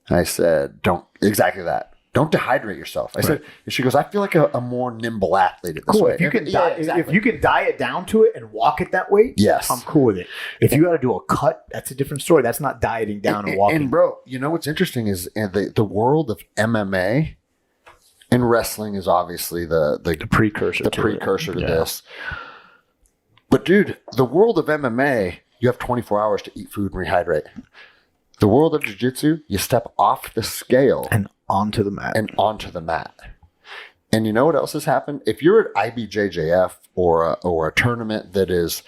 I said, don't exactly that. Don't dehydrate yourself. I said, and she goes, I feel like a more nimble athlete at this weight. If you can diet down to it and walk it that way, yes, I'm cool with it. If you got to do a cut, that's a different story. That's not dieting down and walking. And bro, you know what's interesting is the world of MMA and wrestling is obviously the precursor to this. But dude, the world of MMA, you have 24 hours to eat food and rehydrate. The world of jiu-jitsu, you step off the scale and onto the mat. And you know what else has happened? If you're at IBJJF or a tournament that is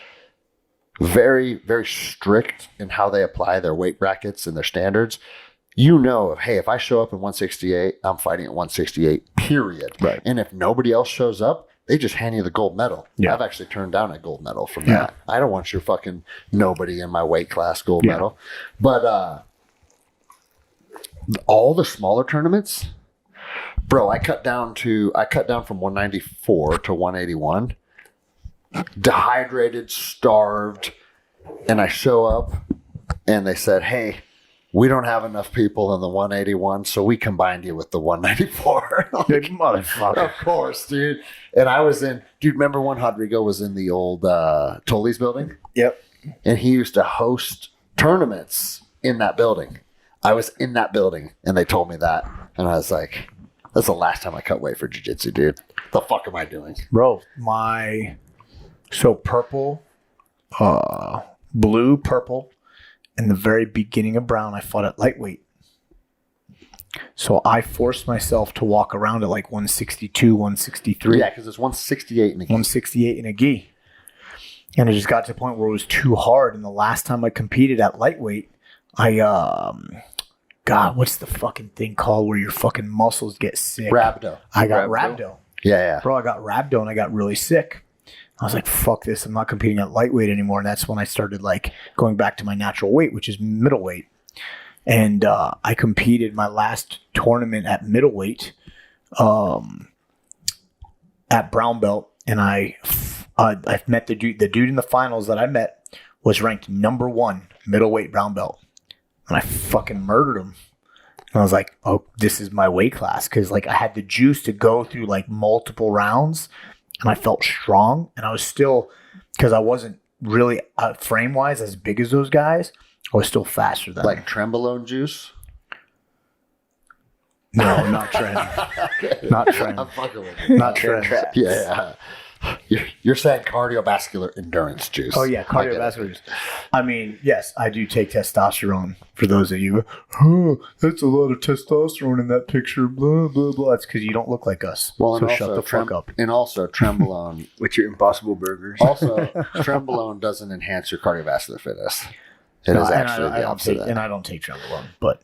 very, very strict in how they apply their weight brackets and their standards, you know, hey, if I show up in 168, I'm fighting at 168, period. Right. And if nobody else shows up, they just hand you the gold medal. Yeah. I've actually turned down a gold medal from that. I don't want your fucking nobody in my weight class gold medal. But all the smaller tournaments, bro, I cut down from 194 to 181, dehydrated, starved, and I show up and they said, hey, we don't have enough people in the 181, so we combined you with the 194. Like, motherfucker. Of course, dude. And I was in, dude, remember when Rodrigo was in the old Tully's building? Yep. And he used to host tournaments in that building. I was in that building and they told me that. And I was like, that's the last time I cut weight for jiu-jitsu, dude. The fuck am I doing? Bro, so purple, blue, purple, in the very beginning of brown, I fought at lightweight. So I forced myself to walk around at like 162, 163. Yeah, because it's 168 in a gi. 168 in a gi. And it just got to the point where it was too hard. And the last time I competed at lightweight, God, what's the fucking thing called where your fucking muscles get sick? Rhabdo. I got rhabdo. Yeah. Bro, I got rhabdo and I got really sick. I was like, fuck this. I'm not competing at lightweight anymore. And that's when I started like going back to my natural weight, which is middleweight. And I competed my last tournament at middleweight at brown belt. And I met the dude in the finals that I met was ranked number 1 middleweight brown belt. And I fucking murdered him. And I was like, oh, this is my weight class. Because like I had the juice to go through like multiple rounds. And I felt strong, and I was still, because I wasn't really frame-wise as big as those guys, I was still faster than them. Like Trembolone juice? No, not Trend. Not Trend. I'm fucking with you. Not Trend. Yeah. You're saying cardiovascular endurance juice. Oh, yeah, cardiovascular juice. I mean, yes, I do take testosterone. For those of you, oh, that's a lot of testosterone in that picture, blah, blah, blah. It's because you don't look like us. Well, so and shut the fuck up. And also, Trembolone. With your Impossible Burgers. Also, Trembolone doesn't enhance your cardiovascular fitness. It is actually the opposite of that. And I don't take Trembolone, but...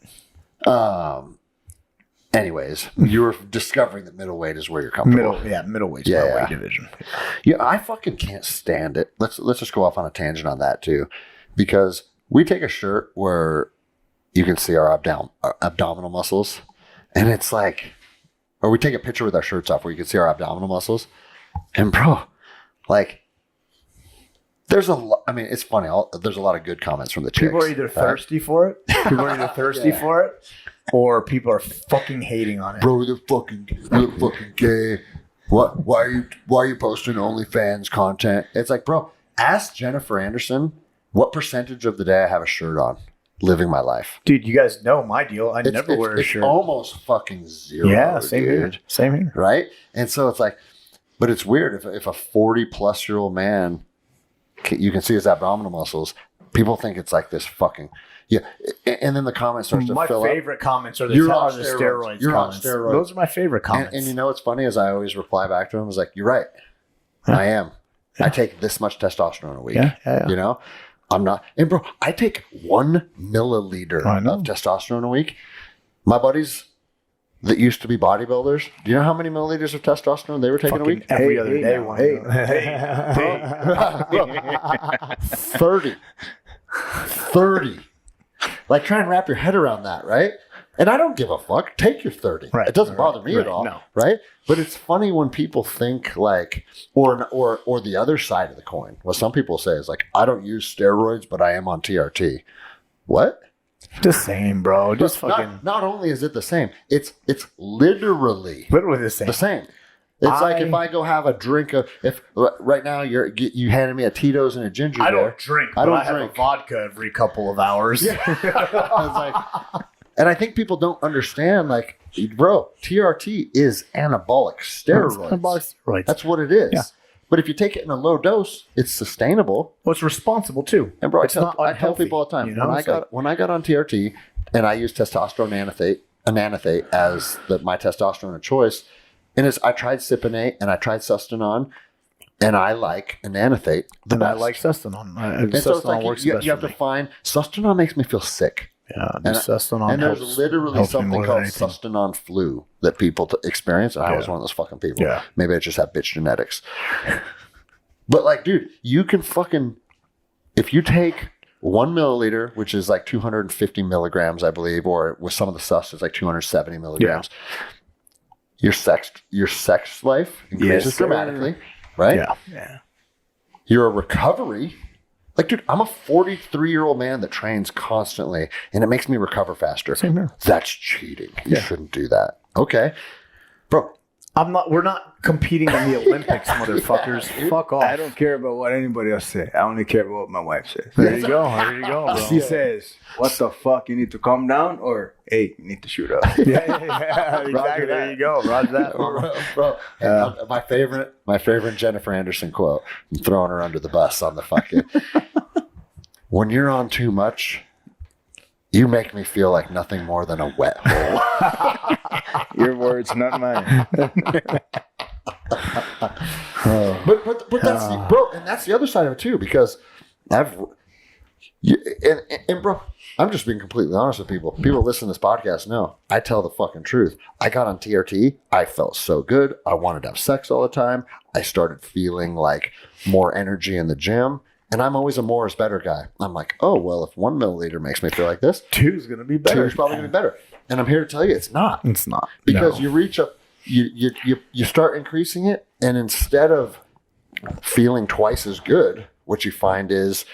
Anyways, you were discovering that middleweight is where you're comfortable. Middleweight's my weight division. Yeah, I fucking can't stand it. Let's just go off on a tangent on that too, because we take a shirt where you can see our abdominal muscles, and it's like, or we take a picture with our shirts off where you can see our abdominal muscles, and bro, like, there's a lot. I mean, it's funny. There's a lot of good comments from the chicks. People are either thirsty for it. People are either thirsty for it. Or people are fucking hating on it. Bro, they're fucking gay. What? Why are you posting OnlyFans content? It's like, bro, ask Jennifer Anderson what percentage of the day I have a shirt on, living my life. Dude, you guys know my deal. I never wear a shirt. It's almost fucking zero. Yeah, same here. Same here. Right? And so it's like, but it's weird if a 40-plus-year-old man, you can see his abdominal muscles. People think it's like this fucking. Yeah, and then the comments starts to fill up. My favorite comments are the steroids. You're on comments. steroids. Those are my favorite comments. And you know what's funny is I always reply back to him. I was like, you're right. I am. Yeah. I take this much testosterone a week. Yeah. You know? I'm not. And bro, I take 1 milliliter of testosterone a week. My buddies that used to be bodybuilders, do you know how many milliliters of testosterone they were taking a week? Every other day. 30. Like, try and wrap your head around that, right? And I don't give a fuck. Take your 30. Right. It doesn't bother me at all, right? But it's funny when people think like, or the other side of the coin. What some people say is like, I don't use steroids, but I am on TRT. What? The same, bro. Just fucking. Not only is it the same, it's literally the same. The same. It's like if I go have a drink of, if right now you handed me a Tito's and a ginger beer. I don't drink. I have a vodka every couple of hours. Yeah. And I think people don't understand, like, bro, TRT is anabolic steroids. That's what it is. Yeah. But if you take it in a low dose, it's sustainable. Well, it's responsible too. And bro, I tell people all the time, when I got on TRT and I used testosterone anathate as my testosterone of choice, And I tried Cypionate and I tried Sustanon, and I like Enanthate the And I best. like Sustanon. And so it's like you have to find Sustanon makes me feel sick. Yeah, And Sustanon there's helps- literally helps me something more than called anything. Sustanon flu that people experience, and I was one of those fucking people. Yeah. Maybe I just have bitch genetics. But like, dude, you can fucking, if you take 1 milliliter, which is like 250 milligrams, I believe, or with some of the sus, it's like 270 milligrams. Your sex life increases Yes, sir. dramatically, right? Yeah. Your recovery, like, dude, I'm a 43-year-old man that trains constantly, and it makes me recover faster. Same here. That's cheating. You shouldn't do that. Okay, bro. We're not competing in the Olympics, motherfuckers. Fuck off. I don't care about what anybody else says. I only care about what my wife says. There you go. There you go, bro. She says, "What the fuck? You need to calm down," or "Hey, you need to shoot up." yeah, exactly. There you go. Roger that. Bro, my favorite Jennifer Anderson quote. I'm throwing her under the bus on the fucking. When you're on too much, you make me feel like nothing more than a wet hole. Your words, not mine. But that's bro, and that's the other side of it too, because and bro, I'm just being completely honest with people. People listen to this podcast know I tell the fucking truth. I got on TRT. I felt so good. I wanted to have sex all the time. I started feeling like more energy in the gym. And I'm always a more is better guy. I'm like, oh, well, if 1 milliliter makes me feel like this, 2's going to be better. 2 is probably going to be better. And I'm here to tell you it's not. It's not. Because you reach up, you start increasing it. And instead of feeling twice as good, what you find is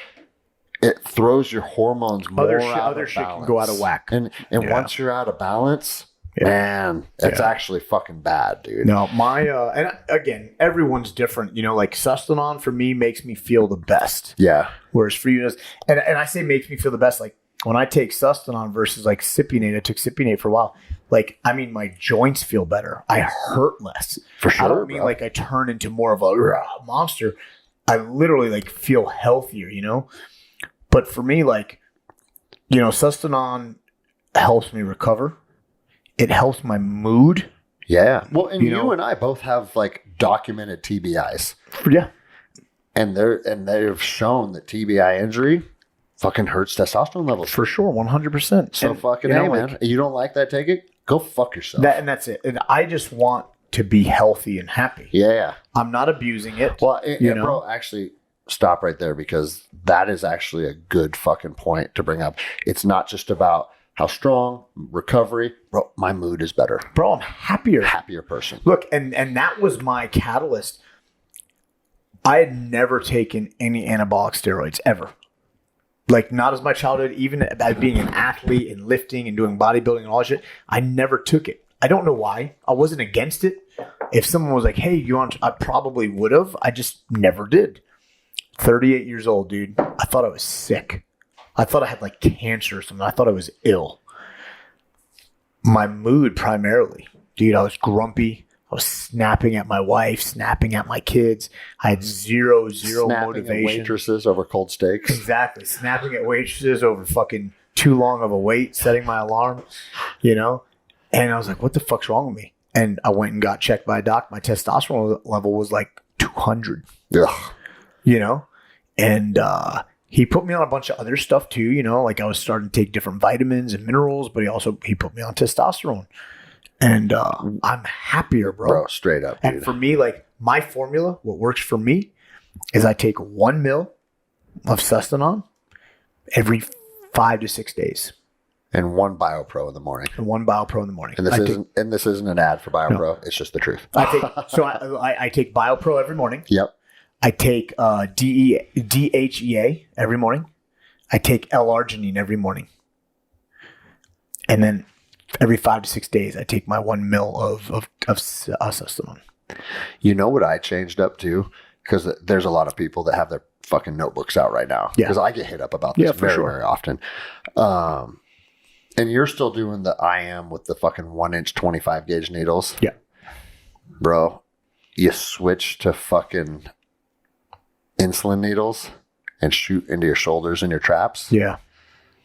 it throws your hormones more other shit can go out of whack. And once you're out of balance, man, it's actually fucking bad, dude. No, and again, everyone's different. You know, like Sustanon for me makes me feel the best. Yeah. Whereas for you, and I say makes me feel the best. Like when I take Sustanon versus like Cypionate, I took Cypionate for a while. Like, I mean, my joints feel better. I hurt less. For sure. I don't mean like I turn into more of a monster. I literally like feel healthier, you know? But for me, like, you know, Sustanon helps me recover. It helps my mood. Yeah. Well, and You know? and I both have like documented TBIs. Yeah. And they've shown that TBI injury fucking hurts testosterone levels. For sure, 100%. So And, fucking you know, hey, like, man. You don't like that, take it? Go fuck yourself. and that's it. And I just want to be healthy and happy. Yeah. I'm not abusing it. Well, you know? bro, actually, stop right there, because that is actually a good fucking point to bring up. It's not just about how strong, recovery. Bro, my mood is better. Bro, I'm happier. Happier person. Look, and that was my catalyst. I had never taken any anabolic steroids ever. Like, not as my childhood, even as being an athlete and lifting and doing bodybuilding and all that shit. I never took it. I don't know why. I wasn't against it. If someone was like, hey, you want to, I probably would have. I just never did. 38 years old, dude. I thought I was sick. I thought I had like cancer or something. I thought I was ill. My mood primarily. Dude, I was grumpy. I was snapping at my wife, snapping at my kids. I had zero Snapping motivation. at waitresses over cold steaks. Exactly. Snapping at waitresses over fucking too long of a wait, setting my alarm, you know? And I was like, what the fuck's wrong with me? And I went and got checked by a doc. My testosterone level was like 200, Ugh. you know? And he put me on a bunch of other stuff too, you know? Like I was starting to take different vitamins and minerals, but he put me on testosterone. And I'm happier, Bro, straight up, dude. and for me, like my formula, what works for me is I take 1 mil of Sustanon every 5 to 6 days. And 1 BioPro in the morning. And 1 BioPro in the morning. And this isn't an ad for BioPro. It's just the truth. I take BioPro every morning. Yep. I take DHEA every morning. I take L-arginine every morning. And then every 5 to 6 days, I take my 1 mil of Sustanon. You know what I changed up to? Because there's a lot of people that have their fucking notebooks out right now. Yeah. Because I get hit up about this for sure. very often. And you're still doing the IM with the fucking 1-inch 25 gauge needles. Yeah. Bro, you switch to fucking insulin needles and shoot into your shoulders and your traps. Yeah.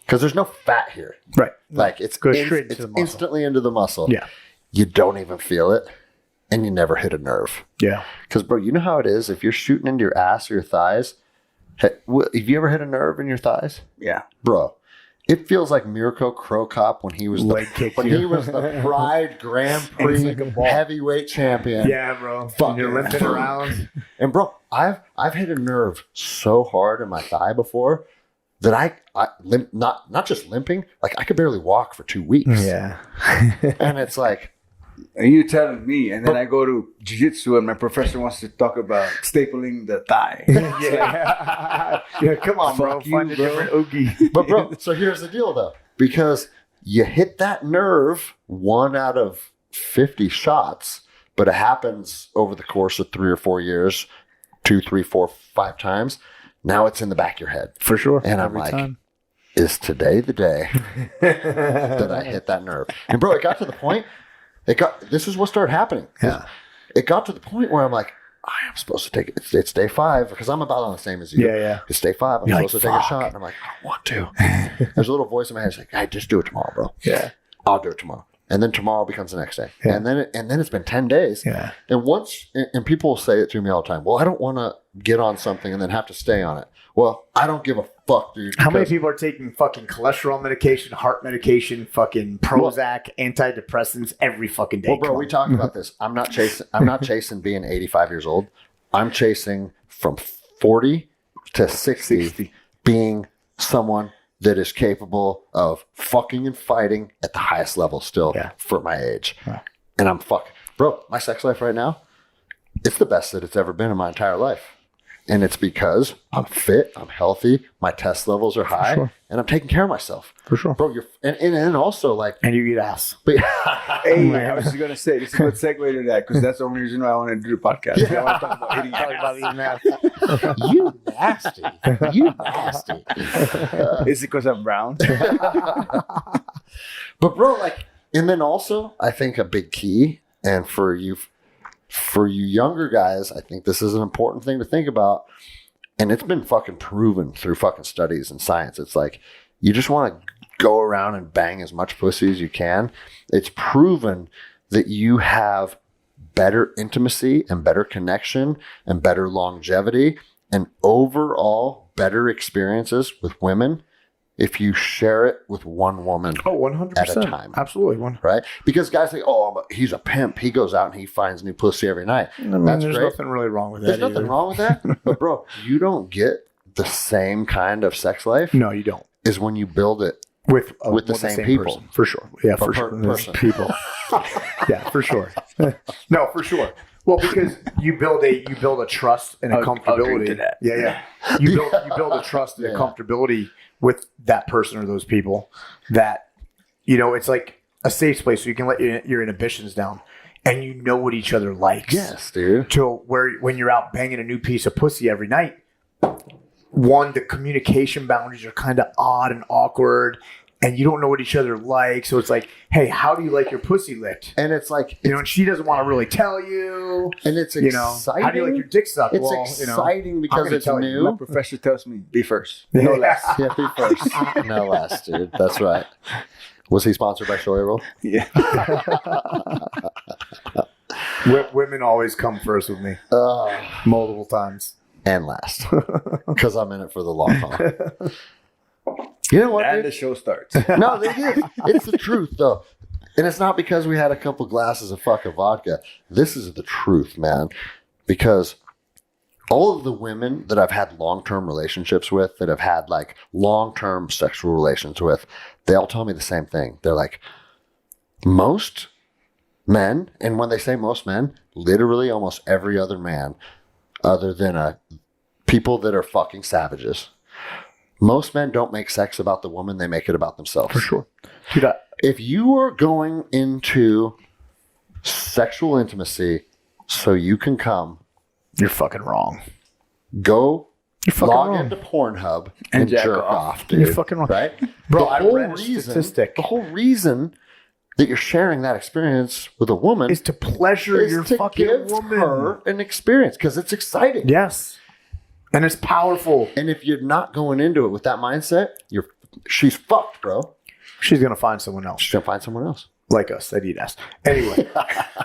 Because there's no fat here. Right. Like it's Goes straight into the muscle. instantly into the muscle. Yeah. You don't even feel it. and you never hit a nerve. Yeah. Because, bro, you know how it is? If you're shooting into your ass or your thighs, have you ever hit a nerve in your thighs? Yeah. Bro, it feels like Mirko Crow Cop when he was the Pride Grand Prix heavyweight champion. Yeah, bro. Fucking you're limping around. And bro, I've hit a nerve so hard in my thigh before that I not just limping, like I could barely walk for 2 weeks. Yeah. And it's like, and you telling me, and then I go to jiu-jitsu and my professor wants to talk about stapling the thigh. Yeah, come on, bro. Find a different oogie. But bro, so here's the deal though. Because you hit that nerve 1 out of 50 shots, but it happens over the course of 3 or 4 years, 2, 3, 4, 5 times. Now it's in the back of your head. For sure. And I'm like, is today the day that I hit that nerve? And bro, it got to the point. This is what started happening. Yeah. It got to the point where I'm like, I am supposed to take it. It's day 5 because I'm about on the same as you. Yeah. It's day 5. I'm supposed to take a shot. And I'm like, I don't want to. There's a little voice in my head that's like, hey, just do it tomorrow, bro. Yeah. I'll do it tomorrow. And then tomorrow becomes the next day. Yeah. And then it's been 10 days. Yeah. And people say it to me all the time. Well, I don't want to get on something and then have to stay on it. Well, I don't give a fuck, dude. How many people are taking fucking cholesterol medication, heart medication, fucking Prozac, antidepressants every fucking day? Well, bro, we talked about this. I'm not chasing being 85 years old. I'm chasing from 40 to 60. Being someone that is capable of fucking and fighting at the highest level still for my age. Yeah. And I'm fucking... Bro, my sex life right now, it's the best that it's ever been in my entire life. And it's because I'm fit, I'm healthy, my test levels are high, and I'm taking care of myself. For sure. Bro, and also like... And you eat ass. Hey, I was just going to say, this is a good segue to that, because that's the only reason why I want to do the podcast. Yeah. I want to talk about eating ass. You nasty. You nasty. Is it because I'm brown? But bro, like... And then also, I think a big key, and for you younger guys, I think this is an important thing to think about. And it's been fucking proven through fucking studies and science. It's like, you just want to go around and bang as much pussy as you can. It's proven that you have better intimacy and better connection and better longevity and overall better experiences with women if you share it with one woman 100%. at a time. Absolutely. Right? Because guys think, oh, he's a pimp. He goes out and he finds new pussy every night. I mean, That's there's great. nothing really wrong with that. There's nothing wrong with that. But bro, you don't get the same kind of sex life. No, you don't. Is when you build it with the same people. Person. For sure. Yeah, for sure. Person. People. Yeah, for sure. No, for sure. Well, because you build a trust and a comfortability. Yeah. You build a trust and a comfortability with that person or those people that, it's like a safe space so you can let your inhibitions down and you know what each other likes. Yes, dude. To where when you're out banging a new piece of pussy every night, one, the communication boundaries are kind of odd and awkward. And you don't know what each other like. So it's like, hey, how do you like your pussy licked? And it's like... and she doesn't want to really tell you. And it's exciting. How do you like your dick sucked? It's exciting because it's new. My professor tells me, be first. No less. Yeah, be first. No less, dude. That's right. Was he sponsored by Shoei Roll? Yeah. Women always come first with me. Multiple times. And last. Because I'm in it for the long haul. You know what? And the show starts. No, it is. It's the truth, though. And it's not because we had a couple glasses of fucking vodka. This is the truth, man. Because all of the women that I've had long-term relationships with, that have had like long-term sexual relations with, they all tell me the same thing. They're like, most men, and when they say most men, literally almost every other man, other than people that are fucking savages. Most men don't make sex about the woman, they make it about themselves. For sure. Dude, if you are going into sexual intimacy so you can come, you're fucking wrong. Go log wrong. into Pornhub and jerk off, dude. You're fucking wrong. Right? Bro, the I whole read a statistic. The whole reason that you're sharing that experience with a woman is to pleasure your fucking give woman. Her an experience because it's exciting. Yes. And it's powerful. And if you're not going into it with that mindset, she's fucked, bro. She's going to find someone else. She's going to find someone else. Like us, Adidas. Anyway,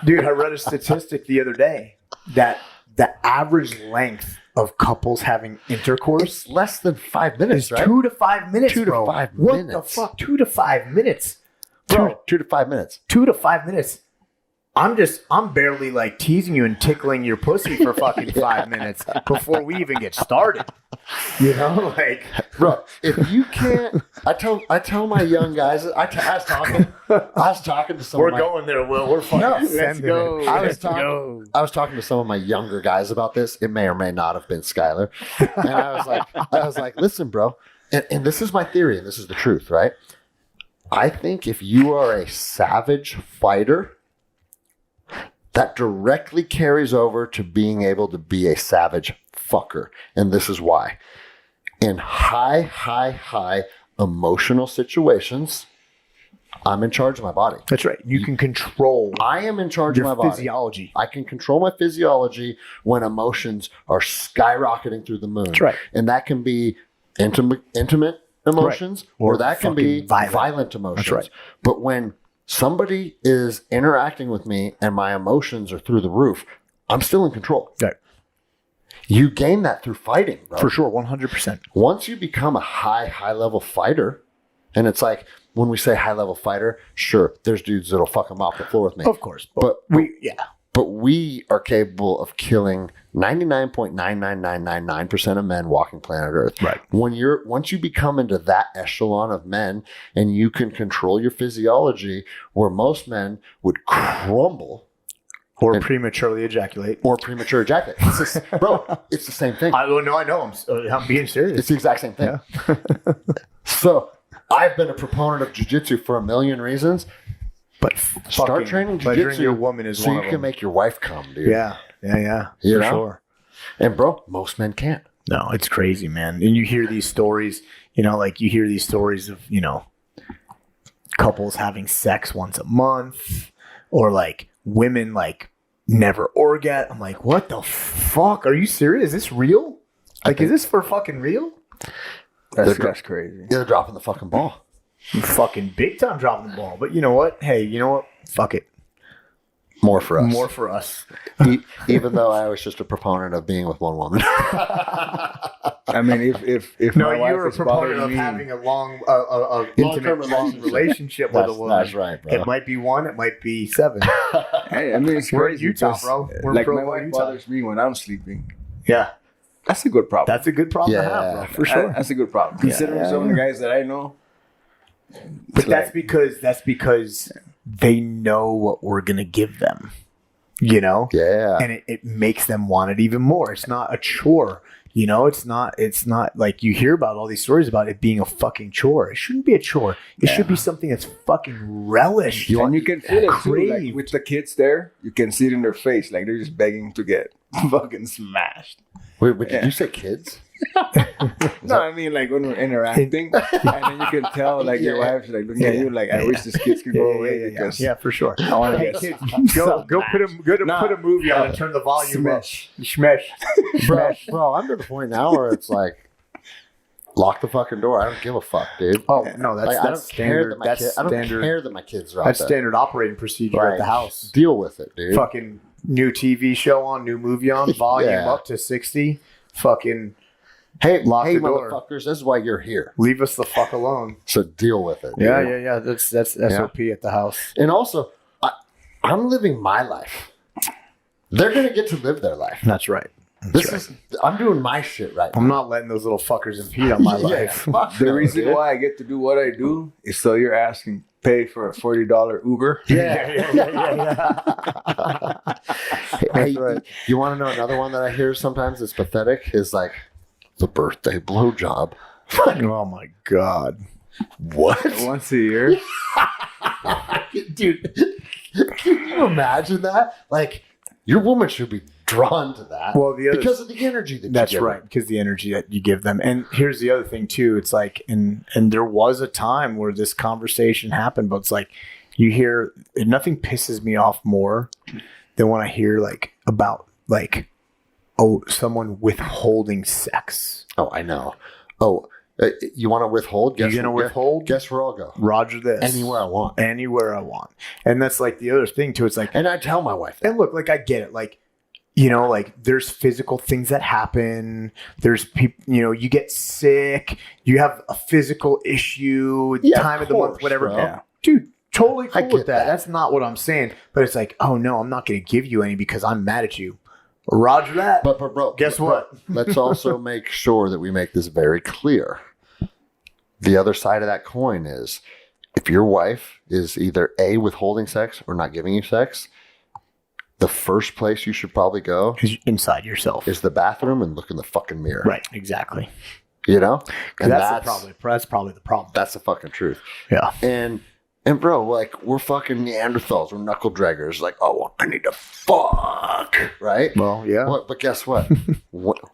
dude, I read a statistic the other day that the average length of couples having intercourse less than 5 minutes, is right? 2 to 5 minutes, 2 to bro. 5 what minutes. the fuck? 2 to 5 minutes, bro. 2 to 5 minutes. 2 to 5 minutes. I'm barely like teasing you and tickling your pussy for fucking 5 minutes before we even get started. You know, like, Bro, if you can't, I tell my young guys, I was talking to some we're of my, going there, Will. We're fucking No, let's go. It. I was Let's talking, go. I was talking to some of my younger guys about this. It may or may not have been Skylar. And I was like, listen, bro, and this is my theory, and this is the truth, right? I think if you are a savage fighter, that directly carries over to being able to be a savage fucker. And this is why. In high emotional situations, I'm in charge of my body. That's right. You can control I am in charge of my your body. physiology. I can control my physiology when emotions are skyrocketing through the moon. That's right. And that can be intimate emotions, Right. or that can be fucking violent emotions. That's right. But when somebody is interacting with me and my emotions are through the roof, I'm still in control. Right. You gain that through fighting, bro. For sure, 100%. Once you become a high level fighter, and it's like when we say high level fighter, sure, there's dudes that'll fuck them off the floor with me. Of course. But But we are capable of killing 99.99999% of men walking planet Earth. Right. Once you become into that echelon of men and you can control your physiology, where most men would crumble or prematurely ejaculate. or premature ejaculate. Bro, it's the same thing. I know. I'm being serious. It's the exact same thing. Yeah. So I've been a proponent of jiu-jitsu for a million reasons. But Start training pleasuring jiu-jitsu your woman is so one you of can them. make your wife come, dude. Yeah. You For know? sure. And bro, most men can't. No, it's crazy, man. And you hear these stories, like you hear these stories of, couples having sex once a month, or like women like never orgasm. I'm like, what the fuck? Are you serious? Is this real? Like, is this for fucking real? That's crazy. They're dropping the fucking ball. You fucking big time dropping the ball. But you know what? Hey, you know what? Fuck it. More for us. More for us. Even though I was just a proponent of being with one woman. I mean, if No, my you wife were a is proponent bothering of me, having a Long-term intimate relationship with a woman. That's right, bro. It might be 1, it might be 7. hey, I mean, it's We're in crazy. Utah, because, bro. We're in like Provo, my wife Utah. bothers me when I'm sleeping. Yeah, That's a good problem. that's a good problem to have, bro. For sure. That's a good problem. Considering some of the guys that I know. But it's that's like- because they know what we're gonna give them, Yeah. and it makes them want it even more. It's not a chore, It's not like you hear about all these stories about it being a fucking chore. It shouldn't be a chore. It should be something that's fucking relished. And you can feel it too, craved. like with the kids there. You can see it in their face, like they're just begging to get fucking smashed. Wait, did Yeah. you say kids? No, I mean like when we're interacting, and then you can tell like your wife's like looking at you like, I wish this kids could go away because Yeah, for sure. I want to Hey, get kids, go put a movie on and turn the volume up. Smash. Bro, I'm to the point now where it's like, lock the fucking door. I don't give a fuck, dude. Oh no, Like, I don't care that my kids. I don't care that my kids are out That's there. standard operating procedure at the house. Deal with it, dude. Fucking new TV show on, new movie on, volume Yeah. up to 60. Fucking Hey, Lock the door. motherfuckers, this is why you're here. leave us the fuck alone. So deal with it. Yeah, dude. yeah, yeah. That's SOP at the house. And also, I'm living my life. They're gonna get to live their life. That's right. I'm doing my shit right I'm now. not letting those little fuckers impede on my Yeah, life. fuck The no, reason dude. why I get to do what I do is so you're asking pay for a $40 Uber. Hey, you want to know another one that I hear sometimes that's pathetic? Is like the birthday blowjob. Oh my god. What? Once a year. Dude, can you imagine that? Like, your woman should be drawn to that. Well, the other because of the energy that That's you give right, her. because the energy that you give them. And here's the other thing too. It's like, and there was a time where this conversation happened, but it's like you hear nothing pisses me off more than when I hear like about like someone withholding sex. Oh, I know. Oh, You want to withhold? You're going to withhold? Guess where I'll go. Roger this. Anywhere I want. Anywhere I want. And that's like the other thing too. It's like, and I tell my wife that. And look, like I get it. Like, you know, like there's physical things that happen. There's people, you know, you get sick. You have a physical issue, time of the month, whatever. Yeah. Dude, totally cool with that. That's not what I'm saying. But it's like, oh no, I'm not going to give you any because I'm mad at you. Roger that. But bro, guess what? Let's also make sure that we make this very clear. The other side of that coin is if your wife is either A, withholding sex or not giving you sex, the first place you should probably go is inside yourself. Is the bathroom and look in the fucking mirror. Right, exactly. You know? And that's probably the problem. That's the fucking truth. Yeah. And bro, like, we're fucking Neanderthals. We're knuckle draggers. Like, oh, I need to fuck. Right? Well, yeah. But guess what?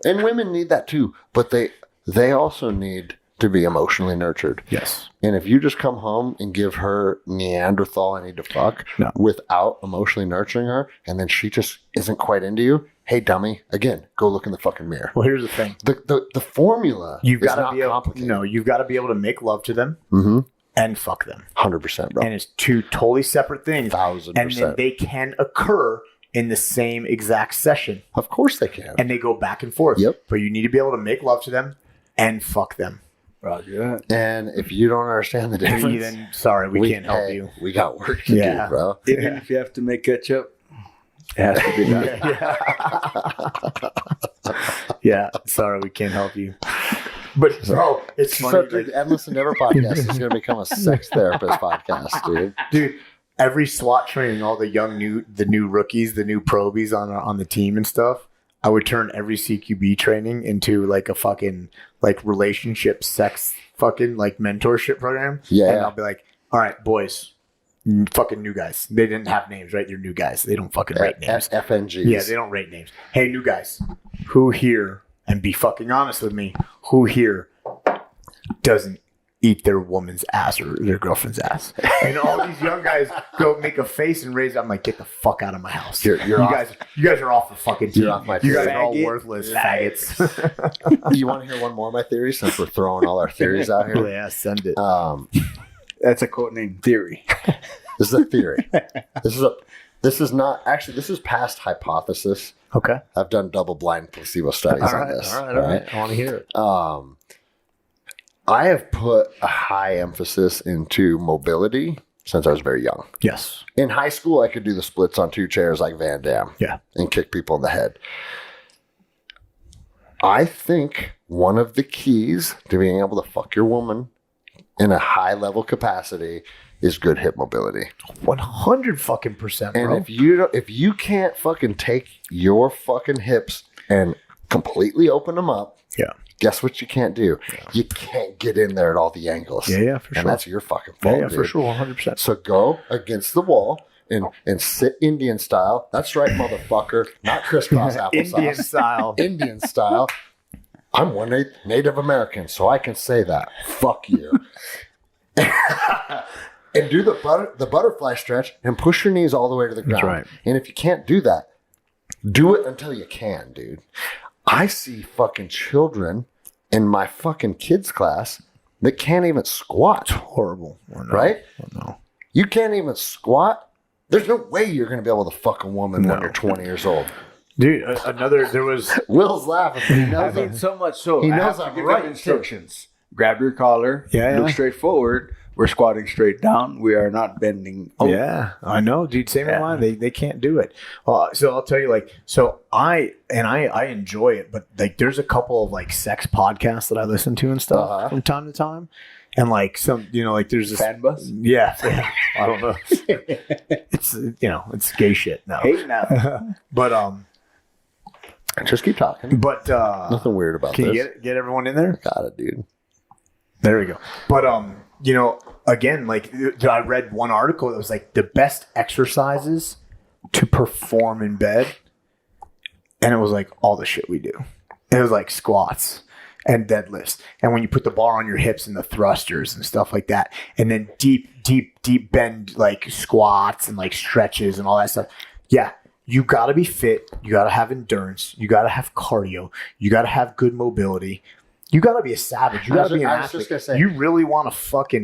And women need that too. But they also need to be emotionally nurtured. Yes. And if you just come home and give her Neanderthal, I need to fuck, without emotionally nurturing her, and then she just isn't quite into you, hey, dummy, again, go look in the fucking mirror. Well, here's the thing. The formula you've is got to not be able, complicated. No, you've got to be able to make love to them and fuck them. 100%, bro. And it's two totally separate things. 1,000%. And then they can occur in the same exact session. Of course they can. And they go back and forth. Yep. But you need to be able to make love to them and fuck them. Roger that. And if you don't understand the difference, then sorry, we can't help you. We got work to do, bro. Even if you have to make ketchup, it has to be done. Yeah, sorry, we can't help you. But bro, it's funny. Like, Endless Endeavor podcast is going to become a sex therapist podcast, dude. Dude, every SWAT training, all the new rookies, the new probies on the team and stuff, I would turn every CQB training into like a fucking like relationship sex fucking like mentorship program. Yeah. And I'll be like, all right, boys, fucking new guys. They didn't have names, right? They're new guys. They don't fucking rate names. FNGs. Yeah, they don't rate names. Hey, new guys, who here, and be fucking honest with me, who here doesn't eat their woman's ass or their girlfriend's ass? And all these young guys go make a face and raise. I'm like, get the fuck out of my house. You guys are off the fucking team. You're off my you guys team. are all worthless faggots. You want to hear one more of my theories since we're throwing all our theories out here? Yeah, send it. That's a code name theory. This is a theory. This is not actually. This is past hypothesis. Okay. I've done double-blind placebo studies on this. All right. I want to hear it. I have put a high emphasis into mobility since I was very young. Yes. In high school, I could do the splits on 2 chairs like Van Damme. Yeah. And kick people in the head. I think one of the keys to being able to fuck your woman in a high level capacity is good hip mobility. 100% bro. And if you can't fucking take your fucking hips and completely open them up, guess what you can't do? Yeah. You can't get in there at all the angles. Yeah, for sure. And that's your fucking fault. Yeah, for sure, 100%. So go against the wall and sit Indian style. That's right, motherfucker. Not crisscross applesauce. Indian style. Indian style. I'm one Native American, so I can say that. Fuck you. And do the butterfly stretch and push your knees all the way to the ground. That's right. And if you can't do that, do it until you can, dude. I see fucking children in my fucking kids class that can't even squat. It's horrible. Right? No. You can't even squat. There's no way you're going to be able to fuck a woman when you're 20 years old. Dude, there was... Will's laughing. He knows I mean, so much so. He I knows have to I'm give right, them instructions. Grab your collar. Look straight forward. We're squatting straight down. We are not bending. Oh. Yeah, I know, dude. Same in mine. They can't do it. So I'll tell you, like, I enjoy it, but like, there's a couple of like sex podcasts that I listen to and stuff from time to time, and like some, like there's this fan bus. Yeah, I don't know. It's it's gay shit now. Hey now, but just keep talking. But nothing weird about this. Can you get everyone in there? Got it, dude. There we go. But again, like I read one article that was like the best exercises to perform in bed, and it was like all the shit we do. It was like squats and deadlifts, and when you put the bar on your hips and the thrusters and stuff like that, and then deep bend like squats and like stretches and all that stuff. Yeah, you got to be fit. You got to have endurance. You got to have cardio. You got to have good mobility. You gotta be a savage. You gotta be an I was just athlete. gonna say, You really want to fuck your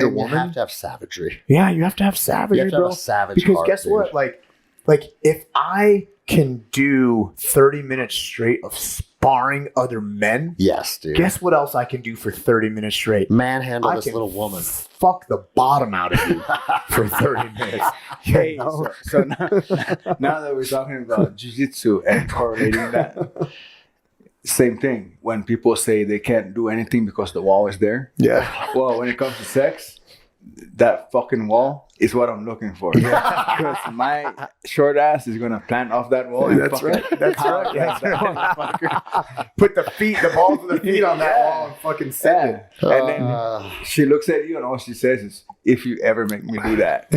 and woman. You have to have savagery. Yeah, you have to have savagery, You have to bro. have a savage because heart, guess dude. what? Like if I can do 30 minutes straight of sparring other men, Yes, dude. guess what else I can do for 30 minutes straight? Manhandle I this can little woman. Fuck the bottom out of you for 30 minutes. Hey, You know? so now that we're talking about jiu-jitsu and correlating that, same thing. When people say they can't do anything because the wall is there. Yeah. Well, when it comes to sex, that fucking wall is what I'm looking for. Because my short ass is gonna plant off that wall. And That's fucking right. That's pound right. that motherfucker. Put the balls of the feet on that wall and fucking send it. And then she looks at you and all she says is, "If you ever make me do that."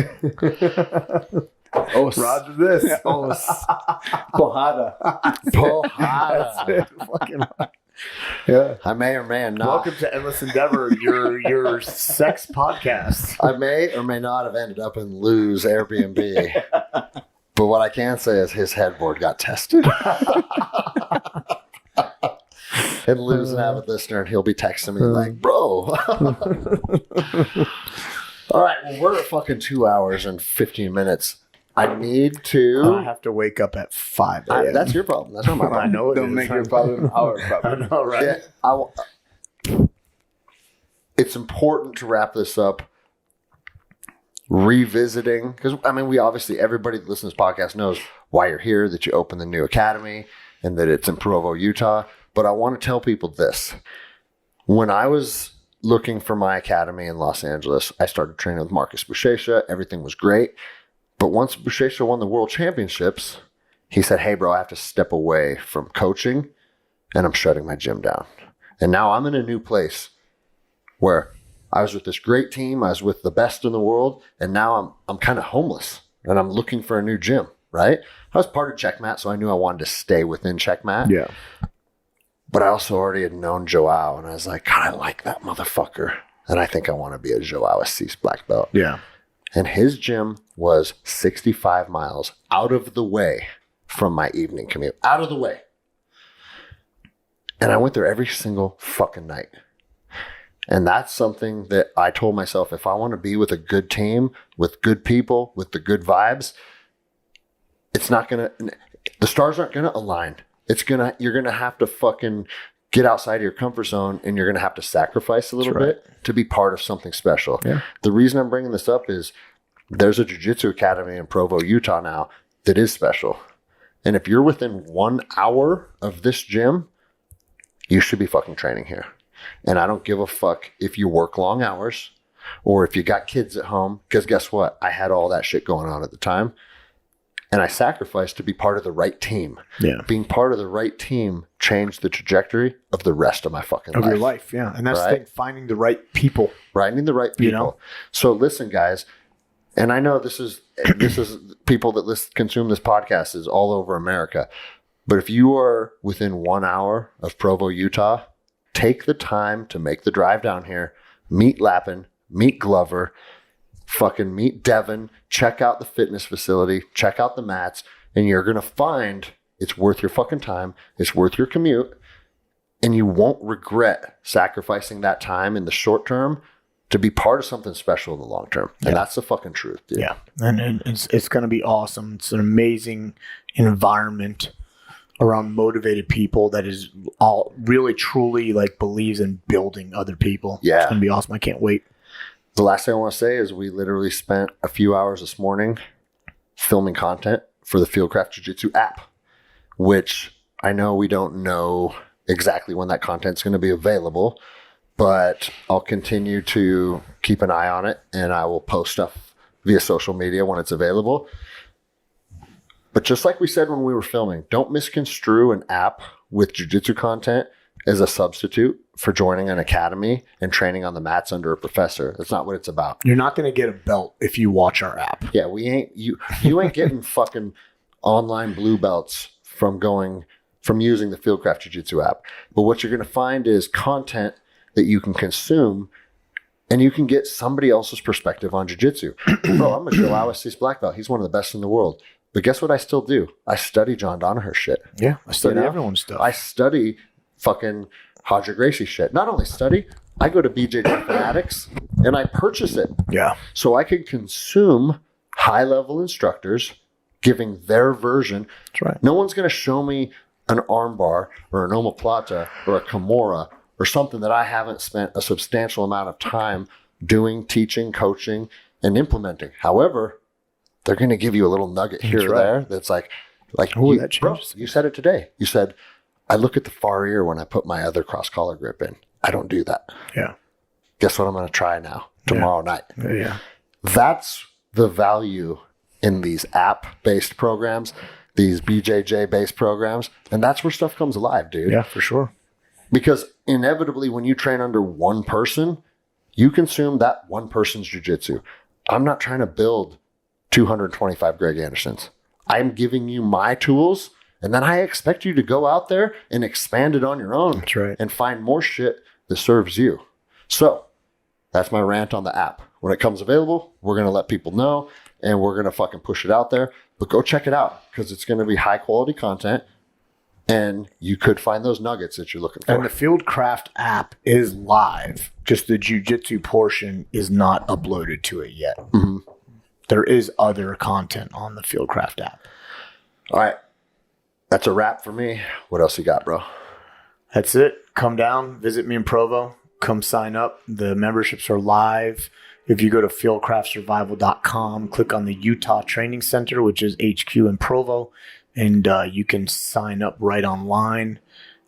Oh, Roger this. Pojada. That's it. Fucking yeah. I may or may not. Welcome to Endless Endeavor, your sex podcast. I may or may not have ended up in Lou's Airbnb. But what I can say is his headboard got tested. And Lou's an avid listener, and he'll be texting me like, bro. All right, well, we're at fucking 2 hours and 15 minutes. I need to. I have to wake up at 5 a.m. That's your problem. That's not my problem. I know it Don't is. make your problem our I problem. know, right? Yeah, it's important to wrap this up revisiting, because I mean, we obviously, everybody that listens to this podcast knows why you're here, that you opened the new academy and that it's in Provo, Utah. But I want to tell people this. When I was looking for my academy in Los Angeles, I started training with Marcus Buchecha. Everything was great. But once Buchecha won the world championships, he said, hey, bro, I have to step away from coaching and I'm shutting my gym down. And now I'm in a new place where I was with this great team. I was with the best in the world. And now I'm kind of homeless and I'm looking for a new gym, right? I was part of Checkmat, so I knew I wanted to stay within Checkmat. Yeah. But I also already had known Joao, and I was like, God, I like that motherfucker. And I think I want to be a Joao Assis black belt. Yeah. And his gym was 65 miles out of the way from my evening commute. Out of the way. And I went there every single fucking night. And that's something that I told myself, if I want to be with a good team, with good people, with the good vibes, it's not going to, the stars aren't going to align. You're going to have to fucking get outside of your comfort zone, and you're going to have to sacrifice a little bit to be part of something special. Yeah. The reason I'm bringing this up is there's a jiu-jitsu academy in Provo, Utah now that is special. And if you're within 1 hour of this gym, you should be fucking training here. And I don't give a fuck if you work long hours or if you got kids at home, because guess what? I had all that shit going on at the time. And I sacrificed to be part of the right team. Yeah. Being part of the right team changed the trajectory of the rest of my fucking life. Of your life, yeah. And that's the thing, finding the right people. Finding the right people. You know? So listen, guys, and I know this is people that consume this podcast is all over America. But if you are within 1 hour of Provo, Utah, take the time to make the drive down here, meet Lapin, meet Glover, fucking meet Devin, check out the fitness facility, check out the mats, and you're going to find it's worth your fucking time. It's worth your commute. And you won't regret sacrificing that time in the short term to be part of something special in the long term. And that's the fucking truth, dude. Yeah. And it's going to be awesome. It's an amazing environment around motivated people that is all really truly like believes in building other people. Yeah. It's going to be awesome. I can't wait. The last thing I want to say is we literally spent a few hours this morning filming content for the Fieldcraft Jiu Jitsu app, which I know we don't know exactly when that content's going to be available, but I'll continue to keep an eye on it and I will post stuff via social media when it's available. But just like we said when we were filming, don't misconstrue an app with jiu-jitsu content as a substitute for joining an academy and training on the mats under a professor. That's not what it's about. You're not going to get a belt if you watch our app. Yeah, you ain't getting fucking online blue belts from using the Fieldcraft Jiu Jitsu app. But what you're going to find is content that you can consume and you can get somebody else's perspective on jiu-jitsu. Bro, I'm a Joao Assis black belt. He's one of the best in the world. But guess what I still do? I study John Danaher's shit. Yeah. I study You know? everyone's stuff. I study fucking Hodger Gracie shit. Not only study, I go to BJJ Fanatics and I purchase it. Yeah. So I can consume high-level instructors giving their version. That's right. No one's going to show me an armbar or an omoplata or a kimura or something that I haven't spent a substantial amount of time doing, teaching, coaching, and implementing. However, they're going to give you a little nugget here or there that's like Ooh, you, that bro, changes. you said it today. You said, I look at the far ear when I put my other cross collar grip in. I don't do that. Yeah. Guess what I'm going to try now, tomorrow night. Yeah. That's the value in these app-based programs, these BJJ-based programs, and that's where stuff comes alive, dude. Yeah, for sure. Because inevitably, when you train under one person, you consume that one person's jiu-jitsu. I'm not trying to build 225 Greg Andersons. I'm giving you my tools, and then I expect you to go out there and expand it on your own. That's right. And find more shit that serves you. So that's my rant on the app. When it comes available, we're going to let people know, and we're going to fucking push it out there. But go check it out, because it's going to be high quality content, and you could find those nuggets that you're looking for. And the Fieldcraft app is live. Just the jiu-jitsu portion is not uploaded to it yet. Mm-hmm. There is other content on the Fieldcraft app. All right. That's a wrap for me. What else you got, bro? That's it. Come down, visit me in Provo. Come sign up. The memberships are live. If you go to fieldcraftsurvival.com, click on the Utah Training Center, which is HQ in Provo, and you can sign up right online.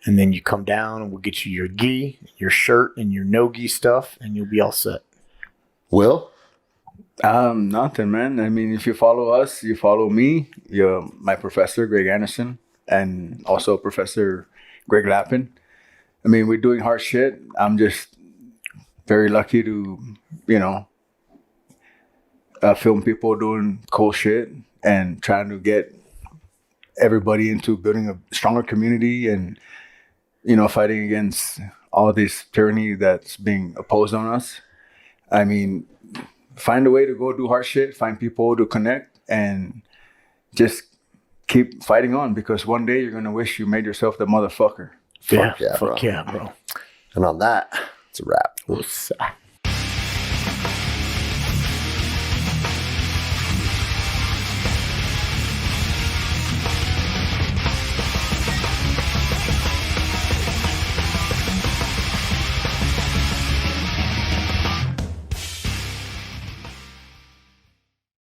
And then you come down and we'll get you your gi, your shirt, and your no-gi stuff, and you'll be all set. Will? Nothing, man. I mean, if you follow us, you follow me. You're my professor, Greg Anderson, and also Professor Greg Lapin. I mean, we're doing hard shit. I'm just very lucky to, film people doing cool shit and trying to get everybody into building a stronger community and, fighting against all this tyranny that's being opposed on us. I mean, find a way to go do hard shit, find people to connect, and just keep fighting on, because one day you're going to wish you made yourself the motherfucker. Fuck yeah, bro. And on that, it's a wrap. What's